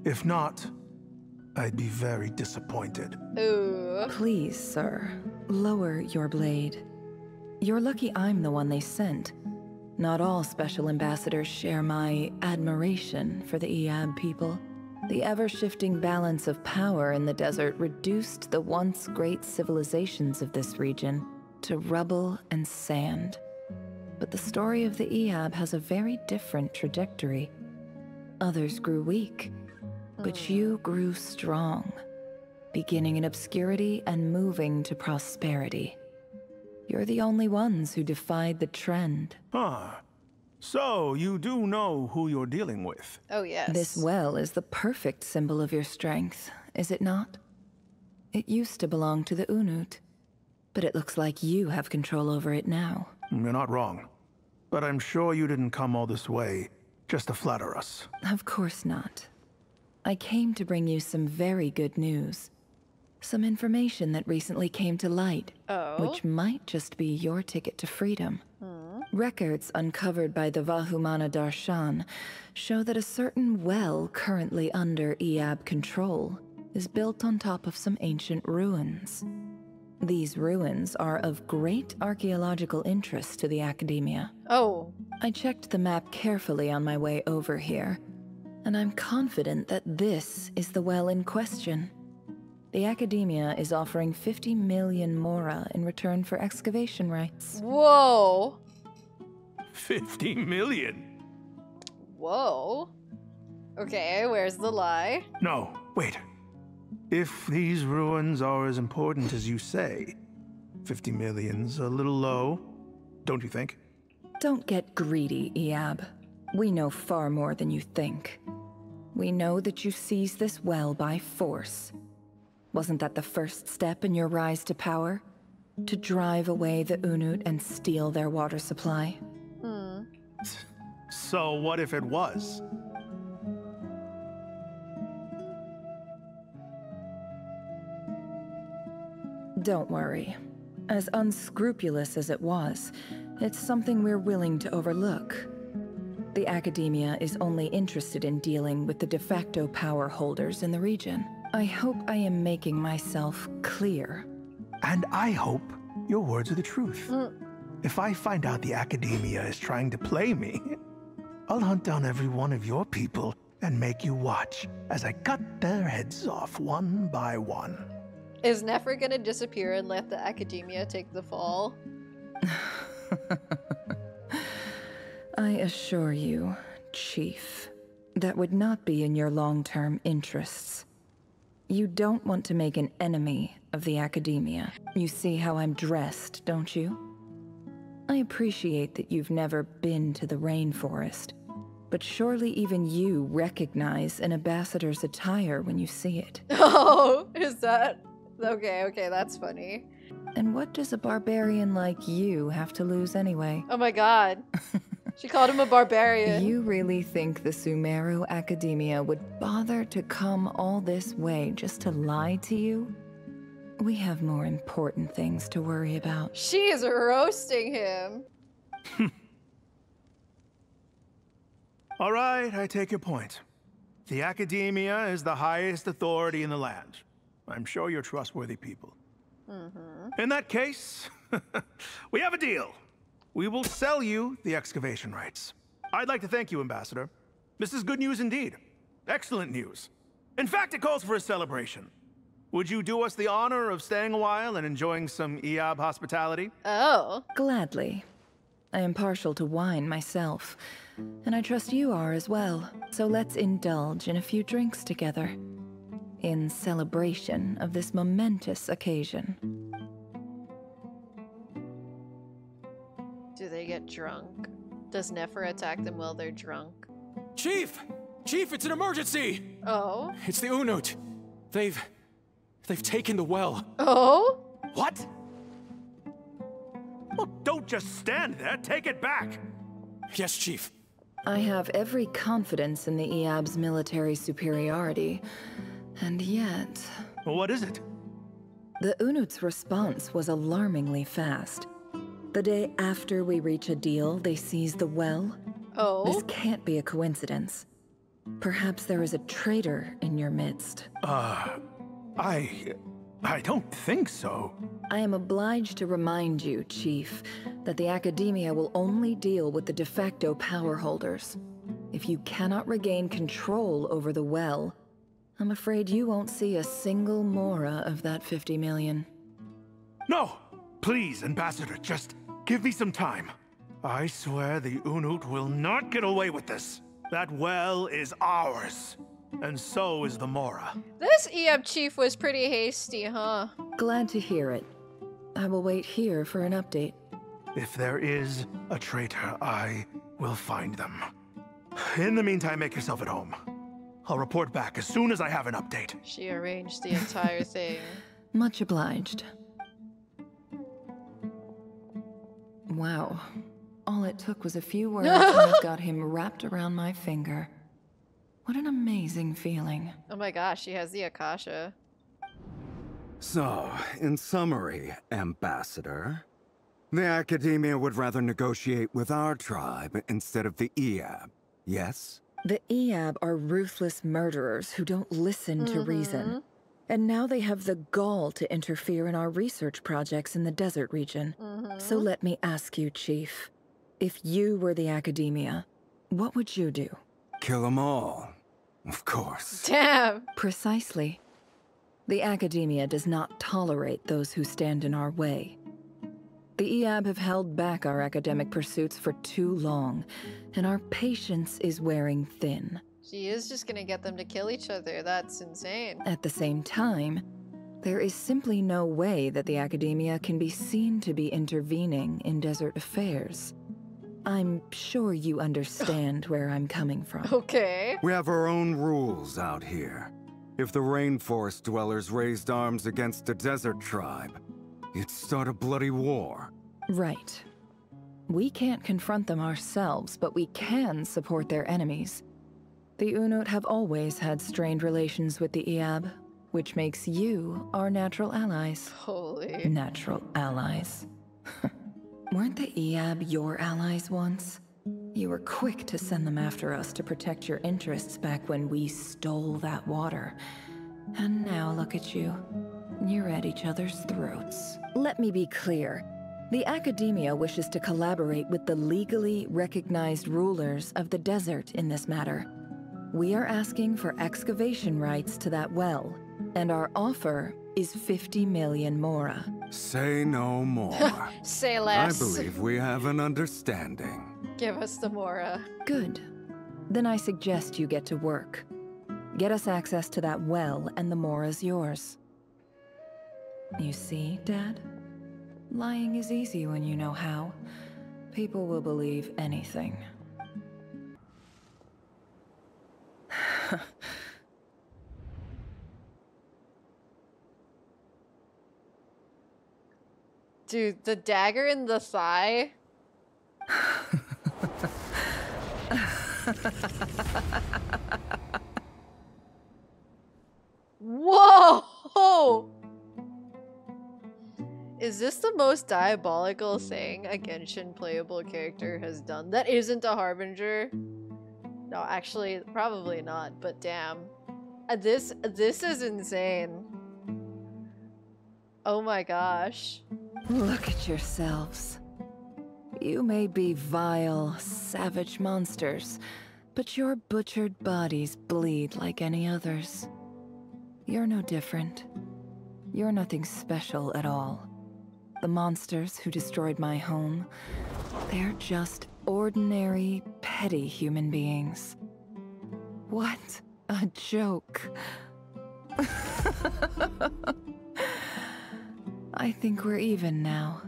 If not, I'd be very disappointed. Ooh. Please, sir, lower your blade. You're lucky I'm the one they sent. Not all special ambassadors share my admiration for the Eab people. The ever-shifting balance of power in the desert reduced the once great civilizations of this region to rubble and sand. But the story of the Eab has a very different trajectory. Others grew weak, but you grew strong, beginning in obscurity and moving to prosperity. You're the only ones who defied the trend. Huh. So, you do know who you're dealing with? Oh, yes. This well is the perfect symbol of your strength, is it not? It used to belong to the Unut, but it looks like you have control over it now. You're not wrong. But I'm sure you didn't come all this way just to flatter us. Of course not. I came to bring you some very good news. Some information that recently came to light, which might just be your ticket to freedom. Records uncovered by the Vahumana Darshan show that a certain well currently under Iab control is built on top of some ancient ruins. These ruins are of great archaeological interest to the Academia. Oh. I checked the map carefully on my way over here, and I'm confident that this is the well in question. The Academia is offering 50 million mora in return for excavation rights. Whoa. 50 million? Whoa. Okay, where's the lie? No, wait. If these ruins are as important as you say, 50 million's a little low, don't you think? Don't get greedy, Iab. We know far more than you think. We know that you seized this well by force. Wasn't that the first step in your rise to power? To drive away the Unut and steal their water supply? So what if it was? Don't worry. As unscrupulous as it was, it's something we're willing to overlook. The Academia is only interested in dealing with the de facto power holders in the region. I hope I am making myself clear. And I hope your words are the truth. If I find out the Academia is trying to play me, I'll hunt down every one of your people and make you watch as I cut their heads off one by one. Is Nefer gonna disappear and let the Academia take the fall? I assure you, Chief, that would not be in your long-term interests. You don't want to make an enemy of the Academia. You see how I'm dressed, don't you? I appreciate that you've never been to the rainforest, but surely even you recognize an ambassador's attire when you see it. Oh, is that... Okay, that's funny. And what does a barbarian like you have to lose anyway? Oh my god. She called him a barbarian. You really think the Sumeru Academia would bother to come all this way just to lie to you? We have more important things to worry about. She is roasting him. All right, I take your point. The Academia is the highest authority in the land. I'm sure you're trustworthy people. In that case, we have a deal. We will sell you the excavation rights. I'd like to thank you, Ambassador. This is good news indeed. Excellent news. In fact, it calls for a celebration. Would you do us the honor of staying a while and enjoying some Iab hospitality? Oh. Gladly. I am partial to wine myself, and I trust you are as well. So let's indulge in a few drinks together, in celebration of this momentous occasion. Do they get drunk? Does Nefer attack them while they're drunk? Chief! Chief, it's an emergency! Oh? It's the Unut. They've taken the well. Oh? What? Well, don't just stand there. Take it back. Yes, Chief. I have every confidence in the Iab's military superiority, and yet... What is it? The Unut's response was alarmingly fast. The day after we reach a deal, they seize the well. Oh? This can't be a coincidence. Perhaps there is a traitor in your midst. I don't think so. I am obliged to remind you, Chief, that the Academia will only deal with the de facto power holders. If you cannot regain control over the well, I'm afraid you won't see a single mora of that 50 million. No! Please, Ambassador, just give me some time. I swear the Unut will not get away with this. That well is ours. And so is the Mora. This Iab chief was pretty hasty, huh? Glad to hear it. I will wait here for an update. If there is a traitor, I will find them. In the meantime, make yourself at home. I'll report back as soon as I have an update. She arranged the entire thing. Much obliged. Wow. All it took was a few words and I've got him wrapped around my finger. What an amazing feeling. Oh my gosh, she has the Akasha. So, in summary, Ambassador, the Academia would rather negotiate with our tribe instead of the EAB, yes? The EAB are ruthless murderers who don't listen to reason. And now they have the gall to interfere in our research projects in the desert region. So let me ask you, Chief. If you were the Academia, what would you do? Kill them all, of course. Damn! Precisely. The Academia does not tolerate those who stand in our way. The EAB have held back our academic pursuits for too long, and our patience is wearing thin. She is just gonna get them to kill each other. That's insane. At the same time, there is simply no way that the Academia can be seen to be intervening in desert affairs. I'm sure you understand where I'm coming from. Okay. We have our own rules out here. If the rainforest dwellers raised arms against a desert tribe, it'd start a bloody war. Right. We can't confront them ourselves, but we can support their enemies. The Unot have always had strained relations with the EAB, which makes you our natural allies. Holy. Natural allies. Weren't the EAB your allies once? You were quick to send them after us to protect your interests back when we stole that water. And now look at you. You're at each other's throats. Let me be clear. The Academia wishes to collaborate with the legally recognized rulers of the desert in this matter. We are asking for excavation rights to that well, and our offer is 50 million mora. Say no more. Say less. I believe we have an understanding. Give us the mora. Good. Then I suggest you get to work. Get us access to that well, and the mora's yours. You see, Dad? Lying is easy when you know how. People will believe anything. Dude, the dagger in the thigh? Whoa! Is this the most diabolical thing a Genshin playable character has done that isn't a Harbinger? No, actually, probably not, but damn. This is insane. Oh my gosh. Look at yourselves. You may be vile, savage monsters, but your butchered bodies bleed like any others. You're no different. You're nothing special at all. The monsters who destroyed my home, they're just ordinary, petty human beings. What a joke. I think we're even now.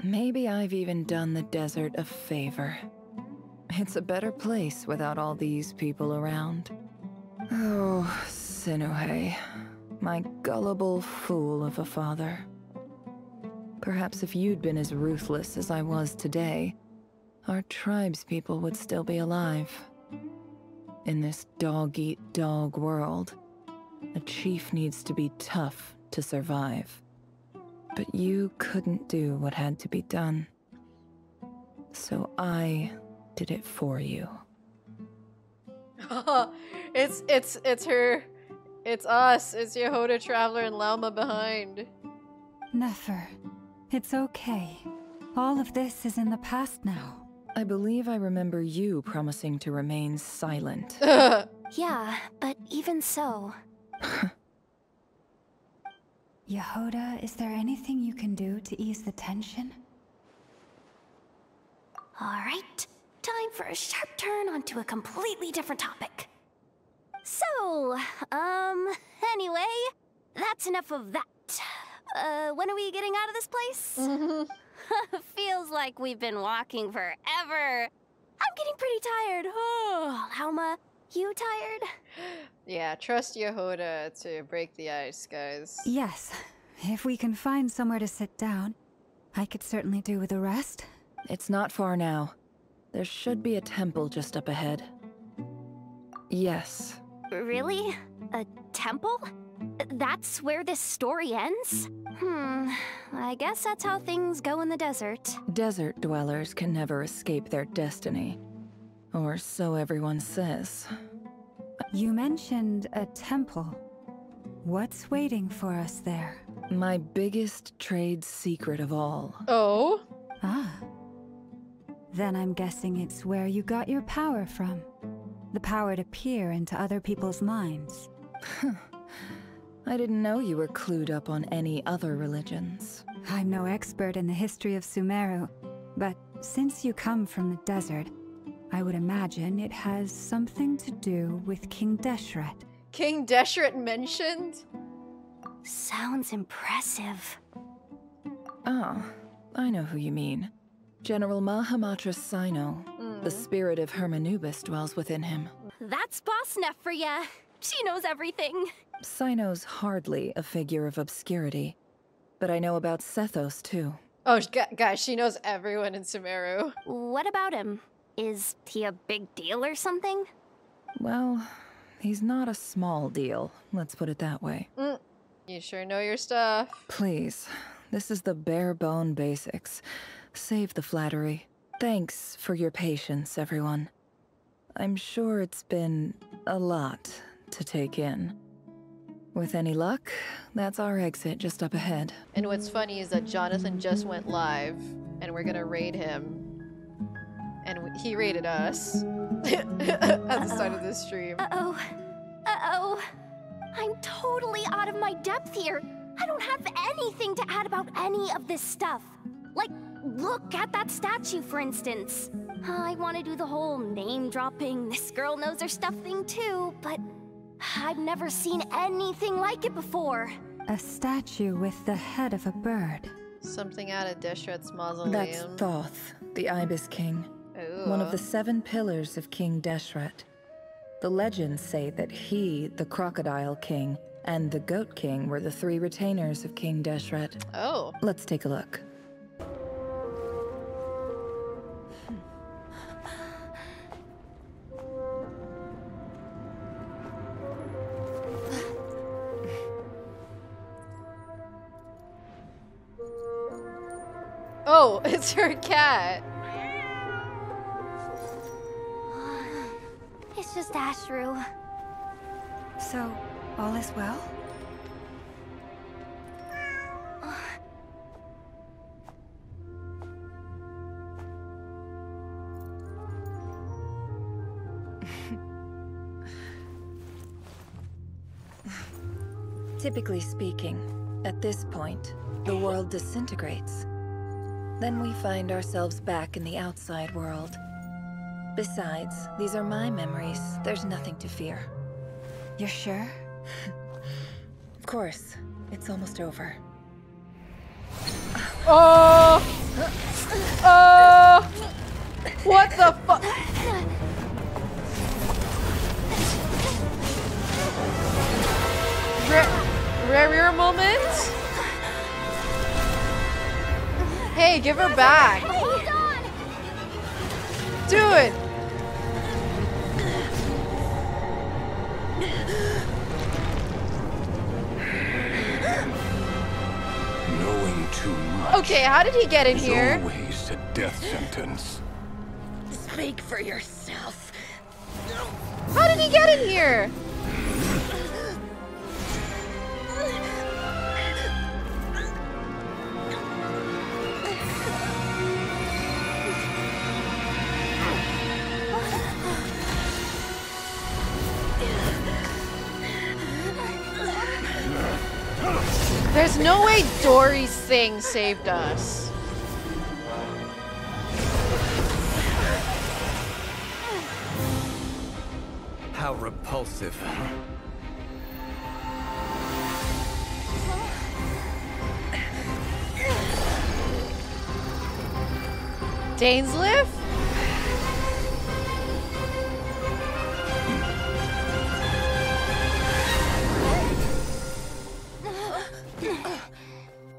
Maybe I've even done the desert a favor. It's a better place without all these people around. Oh, Sinuhe, my gullible fool of a father. Perhaps if you'd been as ruthless as I was today, our tribespeople would still be alive. In this dog-eat-dog world, a chief needs to be tough to survive. But you couldn't do what had to be done. So I did it for you. It's her. It's us. It's Yehoda Traveler and Lauma behind. Nefer, it's okay. All of this is in the past now. I believe I remember you promising to remain silent. Yeah, but even so... Yehoda, is there anything you can do to ease the tension? Alright, time for a sharp turn onto a completely different topic. So, anyway, that's enough of that. when are we getting out of this place? Feels like we've been walking forever. I'm getting pretty tired. Oh, Lauma, you tired? Yeah, trust Yehuda to break the ice, guys. Yes. If we can find somewhere to sit down, I could certainly do with a rest. It's not far now. There should be a temple just up ahead. Yes. Really? A temple? That's where this story ends? I guess that's how things go in the desert. Desert dwellers can never escape their destiny. Or so everyone says. You mentioned a temple. What's waiting for us there? My biggest trade secret of all. Oh? Ah. Then I'm guessing it's where you got your power from. The power to peer into other people's minds. I didn't know you were clued up on any other religions. I'm no expert in the history of Sumeru, but since you come from the desert, I would imagine it has something to do with King Deshret. King Deshret mentioned? Sounds impressive. Oh, I know who you mean. General Mahamatra Sino. The spirit of Hermanubis dwells within him. That's Boss Neff for ya. She knows everything. Sino's hardly a figure of obscurity, but I know about Sethos too. Oh, guys, she knows everyone in Sumeru. What about him? Is he a big deal or something? Well, he's not a small deal, let's put it that way. You sure know your stuff. Please, this is the bare bone basics. Save the flattery. Thanks for your patience, everyone. I'm sure it's been a lot to take in. With any luck, that's our exit just up ahead. And what's funny is that Jonathan just went live, and we're gonna raid him. And he raided us at the start of this stream. Uh-oh. I'm totally out of my depth here. I don't have anything to add about any of this stuff. Like, look at that statue, for instance. I want to do the whole name-dropping, this girl knows her stuff thing too, but I've never seen anything like it before. A statue with the head of a bird. Something out of Deshret's mausoleum. That's Thoth, the Ibis King. Ooh. One of the 7 pillars of King Deshret. The legends say that he, the Crocodile King, and the Goat King were the 3 retainers of King Deshret. Oh. Let's take a look. Oh, it's her cat. It's just Ashru. So, all is well? Typically speaking, at this point, the world disintegrates. Then we find ourselves back in the outside world. Besides, these are my memories. There's nothing to fear. You're sure? Of course. It's almost over. Oh! What the fuck? Rerir moment? Hey, give her back. Hold on. Do it. Knowing too much. Okay, how did he get in here? Always a death sentence. Speak for yourself. How did he get in here? There's no way Dory's thing saved us. How repulsive. Dainsleif?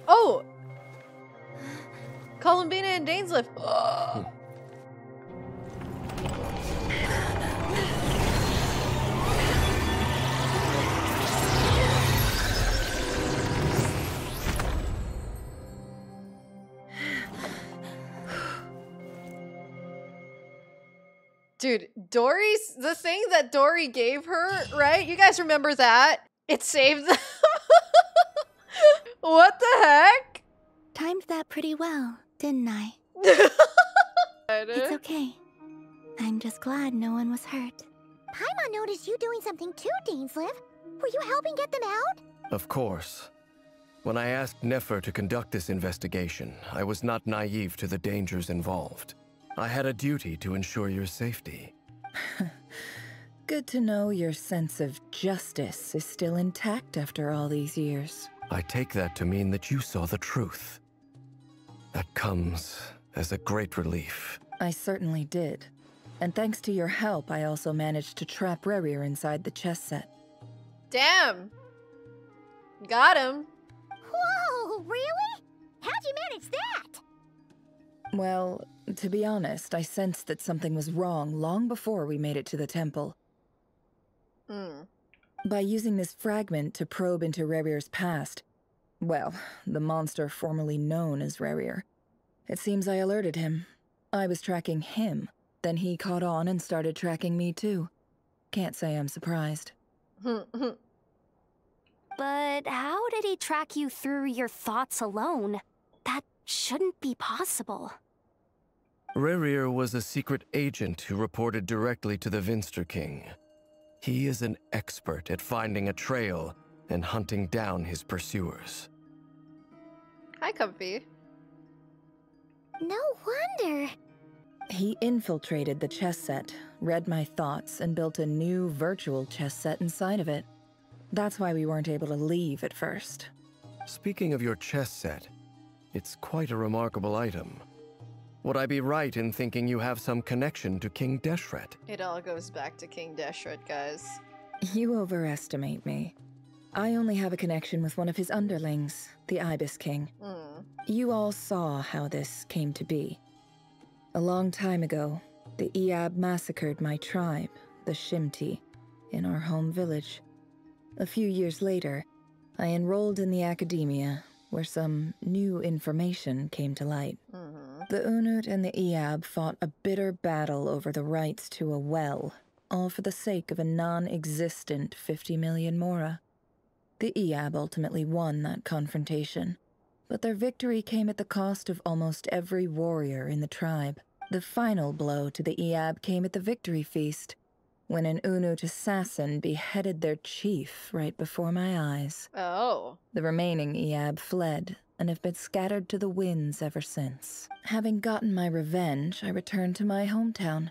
Oh! Columbina and Dainsleif. Dude, Dory's, the thing that Dory gave her, right? You guys remember that? It saved them. What the heck? Timed that pretty well, didn't I? It's okay. I'm just glad no one was hurt. Paimon noticed you doing something too, Dainsleif. Were you helping get them out? Of course. When I asked Nefer to conduct this investigation, I was not naive to the dangers involved. I had a duty to ensure your safety. Good to know your sense of justice is still intact after all these years. I take that to mean that you saw the truth. That comes as a great relief. I certainly did. And thanks to your help, I also managed to trap Rerir inside the chess set. Damn. Got him. Whoa, really? How'd you manage that? Well, to be honest, I sensed that something was wrong long before we made it to the temple. By using this fragment to probe into Rerir's past, well, the monster formerly known as Rerir, it seems I alerted him. I was tracking him, then he caught on and started tracking me too. Can't say I'm surprised. But how did he track you through your thoughts alone? That shouldn't be possible. Rerir was a secret agent who reported directly to the Vinster King. He is an expert at finding a trail and hunting down his pursuers. Hi, Comfy. No wonder. He infiltrated the chess set, read my thoughts, and built a new virtual chess set inside of it. That's why we weren't able to leave at first. Speaking of your chess set, it's quite a remarkable item. Would I be right in thinking you have some connection to King Deshret? It all goes back to King Deshret, guys. You overestimate me. I only have a connection with one of his underlings, the Ibis King. You all saw how this came to be. A long time ago, the Eab massacred my tribe, the Shimti, in our home village. A few years later, I enrolled in the academia, where some new information came to light. The Unut and the Eab fought a bitter battle over the rights to a well, all for the sake of a non-existent 50 million mora. The Eab ultimately won that confrontation, but their victory came at the cost of almost every warrior in the tribe. The final blow to the Eab came at the victory feast, when an Unut assassin beheaded their chief right before my eyes. Oh. The remaining Eab fled and have been scattered to the winds ever since. Having gotten my revenge, I returned to my hometown,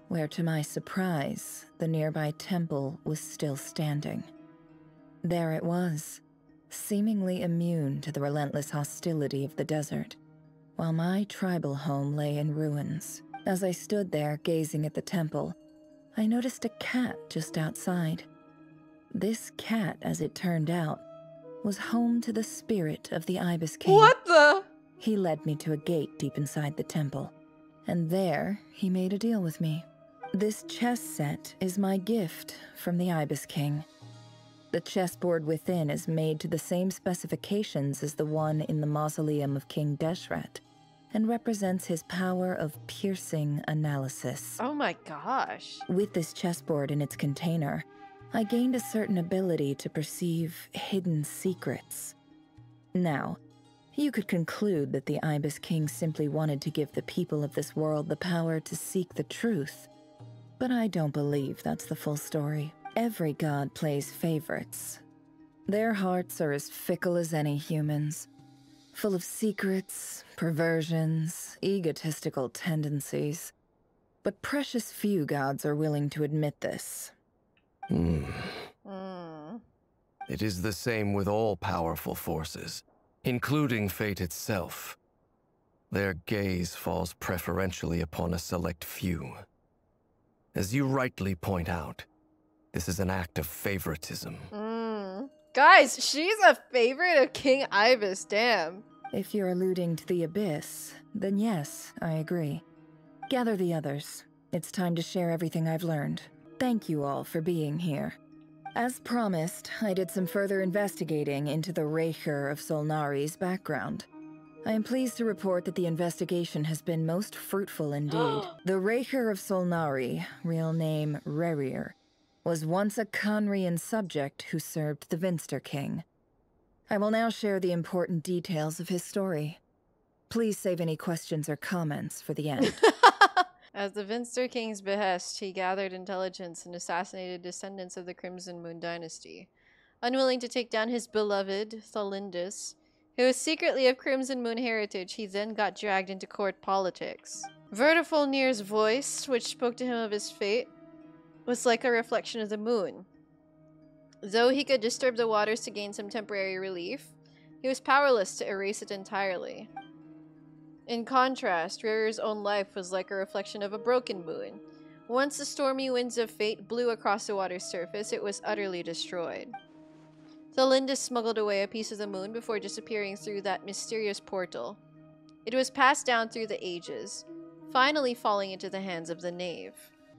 where to my surprise, the nearby temple was still standing. There it was, seemingly immune to the relentless hostility of the desert, while my tribal home lay in ruins. As I stood there gazing at the temple, I noticed a cat just outside. This cat, as it turned out, was home to the spirit of the Ibis King. What the? He led me to a gate deep inside the temple, and there he made a deal with me. This chess set is my gift from the Ibis King. The chessboard within is made to the same specifications as the one in the mausoleum of King Deshret, and represents his power of piercing analysis. Oh my gosh. With this chessboard in its container, I gained a certain ability to perceive hidden secrets. Now, you could conclude that the Ibis King simply wanted to give the people of this world the power to seek the truth, but I don't believe that's the full story. Every god plays favorites. Their hearts are as fickle as any human's, full of secrets, perversions, egotistical tendencies. But precious few gods are willing to admit this. It is the same with all powerful forces, including fate itself. Their gaze falls preferentially upon a select few. As you rightly point out, this is an act of favoritism. Guys, she's a favorite of King Ibis, damn. If you're alluding to the Abyss, then yes, I agree. Gather the others. It's time to share everything I've learned. Thank you all for being here. As promised, I did some further investigating into the rerir of Solnari's background. I am pleased to report that the investigation has been most fruitful indeed. The rerir of Solnari, real name Rerir, was once a Khaenri'ahn subject who served the Vinster King. I will now share the important details of his story. Please save any questions or comments for the end. At the Vinster King's behest, he gathered intelligence and assassinated descendants of the Crimson Moon dynasty. Unwilling to take down his beloved, Thalindus, who was secretly of Crimson Moon heritage, he then got dragged into court politics. Vertifolnir's voice, which spoke to him of his fate, was like a reflection of the moon. Though he could disturb the waters to gain some temporary relief, he was powerless to erase it entirely. In contrast, Rerir's own life was like a reflection of a broken moon. Once the stormy winds of fate blew across the water's surface, it was utterly destroyed. Thalindus smuggled away a piece of the moon before disappearing through that mysterious portal. It was passed down through the ages, finally falling into the hands of the knave.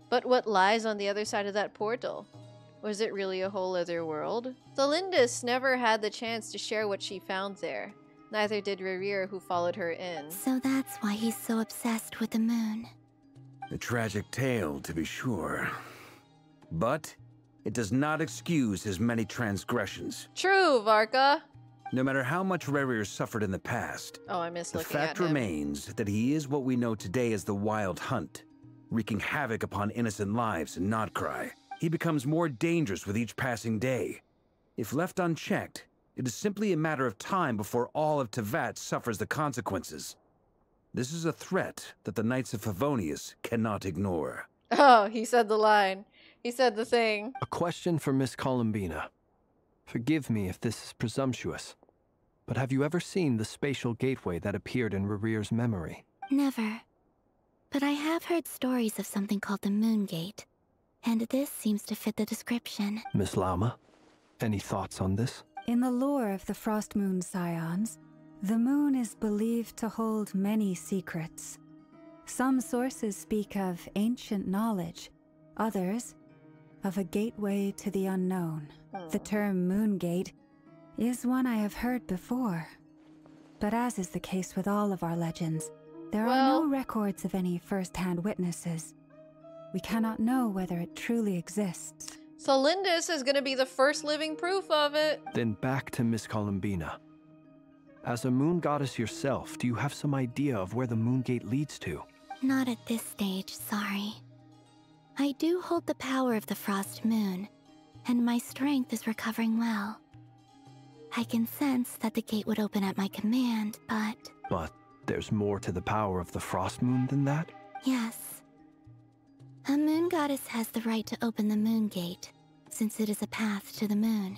But what lies on the other side of that portal? Was it really a whole other world? Thalindus never had the chance to share what she found there. Neither did Rerir, who followed her in. So that's why he's so obsessed with the moon. A tragic tale, to be sure. But it does not excuse his many transgressions. True, Varka. No matter how much Rerir suffered in the past, oh, I miss looking the fact at him. remains that he is what we know today as the Wild Hunt, wreaking havoc upon innocent lives in NOD-KRAI. He becomes more dangerous with each passing day. If left unchecked, it is simply a matter of time before all of Teyvat suffers the consequences. This is a threat that the Knights of Favonius cannot ignore. Oh, he said the line. He said the thing. A question for Miss Columbina. Forgive me if this is presumptuous, but have you ever seen the spatial gateway that appeared in Rerir's memory? Never. But I have heard stories of something called the Moon Gate, and this seems to fit the description. Miss Lauma, any thoughts on this? In the lore of the Frost Moon Scions, the moon is believed to hold many secrets. Some sources speak of ancient knowledge, others of a gateway to the unknown. The term Moon Gate is one I have heard before. But as is the case with all of our legends, there are no records of any first-hand witnesses. We cannot know whether it truly exists. Thalindus is going to be the first living proof of it. Then back to Miss Columbina. As a moon goddess yourself, do you have some idea of where the Moon Gate leads to? Not at this stage, sorry. I do hold the power of the Frost Moon, and my strength is recovering well. I can sense that the gate would open at my command, but... But there's more to the power of the Frost Moon than that? Yes. A moon goddess has the right to open the Moon Gate, since it is a path to the moon.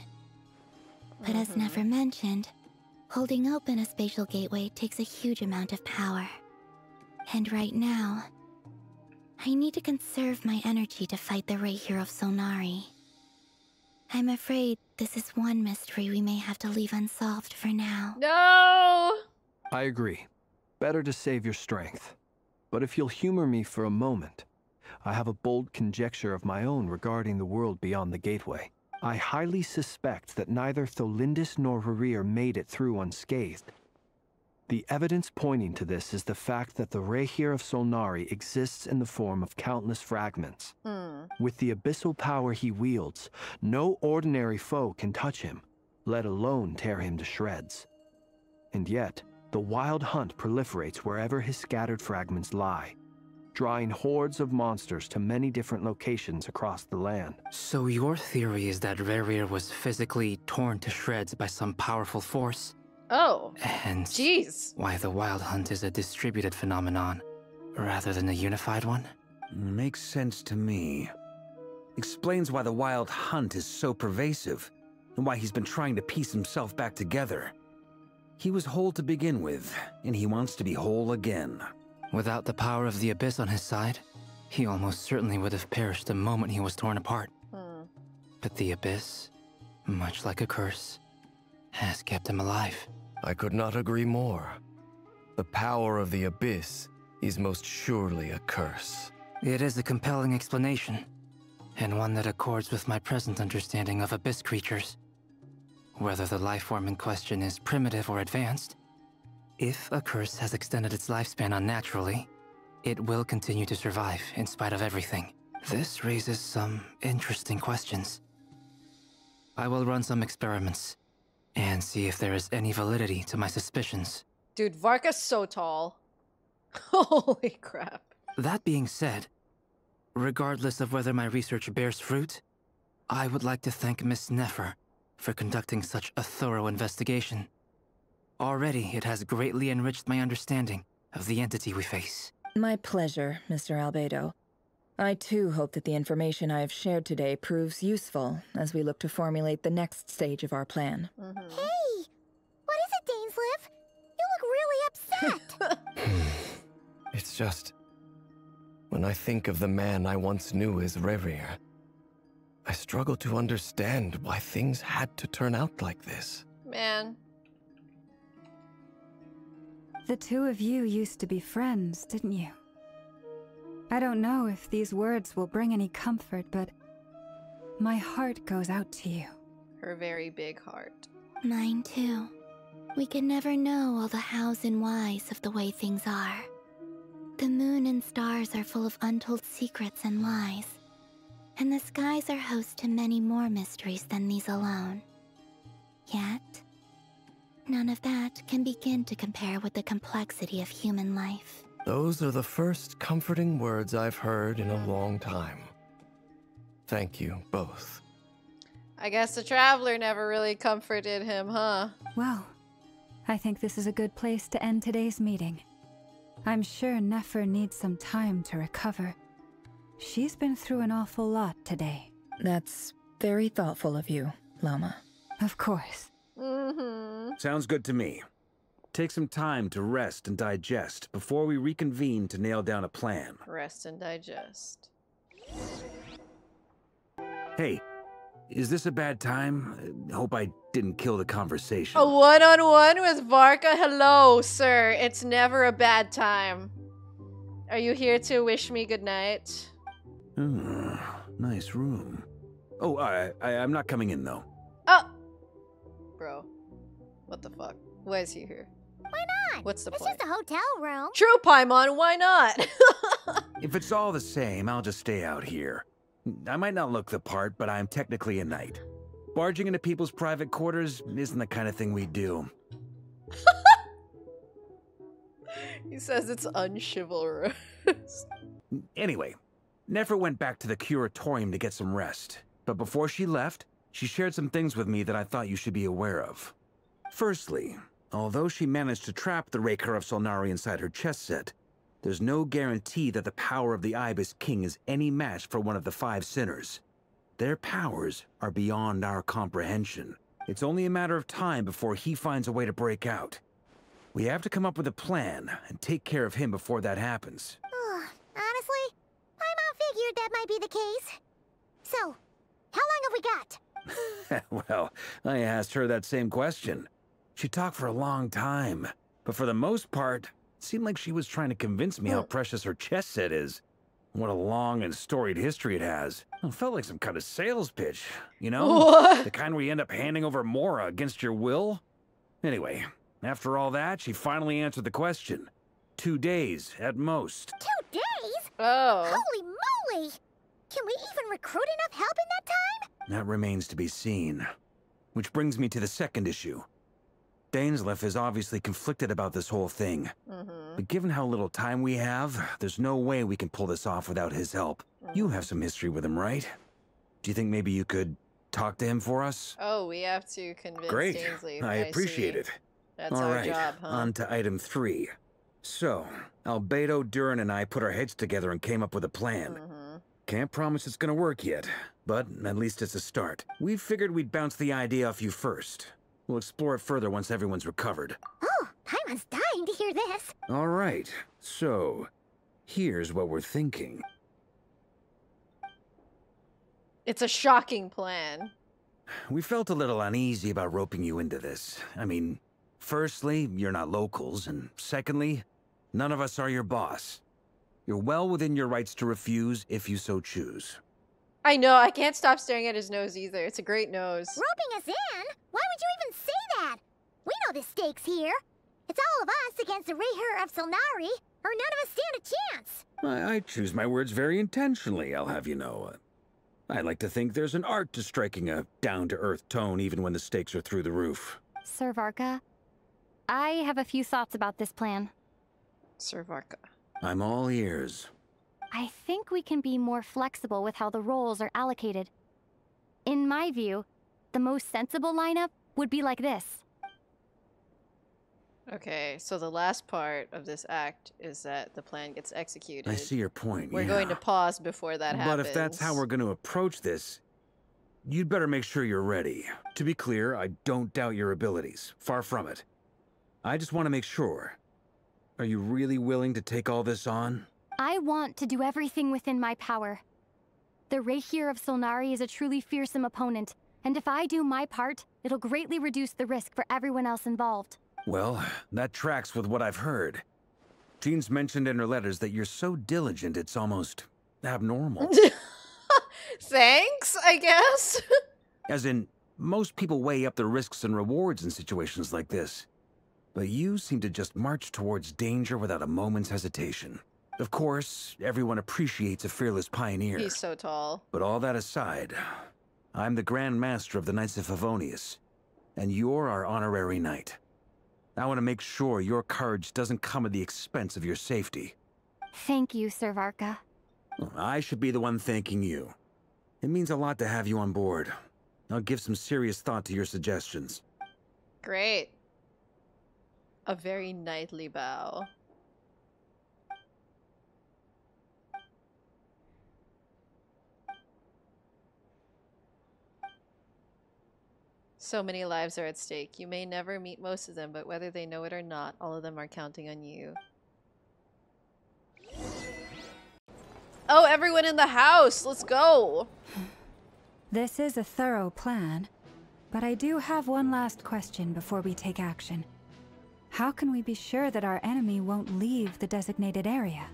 But as never mentioned, holding open a spatial gateway takes a huge amount of power. And right now, I need to conserve my energy to fight the rerir of Solnari. I'm afraid this is one mystery we may have to leave unsolved for now. No! I agree. Better to save your strength. But if you'll humor me for a moment, I have a bold conjecture of my own regarding the world beyond the gateway. I highly suspect that neither Thalindus nor Rerir made it through unscathed. The evidence pointing to this is the fact that the rerir of Solnari exists in the form of countless fragments. With the abyssal power he wields, no ordinary foe can touch him, let alone tear him to shreds. And yet, the Wild Hunt proliferates wherever his scattered fragments lie, drawing hordes of monsters to many different locations across the land. So your theory is that Rerir was physically torn to shreds by some powerful force? Oh, and jeez. Why the Wild Hunt is a distributed phenomenon, rather than a unified one? Makes sense to me. Explains why the Wild Hunt is so pervasive, and why he's been trying to piece himself back together. He was whole to begin with, and he wants to be whole again. Without the power of the Abyss on his side, he almost certainly would have perished the moment he was torn apart. But the Abyss, much like a curse, has kept him alive. I could not agree more. The power of the Abyss is most surely a curse. It is a compelling explanation, and one that accords with my present understanding of Abyss creatures. Whether the life form in question is primitive or advanced, if a curse has extended its lifespan unnaturally, it will continue to survive in spite of everything. This raises some interesting questions. I will run some experiments and see if there is any validity to my suspicions. Dude, Varka's so tall. Holy crap. That being said, regardless of whether my research bears fruit, I would like to thank Miss Nefer for conducting such a thorough investigation. Already, it has greatly enriched my understanding of the entity we face. My pleasure, Mr. Albedo. I too hope that the information I have shared today proves useful as we look to formulate the next stage of our plan. Hey! What is it, Dainsleif? You look really upset! It's just... when I think of the man I once knew as Rerir, I struggle to understand why things had to turn out like this. Man. The two of you used to be friends, didn't you? I don't know if these words will bring any comfort, but my heart goes out to you. Her very big heart. Mine too. We can never know all the hows and whys of the way things are. The moon and stars are full of untold secrets and lies. And the skies are host to many more mysteries than these alone. Yet, none of that can begin to compare with the complexity of human life. Those are the first comforting words I've heard in a long time. Thank you, both. I guess the Traveler never really comforted him, huh? Well, I think this is a good place to end today's meeting. I'm sure Nefer needs some time to recover. She's been through an awful lot today. That's very thoughtful of you, Lama. Of course. Sounds good to me. Take some time to rest and digest before we reconvene to nail down a plan. Rest and digest. Hey, is this a bad time? Hope I didn't kill the conversation. A one-on-one with Varka? Hello, sir. It's never a bad time. Are you here to wish me good night? Nice room. Oh, I'm not coming in, though. Oh! Bro. What the fuck? Why is he here? Why not? What's the point? point? It's just a hotel room. True, Paimon, why not? If it's all the same, I'll just stay out here. I might not look the part, but I'm technically a knight. Barging into people's private quarters isn't the kind of thing we do. He says it's unchivalrous. Anyway, Nefer went back to the curatorium to get some rest. But before she left, she shared some things with me that I thought you should be aware of. Firstly, although she managed to trap the Rerir of Solnari inside her chess set, there's no guarantee that the power of the Ibis King is any match for one of the 5 sinners. Their powers are beyond our comprehension. It's only a matter of time before he finds a way to break out. We have to come up with a plan and take care of him before that happens. Honestly, Paimon figured that might be the case. So, how long have we got? Well, I asked her that same question. She talked for a long time, but for the most part, it seemed like she was trying to convince me how precious her chess set is. What a long and storied history it has. It felt like some kind of sales pitch, you know? What? The kind where you end up handing over Mora against your will. Anyway, after all that, she finally answered the question. 2 days, at most. 2 days? Oh. Holy moly! Can we even recruit enough help in that time? That remains to be seen. Which brings me to the second issue. Dainsleif is obviously conflicted about this whole thing. But given how little time we have, there's no way we can pull this off without his help. You have some history with him, right? Do you think maybe you could talk to him for us? Oh, we have to convince Great. Dainsleif. I appreciate see. it. That's All our right, job, huh? on to item 3. So, Albedo, Durin, and I put our heads together and came up with a plan. Can't promise it's gonna work yet, but at least it's a start. We figured we'd bounce the idea off you first. We'll explore it further once everyone's recovered. Oh, Paimon's dying to hear this. All right, so here's what we're thinking. It's a shocking plan. We felt a little uneasy about roping you into this. I mean, firstly, you're not locals, and secondly, none of us are your boss. You're well within your rights to refuse if you so choose. I know, I can't stop staring at his nose either. It's a great nose. Roping us in? Why would you even say that? We know the stakes here. It's all of us against the rerir of Solnari, or none of us stand a chance. I choose my words very intentionally, I'll have you know. I like to think there's an art to striking a down-to-earth tone even when the stakes are through the roof. Sir Varka, I have a few thoughts about this plan. Sir Varka. I'm all ears. I think we can be more flexible with how the roles are allocated. In my view, the most sensible lineup would be like this. Okay, so the last part of this act is that the plan gets executed. I see your point, We're going to pause before that happens. But if that's how we're going to approach this, you'd better make sure you're ready. To be clear, I don't doubt your abilities. Far from it. I just want to make sure. Are you really willing to take all this on? I want to do everything within my power. The rerir of Solnari is a truly fearsome opponent, and if I do my part, it'll greatly reduce the risk for everyone else involved. Well, that tracks with what I've heard. Jean's mentioned in her letters that you're so diligent it's almost abnormal. Thanks, I guess. As in, most people weigh up the risks and rewards in situations like this. But you seem to just march towards danger without a moment's hesitation. Of course, everyone appreciates a fearless pioneer. He's so tall. But all that aside, I'm the Grand Master of the Knights of Favonius, and you're our honorary knight. I want to make sure your courage doesn't come at the expense of your safety. Thank you, Sir Varka. I should be the one thanking you. It means a lot to have you on board. I'll give some serious thought to your suggestions. Great. A very knightly bow. So many lives are at stake. You may never meet most of them, but whether they know it or not, all of them are counting on you. Oh, everyone in the house! Let's go! This is a thorough plan, but I do have one last question before we take action. How can we be sure that our enemy won't leave the designated area?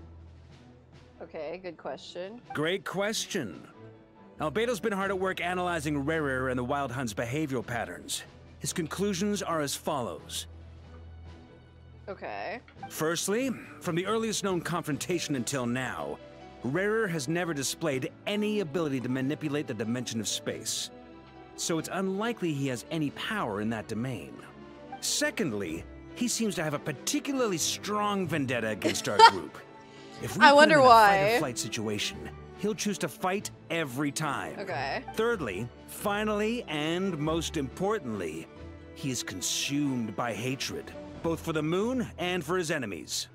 Okay, good question. Great question. Albedo's been hard at work analyzing rerir and the Wild Hunt's behavioral patterns. His conclusions are as follows. Okay. Firstly, from the earliest known confrontation until now, rerir has never displayed any ability to manipulate the dimension of space. So it's unlikely he has any power in that domain. Secondly, he seems to have a particularly strong vendetta against our group. If we I wonder put him in a why. fight-or-flight situation, he'll choose to fight every time. Okay. Thirdly, finally, and most importantly, he is consumed by hatred, both for the moon and for his enemies.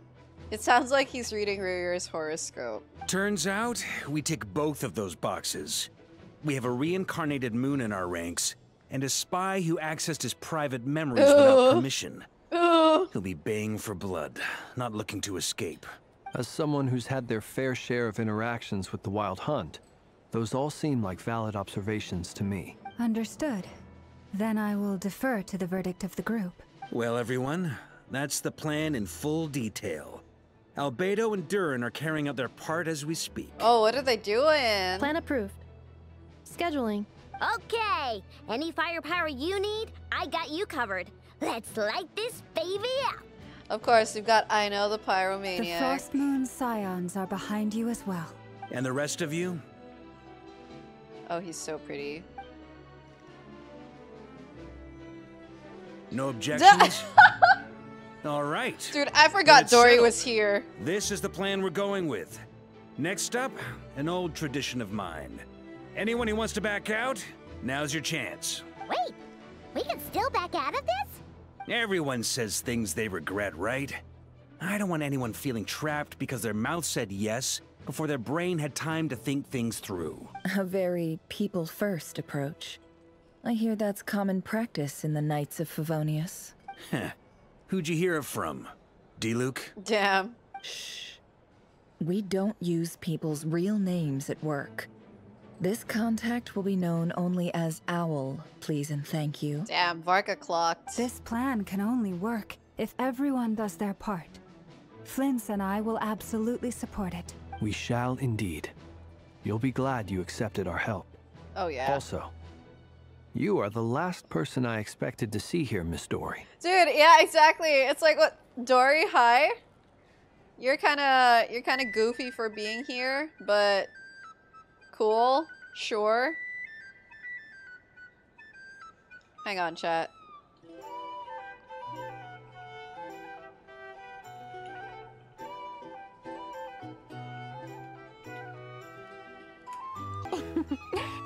It sounds like he's reading Rerir's horoscope. Turns out, we tick both of those boxes. We have a reincarnated moon in our ranks, and a spy who accessed his private memories without permission. He'll be baying for blood, not looking to escape. As someone who's had their fair share of interactions with the Wild Hunt, those all seem like valid observations to me. Understood. Then I will defer to the verdict of the group. Well, everyone, that's the plan in full detail. Albedo and Durin are carrying out their part as we speak. Oh, what are they doing? Plan approved. Scheduling. Okay, any firepower you need, I got you covered. Let's light this baby up. Of course, we've got Aino the The Pyromaniac. Frost Moon Scions are behind you as well. And the rest of you? Oh, he's so pretty. No objections? All right. Dude, I forgot It's Dory settled. was here. This is the plan we're going with. Next up, an old tradition of mine. Anyone who wants to back out, now's your chance. Wait, we can still back out of this? Everyone says things they regret, right? I don't want anyone feeling trapped because their mouth said yes before their brain had time to think things through. A very people-first approach. I hear that's common practice in the Knights of Favonius. Heh. Who'd you hear it from? D-Luke? Damn. Shh. We don't use people's real names at work. This contact will be known only as Owl, please and thank you. Damn, Varka clocked. This plan can only work if everyone does their part. Flint's and I will absolutely support it. We shall indeed. You'll be glad you accepted our help. Oh, yeah. Also, you are the last person I expected to see here, Miss Dory. Dude, yeah, exactly. It's like, what, Dory, hi? You're kind of goofy for being here, but cool, sure. Hang on, chat.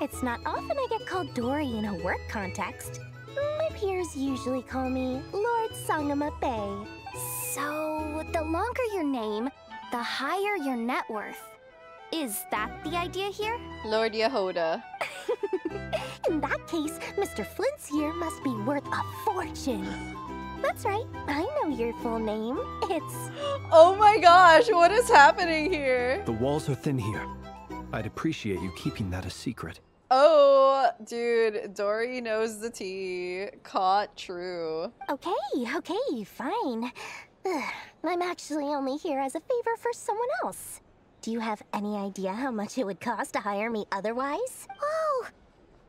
It's not often I get called Dory in a work context. My peers usually call me Lord Sangama Bay. So, the longer your name, the higher your net worth. Is that the idea here? Lord Yehoda. In that case, Mr. Flint's here must be worth a fortune. That's right, I know your full name. It's... Oh my gosh, what is happening here? The walls are thin here. I'd appreciate you keeping that a secret. Oh, dude, Dory knows the tea. Caught true. Okay, fine. I'm actually only here as a favor for someone else. Do you have any idea how much it would cost to hire me otherwise? Oh,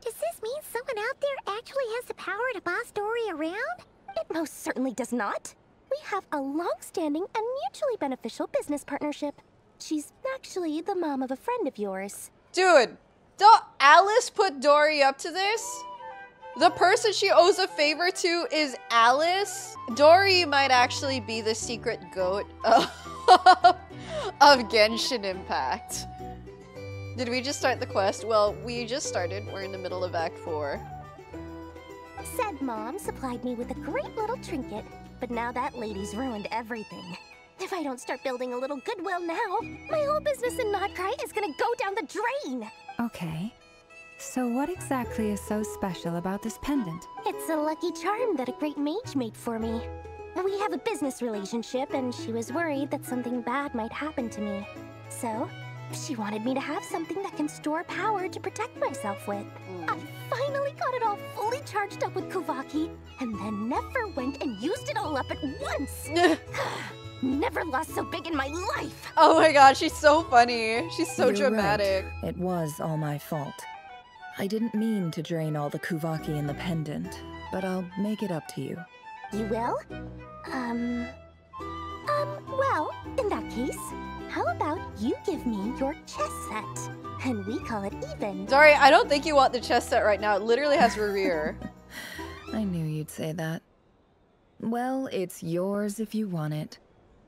does this mean someone out there actually has the power to boss Dory around? It most certainly does not. We have a long-standing and mutually beneficial business partnership. She's actually the mom of a friend of yours. Dude, don't Alice put Dory up to this? The person she owes a favor to is Alice? Dory might actually be the secret goat of Genshin Impact. Did we just start the quest? Well, we just started. We're in the middle of Act 4. Said mom supplied me with a great little trinket, but now that lady's ruined everything. If I don't start building a little goodwill now, my whole business in NOD-KRAI is gonna go down the drain! Okay. So what exactly is so special about this pendant? It's a lucky charm that a great mage made for me. We have a business relationship, and she was worried that something bad might happen to me. So, she wanted me to have something that can store power to protect myself with. I finally got it all fully charged up with Kuvaki, and then never went and used it all up at once! Never lost so big in my life! Oh my god, she's so funny. She's so You're dramatic. Right. It was all my fault. I didn't mean to drain all the Kuvaki in the pendant, but I'll make it up to you. You will? Well, in that case, how about you give me your chess set? And we call it even. Sorry, I don't think you want the chess set right now. It literally has rerir. I knew you'd say that. Well, it's yours if you want it.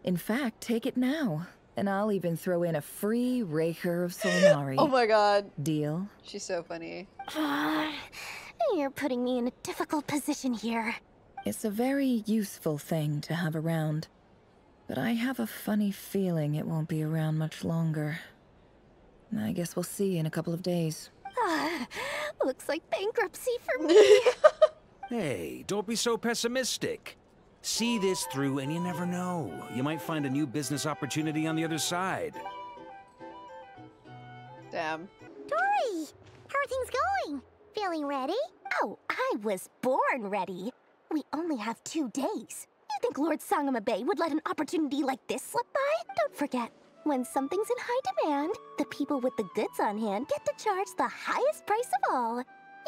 In fact, take it now, and I'll even throw in a free rerir of Solnari. Oh my god. Deal? She's so funny. You're putting me in a difficult position here. It's a very useful thing to have around, but I have a funny feeling it won't be around much longer. I guess we'll see in a couple of days. Looks like bankruptcy for me. Hey, don't be so pessimistic. See this through and you never know. You might find a new business opportunity on the other side. Damn. Dory, how are things going? Feeling ready? Oh, I was born ready. We only have 2 days. You think Lord Sangama Bay would let an opportunity like this slip by? Don't forget, when something's in high demand, the people with the goods on hand get to charge the highest price of all.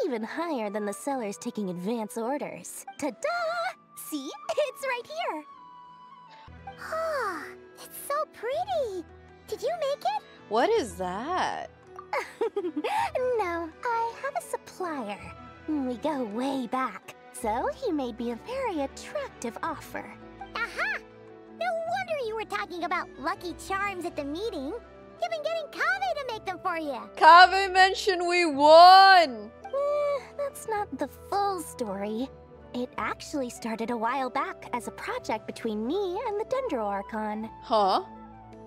Even higher than the sellers taking advance orders. Ta-da! See? It's right here! Ah, it's so pretty! Did you make it? What is that? No, I have a supplier. We go way back, so he made me a very attractive offer. Aha! No wonder you were talking about lucky charms at the meeting. You've been getting Kaveh to make them for you. Kaveh mentioned we won! That's not the full story. It actually started a while back as a project between me and the Dendro Archon. Huh?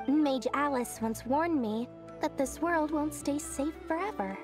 Mage Alice once warned me that this world won't stay safe forever.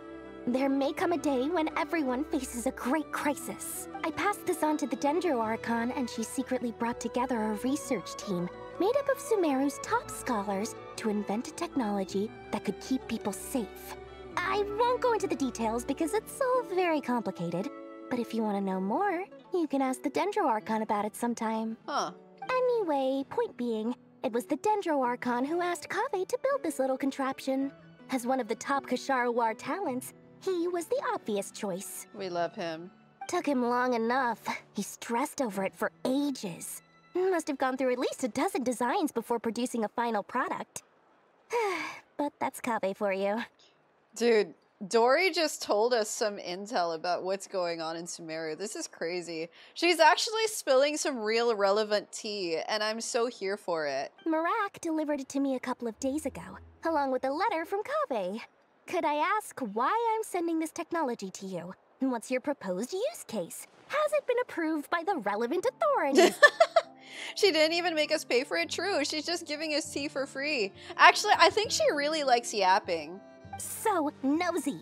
There may come a day when everyone faces a great crisis. I passed this on to the Dendro Archon, and she secretly brought together a research team made up of Sumeru's top scholars to invent a technology that could keep people safe. I won't go into the details because it's all very complicated, but if you want to know more, you can ask the Dendro Archon about it sometime. Huh. Anyway, point being, it was the Dendro Archon who asked Kaveh to build this little contraption. As one of the top Kashara War talents, he was the obvious choice. We love him. Took him long enough. He stressed over it for ages. Must have gone through at least a dozen designs before producing a final product. But that's Kaveh for you. Dude, Dory just told us some intel about what's going on in Sumeru. This is crazy. She's actually spilling some real relevant tea, and I'm so here for it. Marak delivered it to me a couple of days ago, along with a letter from Kaveh. Could I ask why I'm sending this technology to you? And what's your proposed use case? Has it been approved by the relevant authorities? She didn't even make us pay for it, true. She's just giving us tea for free. Actually, I think she really likes yapping. So nosy.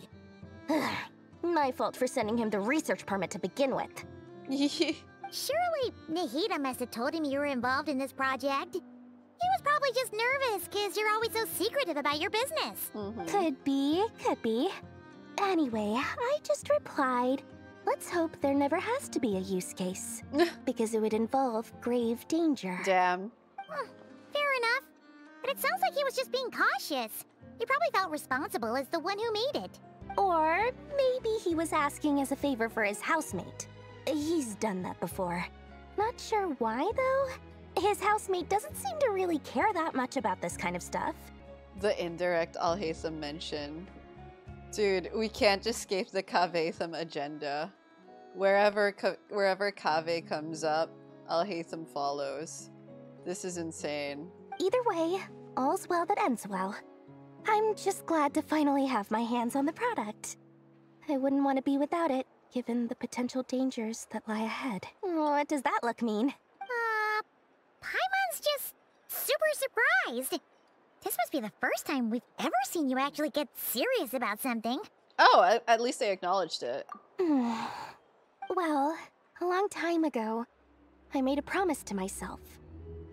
My fault for sending him the research permit to begin with. Surely Nahida must have told him you were involved in this project. He was probably just nervous because you're always so secretive about your business. Could be, could be. Anyway, I just replied, let's hope there never has to be a use case. Because it would involve grave danger. Damn. Fair enough. But it sounds like he was just being cautious. He probably felt responsible as the one who made it. Or maybe he was asking as a favor for his housemate. He's done that before. Not sure why, though. His housemate doesn't seem to really care that much about this kind of stuff. The indirect Al-Haytham mention. Dude, we can't escape the Kavatham agenda. Wherever Kaveh comes up, Al-Haytham follows. This is insane. Either way, all's well that ends well. I'm just glad to finally have my hands on the product. I wouldn't want to be without it, given the potential dangers that lie ahead. What does that look mean? Paimon's just super surprised. This must be the first time we've ever seen you actually get serious about something. Oh, at least they acknowledged it. Well, a long time ago, I made a promise to myself.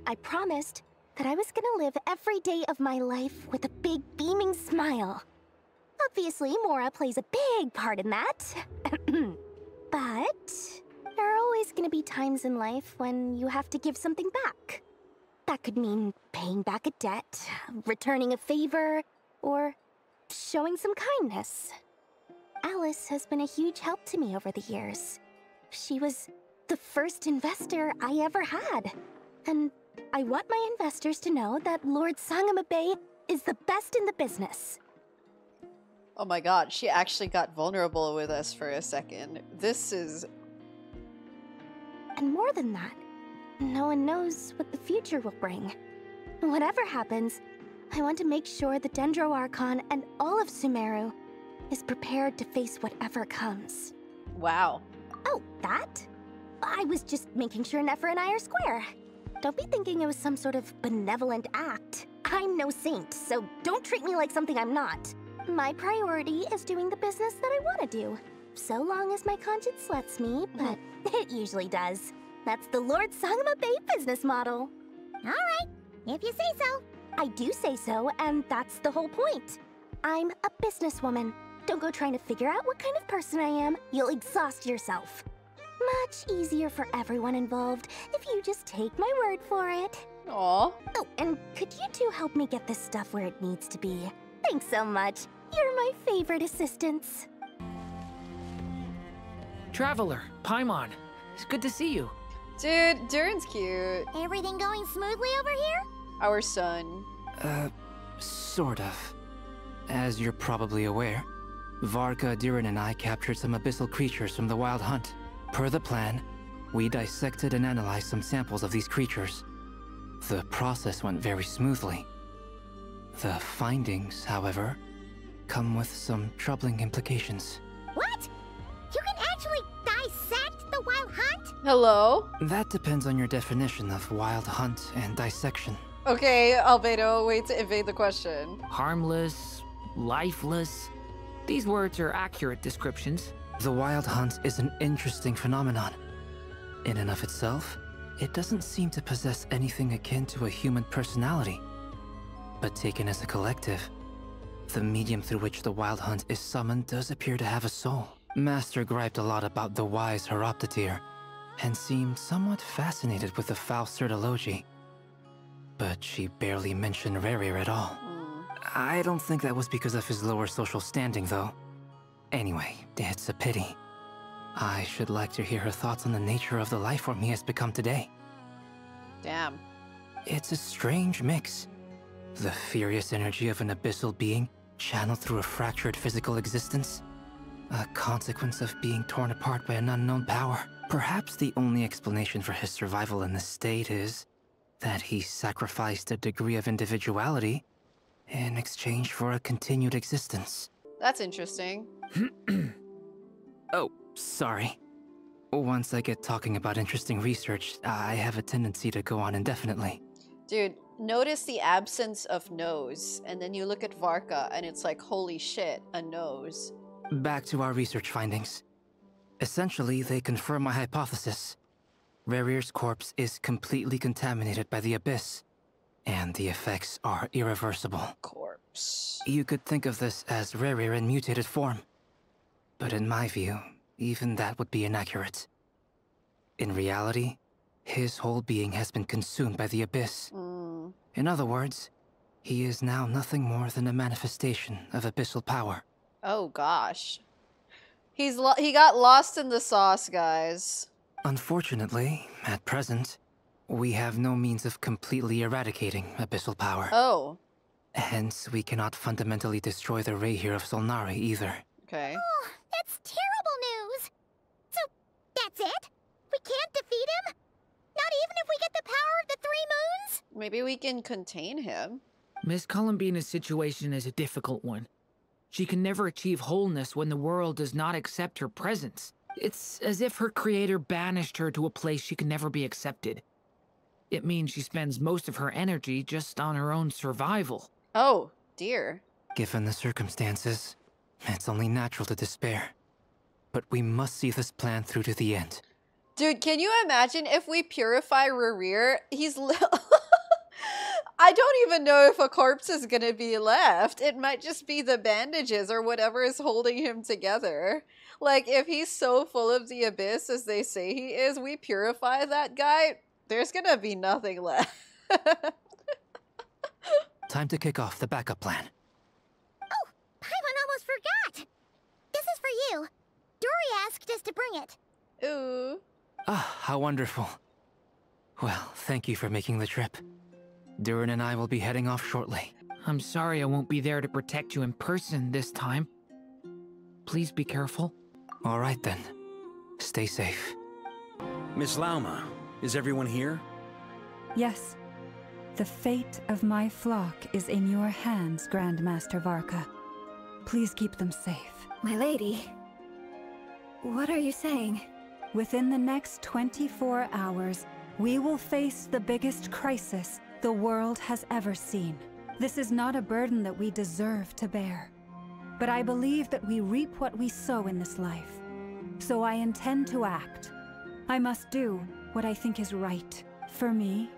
I promised that I was gonna live every day of my life with a big beaming smile. Obviously, Mora plays a big part in that. But there are always gonna be times in life when you have to give something back. That could mean paying back a debt, returning a favor, or showing some kindness. Alice has been a huge help to me over the years. She was the first investor I ever had. And I want my investors to know that Lord Sangama Bay is the best in the business. Oh my god, she actually got vulnerable with us for a second. This is... And more than that, no one knows what the future will bring. Whatever happens, I want to make sure the Dendro Archon and all of Sumeru is prepared to face whatever comes. Wow. Oh, that? I was just making sure Nefer and I are square. Don't be thinking it was some sort of benevolent act. I'm no saint, so don't treat me like something I'm not. My priority is doing the business that I want to do. So long as my conscience lets me, but it usually does. That's the Lord Sangama Bay business model. Alright, if you say so. I do say so, and that's the whole point. I'm a businesswoman. Don't go trying to figure out what kind of person I am. You'll exhaust yourself. Much easier for everyone involved if you just take my word for it. Aww. Oh, and could you two help me get this stuff where it needs to be? Thanks so much. You're my favorite assistants. Traveler, Paimon. It's good to see you. Dude, Durin's cute. Everything going smoothly over here? Our son. Sort of. As you're probably aware, Varka, Durin, and I captured some abyssal creatures from the Wild Hunt. Per the plan, we dissected and analyzed some samples of these creatures. The process went very smoothly. The findings, however, come with some troubling implications. What? You can actually dissect the Wild Hunt? Hello? That depends on your definition of Wild Hunt and dissection. Okay, Albedo, wait to evade the question. Harmless, lifeless. These words are accurate descriptions. The Wild Hunt is an interesting phenomenon. In and of itself, it doesn't seem to possess anything akin to a human personality. But taken as a collective, the medium through which the Wild Hunt is summoned does appear to have a soul. Master griped a lot about the wise Horoptetyr, and seemed somewhat fascinated with the foul Certology. But she barely mentioned Rerir at all. I don't think that was because of his lower social standing, though. Anyway, it's a pity. I should like to hear her thoughts on the nature of the life form he has become today. Damn. It's a strange mix. The furious energy of an abyssal being channeled through a fractured physical existence. A consequence of being torn apart by an unknown power. Perhaps the only explanation for his survival in this state is that he sacrificed a degree of individuality in exchange for a continued existence. That's interesting. Oh, sorry. Once I get talking about interesting research, I have a tendency to go on indefinitely. Dude, notice the absence of nose, and then you look at Varka, and it's like, holy shit, a nose. Back to our research findings. Essentially, they confirm my hypothesis. Rerir's corpse is completely contaminated by the Abyss, and the effects are irreversible. Corpse. You could think of this as Rerir in mutated form. But in my view, even that would be inaccurate. In reality, his whole being has been consumed by the Abyss. In other words, he is now nothing more than a manifestation of abyssal power. Oh gosh. He got lost in the sauce, guys. Unfortunately, at present, we have no means of completely eradicating abyssal power. Oh. Hence, we cannot fundamentally destroy the rerir of Solnari either. Okay. Oh, that's terrible news. So, that's it? We can't defeat him? Not even if we get the power of the 3 moons? Maybe we can contain him. Miss Columbina's situation is a difficult one. She can never achieve wholeness when the world does not accept her presence. It's as if her creator banished her to a place she can never be accepted. It means she spends most of her energy just on her own survival. Oh, dear. Given the circumstances, it's only natural to despair. But we must see this plan through to the end. Dude, can you imagine if we purify Rerir? I don't even know if a corpse is gonna be left. It might just be the bandages or whatever is holding him together. Like, if he's so full of the abyss as they say he is, we purify that guy, there's gonna be nothing left. Time to kick off the backup plan. Oh, Paimon almost forgot. This is for you. Dory asked us to bring it. Ooh. Ah, how wonderful. Well, thank you for making the trip. Durin and I will be heading off shortly. I'm sorry I won't be there to protect you in person this time. Please be careful. All right then. Stay safe. Miss Lauma, is everyone here? Yes. The fate of my flock is in your hands, Grandmaster Varka. Please keep them safe. My lady, what are you saying? Within the next 24 hours, we will face the biggest crisis the world has ever seen. This is not a burden that we deserve to bear. But I believe that we reap what we sow in this life. So I intend to act. I must do what I think is right. For me,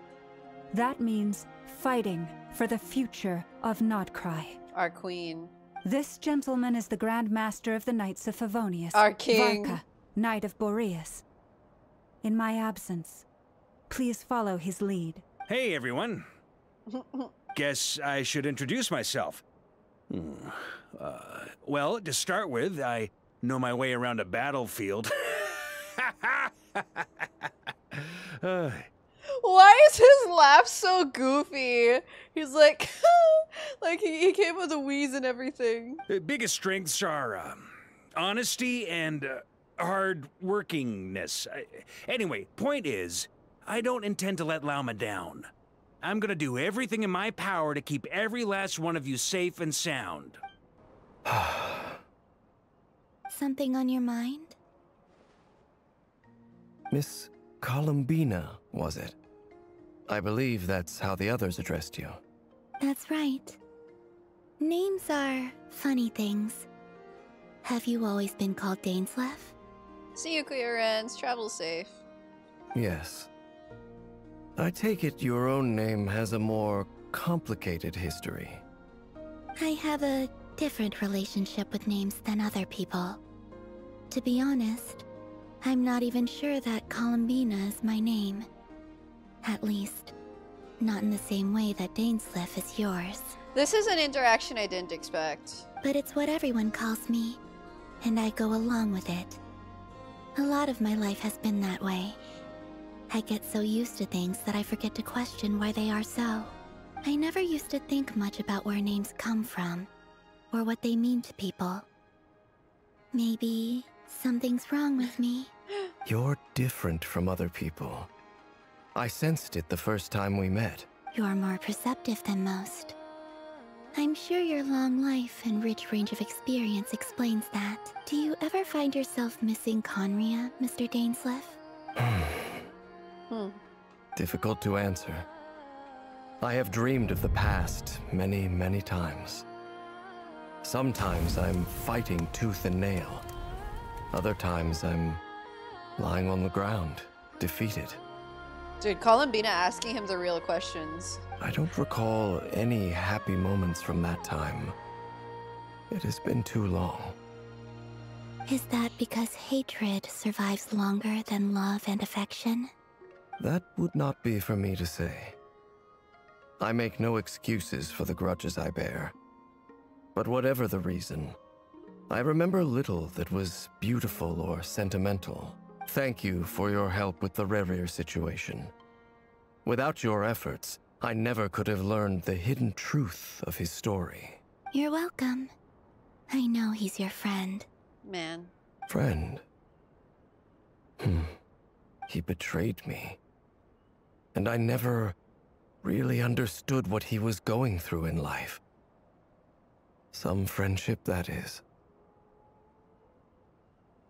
that means fighting for the future of NOD-KRAI. Our queen. This gentleman is the Grand Master of the Knights of Favonius. Our king. Varka, Knight of Boreas. In my absence, please follow his lead. Hey, everyone. Guess I should introduce myself. Well, to start with, I know my way around a battlefield. Why is his laugh so goofy? He's like, like he came with a wheeze and everything. Biggest strengths are honesty and hard workingness. Anyway, point is, I don't intend to let Lauma down. I'm gonna do everything in my power to keep every last one of you safe and sound. Something on your mind? Miss Columbina, was it? I believe that's how the others addressed you. That's right. Names are funny things. Have you always been called Dainsleif? See you, Clearance. Travel safe. Yes. I take it your own name has a more complicated history. I have a different relationship with names than other people. To be honest, I'm not even sure that Columbina is my name. At least, not in the same way that Dainsleif is yours. This is an interaction I didn't expect. But it's what everyone calls me, and I go along with it. A lot of my life has been that way. I get so used to things that I forget to question why they are so. I never used to think much about where names come from, or what they mean to people. Maybe something's wrong with me. You're different from other people. I sensed it the first time we met. You're more perceptive than most. I'm sure your long life and rich range of experience explains that. Do you ever find yourself missing Conria, Mr. Dainsleif? Difficult to answer. I have dreamed of the past many, many times. Sometimes I'm fighting tooth and nail. Other times I'm lying on the ground, defeated. Dude, Columbina asking him the real questions. I don't recall any happy moments from that time. It has been too long. Is that because hatred survives longer than love and affection? That would not be for me to say. I make no excuses for the grudges I bear. But whatever the reason, I remember little that was beautiful or sentimental. Thank you for your help with the Rerir situation. Without your efforts, I never could have learned the hidden truth of his story. You're welcome. I know he's your friend. Man. Friend? He betrayed me. And I never really understood what he was going through in life. Some friendship, that is.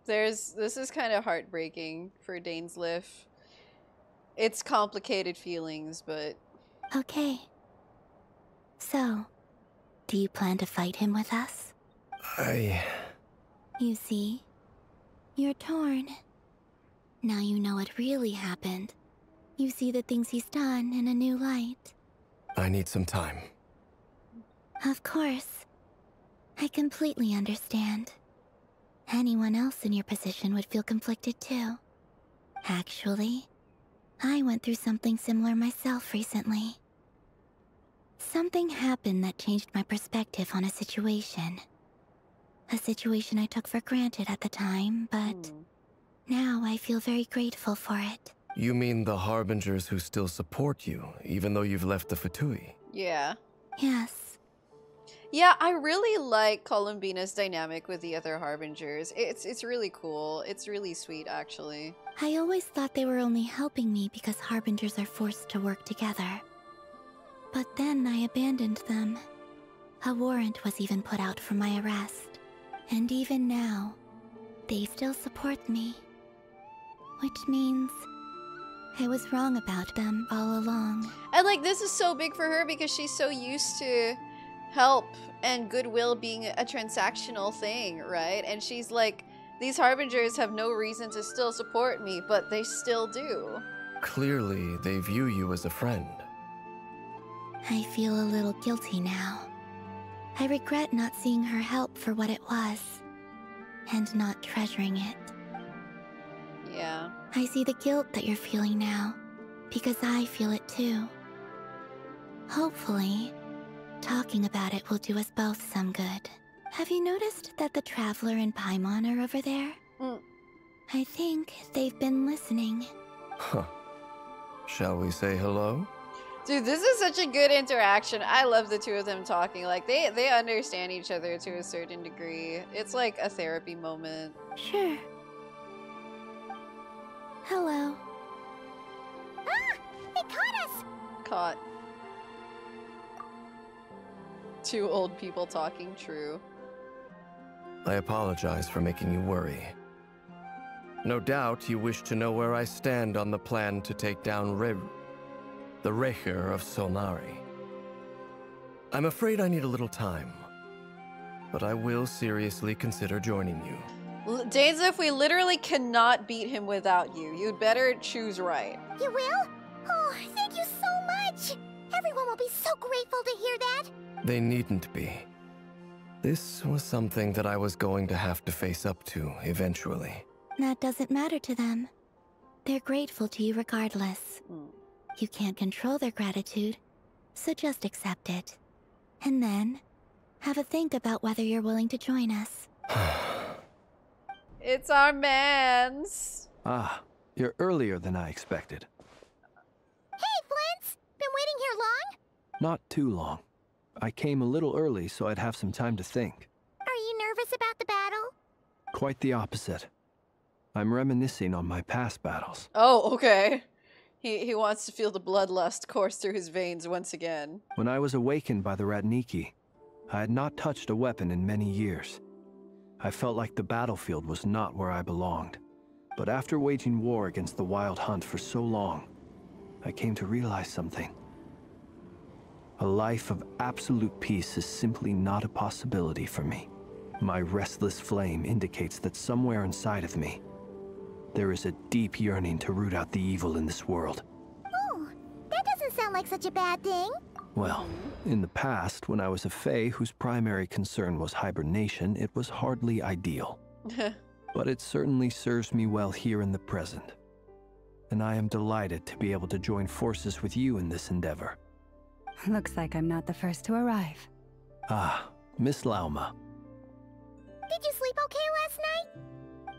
This is kind of heartbreaking for Dainsleif. It's complicated feelings, but... Okay. So, do you plan to fight him with us? You see, you're torn. Now you know what really happened. You see the things he's done in a new light. I need some time. Of course. I completely understand. Anyone else in your position would feel conflicted too. Actually, I went through something similar myself recently. Something happened that changed my perspective on a situation. A situation I took for granted at the time, but now I feel very grateful for it. You mean the Harbingers who still support you, even though you've left the Fatui? Yeah. Yes. Yeah, I really like Columbina's dynamic with the other Harbingers. It's really cool. It's really sweet, actually. I always thought they were only helping me because Harbingers are forced to work together. But then I abandoned them. A warrant was even put out for my arrest. And even now, they still support me. Which means I was wrong about them all along. And like, this is so big for her because she's so used to help and goodwill being a transactional thing, right? And she's like, these Harbingers have no reason to still support me, but they still do. Clearly, they view you as a friend. I feel a little guilty now. I regret not seeing her help for what it was, and not treasuring it. Yeah. I see the guilt that you're feeling now, because I feel it too. Hopefully, talking about it will do us both some good. Have you noticed that the Traveler and Paimon are over there? I think they've been listening. Huh. Shall we say hello? Dude, this is such a good interaction. I love the two of them talking. Like, they understand each other to a certain degree. It's like a therapy moment. Sure. Hello. Ah! They caught us! Caught. Two old people talking true. I apologize for making you worry. No doubt you wish to know where I stand on the plan to take down the rerir of Solnari. I'm afraid I need a little time. but I will seriously consider joining you. Dainsleif, we literally cannot beat him without you. You'd better choose right. You will? Oh, thank you so much! Everyone will be so grateful to hear that! They needn't be. This was something that I was going to have to face up to eventually. That doesn't matter to them. They're grateful to you regardless. You can't control their gratitude, so just accept it. And then, have a think about whether you're willing to join us. It's our mans. Ah, you're earlier than I expected. Hey, Flint's! Been waiting here long? Not too long. I came a little early so I'd have some time to think. Are you nervous about the battle? Quite the opposite. I'm reminiscing on my past battles. Oh, okay. He wants to feel the bloodlust course through his veins once again. When I was awakened by the Ratniki, I had not touched a weapon in many years. I felt like the battlefield was not where I belonged. But after waging war against the Wild Hunt for so long, I came to realize something. A life of absolute peace is simply not a possibility for me. My restless flame indicates that somewhere inside of me, there is a deep yearning to root out the evil in this world. Oh, that doesn't sound like such a bad thing. Well, in the past, when I was a Fae whose primary concern was hibernation, it was hardly ideal. But it certainly serves me well here in the present. And I am delighted to be able to join forces with you in this endeavor. Looks like I'm not the first to arrive. Ah, Miss Lauma. Did you sleep okay last night?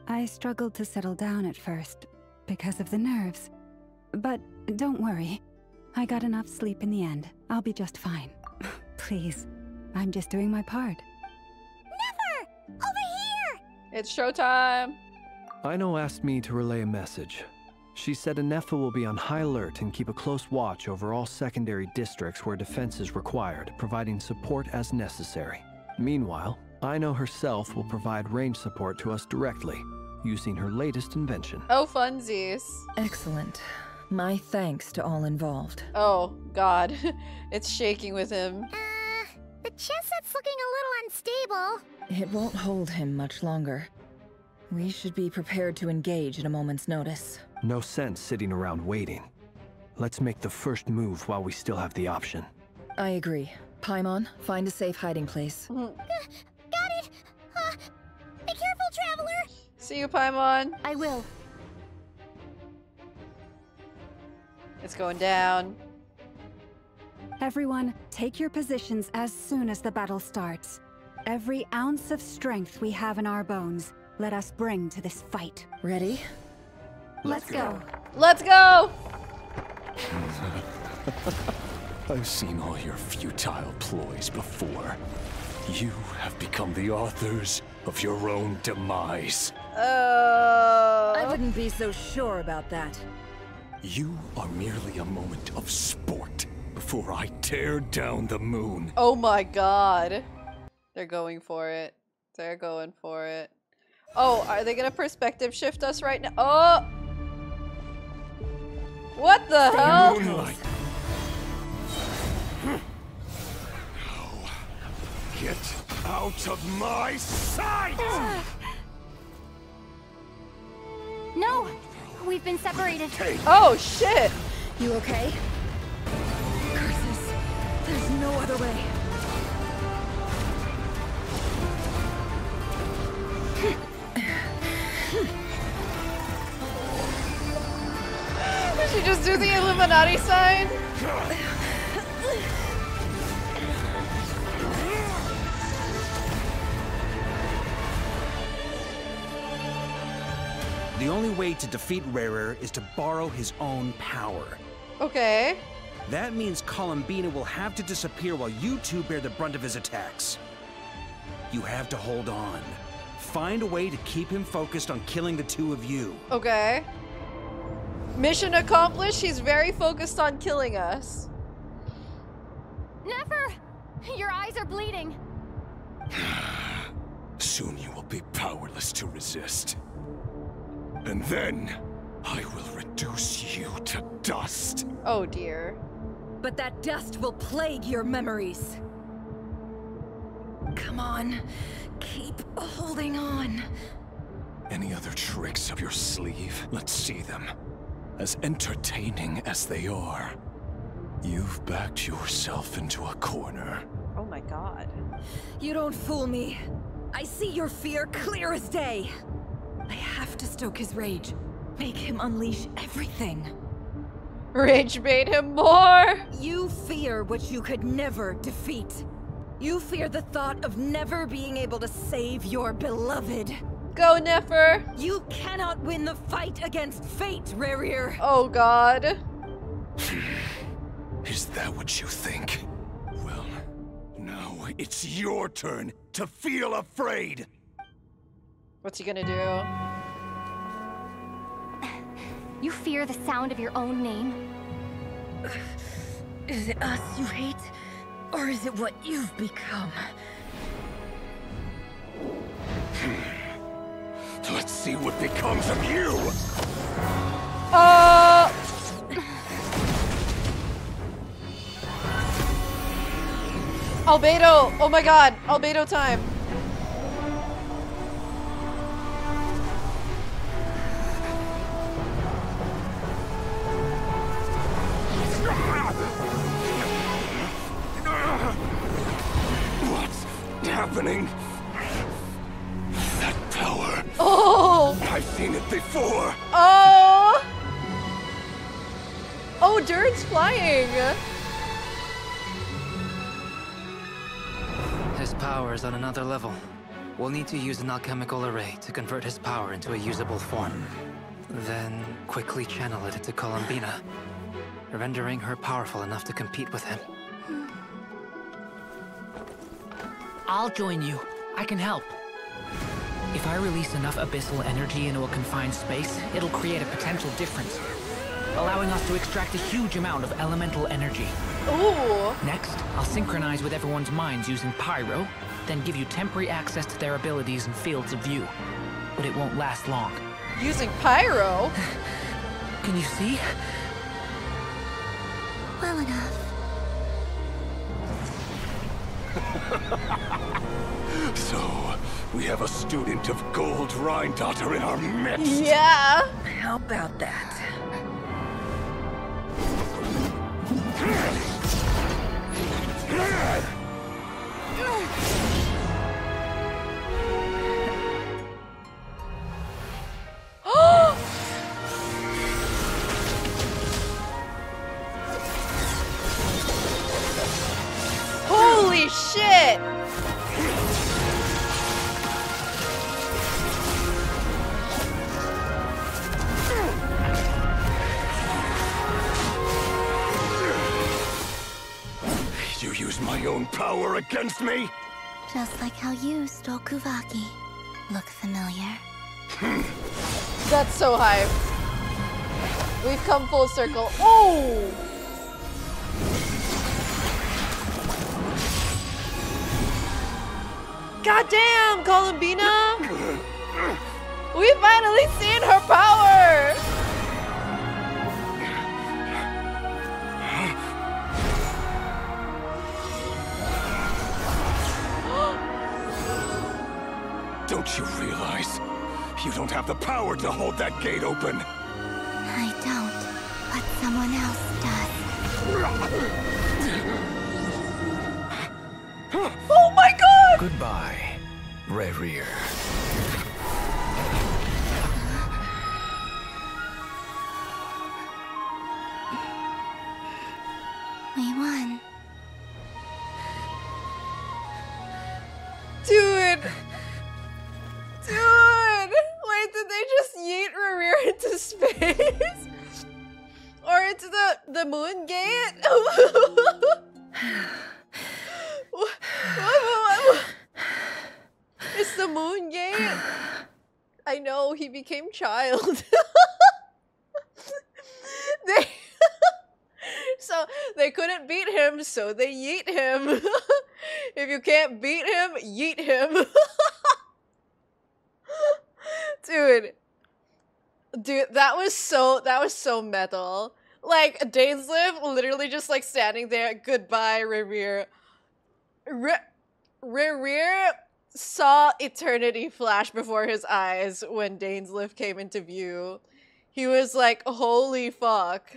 I struggled to settle down at first, because of the nerves. But don't worry. I got enough sleep in the end. I'll be just fine. Please, I'm just doing my part. Never! Over here! It's showtime! Aino asked me to relay a message. She said Anefa will be on high alert and keep a close watch over all secondary districts where defense is required, providing support as necessary. Meanwhile, Aino herself will provide range support to us directly, using her latest invention. Oh, funsies. Excellent. My thanks to all involved. Oh, God. It's shaking with him. The chest set's looking a little unstable. It won't hold him much longer. We should be prepared to engage at a moment's notice. No sense sitting around waiting. Let's make the first move while we still have the option. I agree. Paimon, find a safe hiding place. Got it! Be careful, traveler! See you, Paimon. I will. It's going down. Everyone, take your positions as soon as the battle starts. Every ounce of strength we have in our bones, let us bring to this fight. Ready? Let's go. Let's go! I've seen all your futile ploys before. You have become the authors of your own demise. I wouldn't be so sure about that. You are merely a moment of sport before I tear down the moon. Oh my God. They're going for it. They're going for it. Oh, are they gonna perspective shift us right now? Oh! What the hell? Moonlight. Now, get out of my sight! No! We've been separated. Oh, shit! You okay? Curses. There's no other way. Did she just do the Illuminati sign? The only way to defeat rerir is to borrow his own power. Okay. That means Columbina will have to disappear while you two bear the brunt of his attacks. You have to hold on. Find a way to keep him focused on killing the two of you. Okay. Mission accomplished. He's very focused on killing us. Never! Your eyes are bleeding. Soon you will be powerless to resist. And then, I will reduce you to dust. Oh dear. But that dust will plague your memories. Come on. Keep holding on. Any other tricks up your sleeve? Let's see them. As entertaining as they are, you've backed yourself into a corner. Oh my god. You don't fool me. I see your fear clear as day. I have to stoke his rage. Make him unleash everything. Rage bait him more! You fear what you could never defeat. You fear the thought of never being able to save your beloved. Go, Nefer! You cannot win the fight against fate, Rerir! Oh god. Is that what you think? Well, now it's your turn to feel afraid! What's he gonna do? You fear the sound of your own name? Is it us you hate? Or is it what you've become? Let's see what becomes of you! Albedo! Oh my god! Albedo time! What's happening? That power. Oh! I've seen it before. Oh! Oh, Dirt's flying! His power is on another level. We'll need to use an alchemical array to convert his power into a usable form. Then quickly channel it into Columbina, rendering her powerful enough to compete with him. I'll join you. I can help. If I release enough abyssal energy into a confined space, it'll create a potential difference, allowing us to extract a huge amount of elemental energy. Ooh! Next, I'll synchronize with everyone's minds using Pyro, then give you temporary access to their abilities and fields of view. But it won't last long. Using Pyro? Can you see? Well enough. So, we have a student of Gold Rhine-Daughter in our midst. Yeah! How about that? Holy shit! You use my own power against me? Just like how you stole Kuvaki. Look familiar? That's so hype. We've come full circle. Oh! Goddamn, Columbina! We finally seen her power! Don't you realize? You don't have the power to hold that gate open. I don't, but someone else does. Oh my god! Goodbye, Rerir. We won. Dude! Dude! Wait, did they just yeet Rerir into space? Or into the moon gate? It's the moon gate? I know, he became child. So they couldn't beat him, so they yeet him. If you can't beat him, yeet him. Dude, that was so metal. Like, Dainsliv literally just like standing there, goodbye, Rerir. Rerir saw eternity flash before his eyes when Dainsleif came into view. He was like, holy fuck.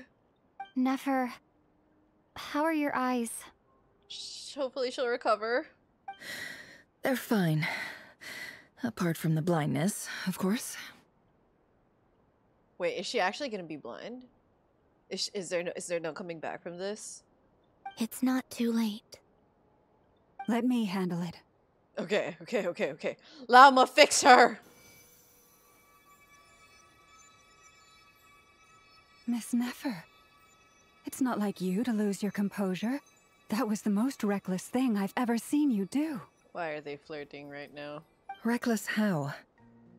Nefer, how are your eyes? Hopefully she'll recover. They're fine. Apart from the blindness, of course. Wait, is she actually gonna be blind? Is there no coming back from this? It's not too late. Let me handle it. Okay. Llama, fix her! Miss Nefer, it's not like you to lose your composure. That was the most reckless thing I've ever seen you do. Why are they flirting right now? Reckless how?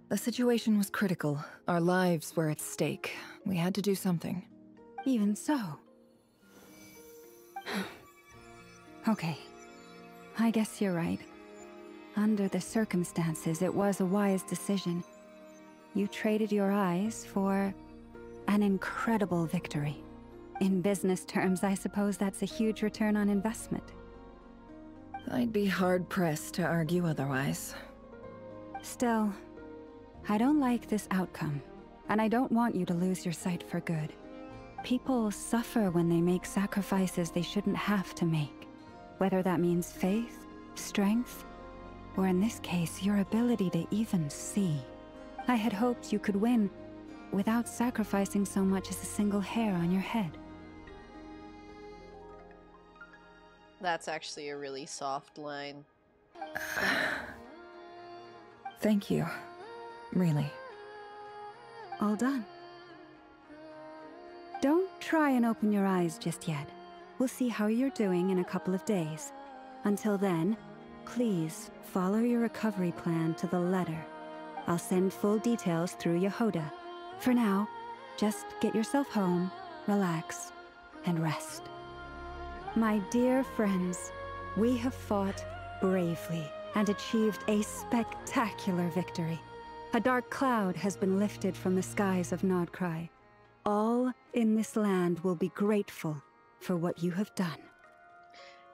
The situation was critical. Our lives were at stake. We had to do something. Even so. Okay. I guess you're right. Under the circumstances, it was a wise decision. You traded your eyes for an incredible victory. In business terms, I suppose that's a huge return on investment. I'd be hard-pressed to argue otherwise. Still, I don't like this outcome, and I don't want you to lose your sight for good. People suffer when they make sacrifices they shouldn't have to make. Whether that means faith, strength, or in this case, your ability to even see. I had hoped you could win without sacrificing so much as a single hair on your head. That's actually a really soft line. Thank you. Really. All done. Don't try and open your eyes just yet. We'll see how you're doing in a couple of days. Until then, please follow your recovery plan to the letter. I'll send full details through Yehoda. For now, just get yourself home, relax, and rest. My dear friends, we have fought bravely and achieved a spectacular victory. A dark cloud has been lifted from the skies of NOD-KRAI. All in this land will be grateful for what you have done.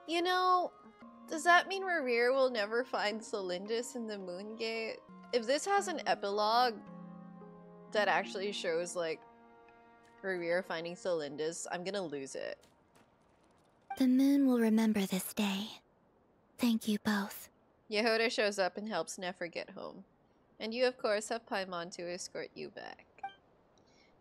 You know, does that mean Rerir will never find Celindis in the Moon Gate? If this has an epilogue that actually shows, like, Rerir finding Celindis, I'm gonna lose it. The moon will remember this day. Thank you both. Yehoda shows up and helps Nefer get home. And you, of course, have Paimon to escort you back.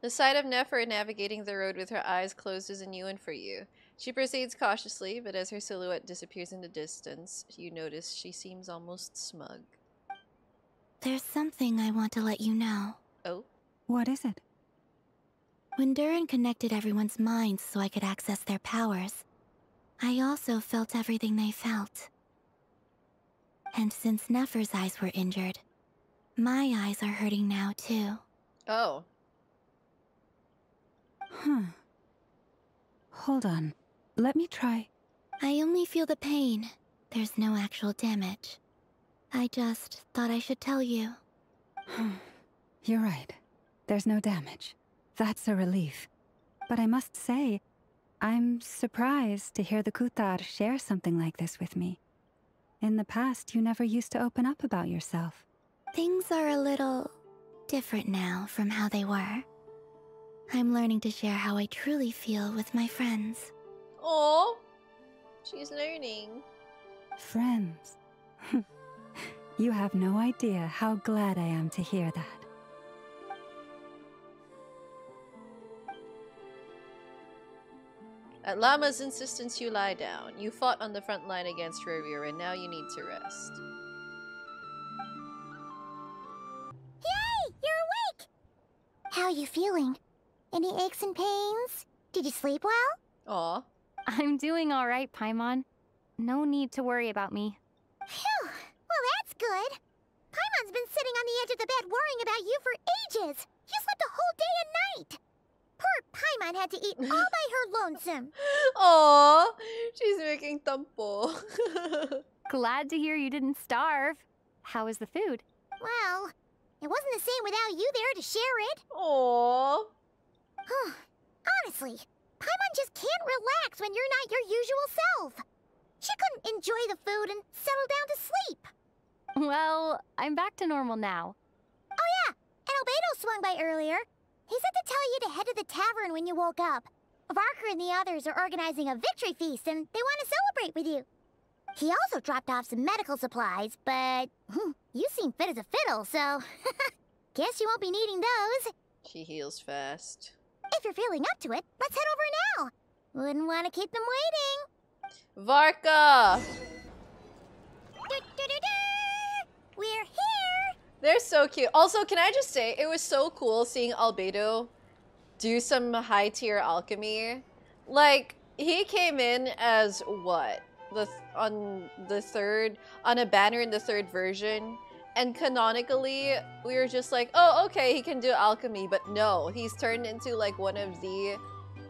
The sight of Nefer navigating the road with her eyes closed is a new one for you. She proceeds cautiously, but as her silhouette disappears in the distance, you notice she seems almost smug. There's something I want to let you know. Oh? What is it? When Durin connected everyone's minds so I could access their powers, I also felt everything they felt. And since Nefer's eyes were injured, my eyes are hurting now too. Oh. Hold on. Let me try. I only feel the pain. There's no actual damage. I just thought I should tell you. You're right. There's no damage. That's a relief. But I must say, I'm surprised to hear the Kutar share something like this with me. In the past, you never used to open up about yourself. Things are a little different now from how they were. I'm learning to share how I truly feel with my friends. Aww. She's learning. Friends. You have no idea how glad I am to hear that. At Llama's insistence, you lie down. You fought on the front line against Rerir, and now you need to rest. Yay! You're awake! How are you feeling? Any aches and pains? Did you sleep well? Aw. I'm doing all right, Paimon. No need to worry about me. Phew! Well, that's good. Paimon's been sitting on the edge of the bed worrying about you for ages. You slept a whole day and night. Poor Paimon had to eat all by her lonesome. Aw, she's making tampo. Glad to hear you didn't starve. How was the food? Well, it wasn't the same without you there to share it. Aww. Honestly, Paimon just can't relax when you're not your usual self. She couldn't enjoy the food, and settle down to sleep. Well, I'm back to normal now. Oh yeah, and Albedo swung by earlier. He said to tell you to head to the tavern when you woke up. Varker and the others are organizing a victory feast, and they want to celebrate with you. He also dropped off some medical supplies, but you seem fit as a fiddle, so guess you won't be needing those. She heals fast. If you're feeling up to it, let's head over now. Wouldn't want to keep them waiting. Varka! We're here! They're so cute. Also, can I just say, it was so cool seeing Albedo do some high-tier alchemy. Like, he came in as what? On a banner in the 3rd version. And canonically, we were just like, oh, okay, he can do alchemy. But no, he's turned into like one of the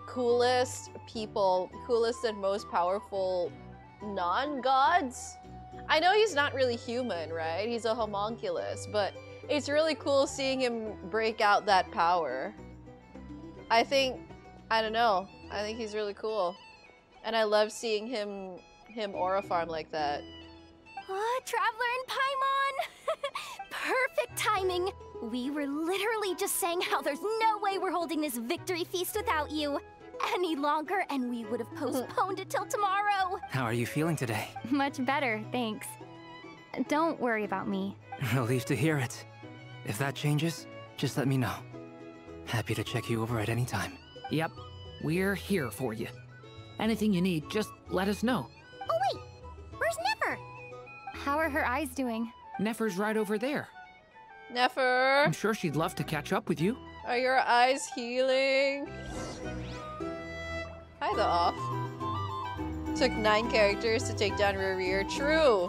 coolest people, coolest and most powerful non-gods. I know he's not really human, right? He's a homunculus, but it's really cool seeing him break out that power. I don't know, I think he's really cool. And I love seeing him aura farm like that. Oh, Traveler and Paimon! Perfect timing! We were literally just saying how there's no way we're holding this victory feast without you any longer, and we would have postponed it till tomorrow. How are you feeling today? Much better, thanks. Don't worry about me. Relieved to hear it. If that changes, just let me know. Happy to check you over at any time. Yep, we're here for you. Anything you need, just let us know. Oh wait, where's Nefer? How are her eyes doing? Nefer's right over there. Nefer! I'm sure she'd love to catch up with you. Are your eyes healing? Hi, the off. Took 9 characters to take down Rerir. True!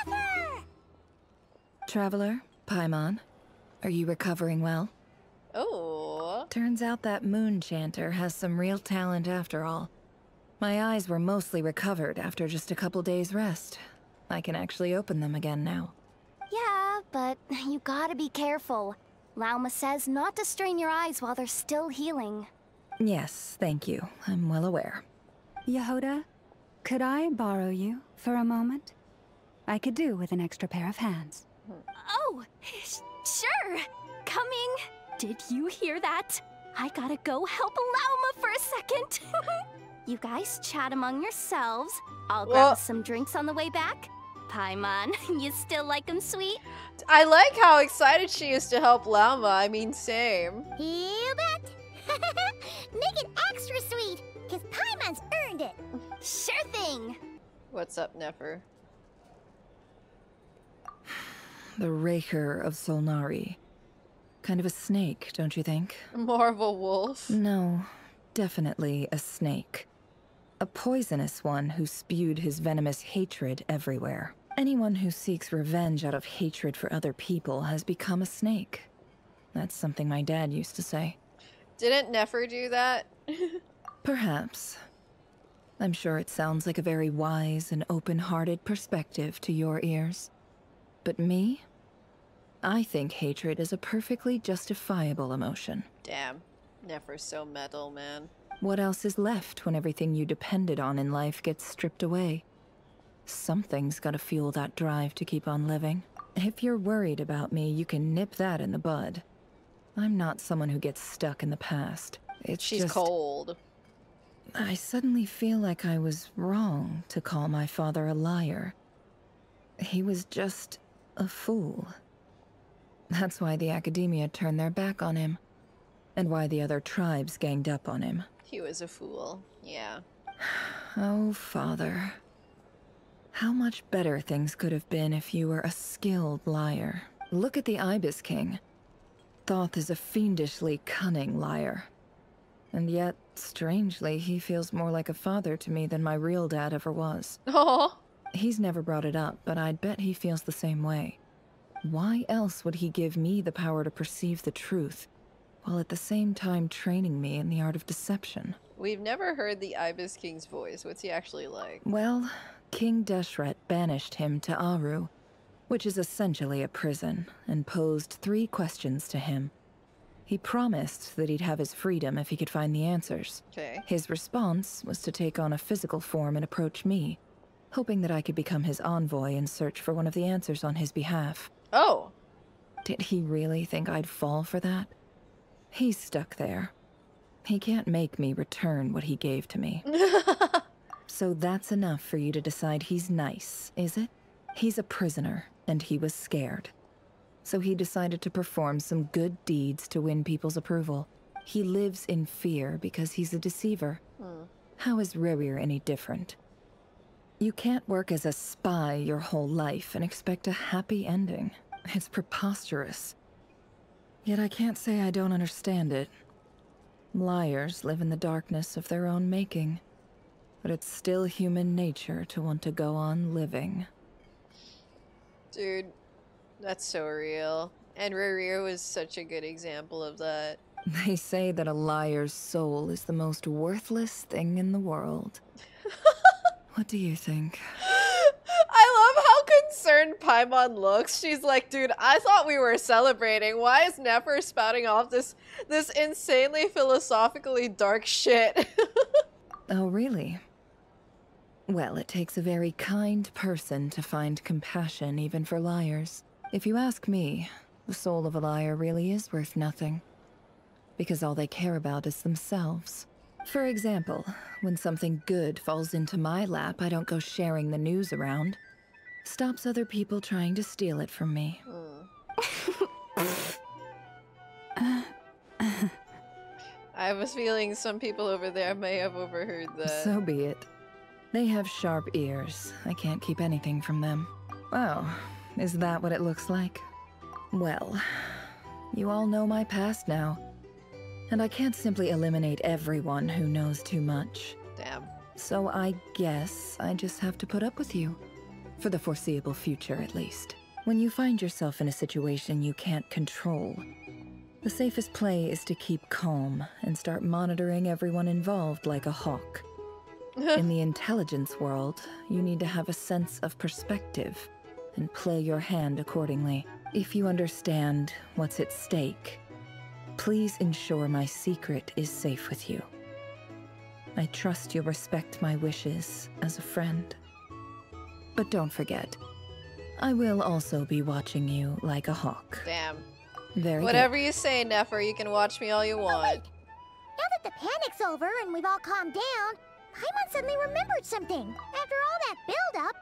Nefer! Traveler, Paimon, are you recovering well? Oh. Turns out that moon chanter has some real talent after all. My eyes were mostly recovered after just a couple days rest. I can actually open them again now. Yeah, but you gotta be careful. Lauma says not to strain your eyes while they're still healing. Yes, thank you. I'm well aware. Yehoda, could I borrow you for a moment? I could do with an extra pair of hands. Oh, sure. Coming. Did you hear that? I gotta go help Lauma for a second. You guys chat among yourselves. I'll grab some drinks on the way back. Paimon, you still like them sweet? I like how excited she is to help Lauma. I mean, same. You bet. Make it extra sweet, because Paimon's earned it. Sure thing. What's up, Nefer? The Raker of Solnari. Kind of a snake, don't you think? More of a wolf? No, definitely a snake. A poisonous one who spewed his venomous hatred everywhere. Anyone who seeks revenge out of hatred for other people has become a snake. That's something my dad used to say. Didn't Nefer do that? Perhaps. I'm sure it sounds like a very wise and open-hearted perspective to your ears. But me? I think hatred is a perfectly justifiable emotion. Damn. Nefer's so metal, man. What else is left when everything you depended on in life gets stripped away? Something's gotta fuel that drive to keep on living. If you're worried about me, you can nip that in the bud. I'm not someone who gets stuck in the past. She's cold. I suddenly feel like I was wrong to call my father a liar. He was just a fool. That's why the academia turned their back on him. And why the other tribes ganged up on him. He was a fool, yeah. Oh, father. How much better things could have been if you were a skilled liar. Look at the Ibis King. Thoth is a fiendishly cunning liar. And yet, strangely, he feels more like a father to me than my real dad ever was. Oh. He's never brought it up, but I'd bet he feels the same way. Why else would he give me the power to perceive the truth, while at the same time training me in the art of deception? We've never heard the Ibis King's voice. What's he actually like? Well, King Deshret banished him to Aru, which is essentially a prison, and posed 3 questions to him. He promised that he'd have his freedom if he could find the answers. Okay. His response was to take on a physical form and approach me, hoping that I could become his envoy and search for one of the answers on his behalf. Oh. Did he really think I'd fall for that? He's stuck there. He can't make me return what he gave to me. So that's enough for you to decide he's nice, is it? He's a prisoner, and he was scared. So he decided to perform some good deeds to win people's approval. He lives in fear because he's a deceiver. How is Rerir any different? You can't work as a spy your whole life and expect a happy ending. It's preposterous. Yet I can't say I don't understand it. Liars live in the darkness of their own making. But it's still human nature to want to go on living. Dude, that's so real. And Rerir was such a good example of that. They say that a liar's soul is the most worthless thing in the world. What do you think? I love how concerned Paimon looks. She's like, dude, I thought we were celebrating. Why is Nefer spouting off this insanely philosophically dark shit? Oh, really? Well, it takes a very kind person to find compassion even for liars. If you ask me, the soul of a liar really is worth nothing. Because all they care about is themselves. For example, when something good falls into my lap, I don't go sharing the news around. Stops other people trying to steal it from me. I was feeling some people over there may have overheard that. So be it. They have sharp ears. I can't keep anything from them. Oh, is that what it looks like? Well, you all know my past now. And I can't simply eliminate everyone who knows too much. Damn. So I guess I just have to put up with you. For the foreseeable future, at least. When you find yourself in a situation you can't control, the safest play is to keep calm and start monitoring everyone involved like a hawk. In the intelligence world, you need to have a sense of perspective and play your hand accordingly. If you understand what's at stake, please ensure my secret is safe with you. I trust you'll respect my wishes as a friend. But don't forget, I will also be watching you like a hawk. Damn. Very Whatever good. you say, Nefer, you can watch me all you want. Now that the panic's over and we've all calmed down, Paimon suddenly remembered something. After all that build-up,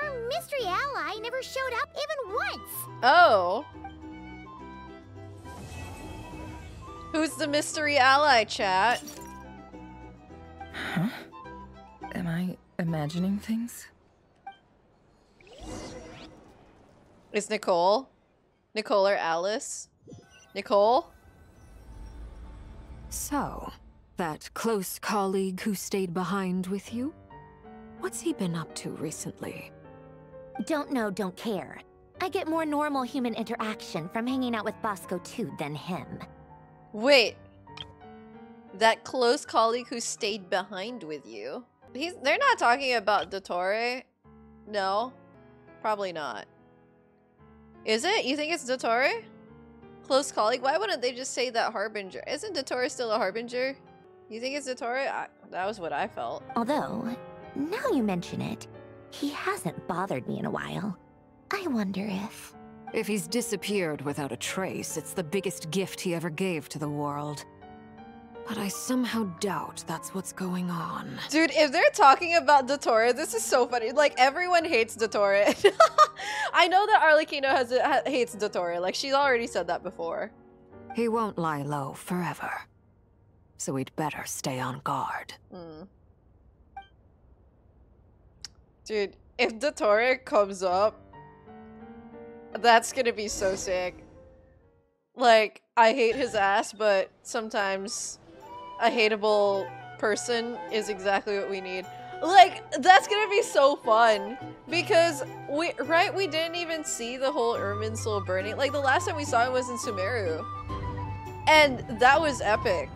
our mystery ally never showed up even once. Oh. Who's the mystery ally, chat? Huh? Am I imagining things? Is Nicole? Nicole or Alice? Nicole? So, that close colleague who stayed behind with you? What's he been up to recently? Don't know, don't care. I get more normal human interaction from hanging out with Bosco too than him. Wait. That close colleague who stayed behind with you? They're not talking about Dottore? No. Probably not. Is it? You think it's Dottore? Close colleague? Why wouldn't they just say that Harbinger? Isn't Dottore still a Harbinger? You think it's Dottore? That was what I felt. Although, now you mention it, he hasn't bothered me in a while. I wonder if... If he's disappeared without a trace, it's the biggest gift he ever gave to the world. But I somehow doubt that's what's going on. Dude, if they're talking about Dottore, this is so funny. Like, everyone hates Dottore. I know that Arlecchino hates Dottore. Like, she's already said that before. He won't lie low forever. So we'd better stay on guard. Dude, if Dottore comes up, that's gonna be so sick. Like, I hate his ass, but sometimes a hateable person is exactly what we need. Like, that's gonna be so fun. Because, we didn't even see the whole Irminsul burning. Like, the last time we saw it was in Sumeru. And that was epic.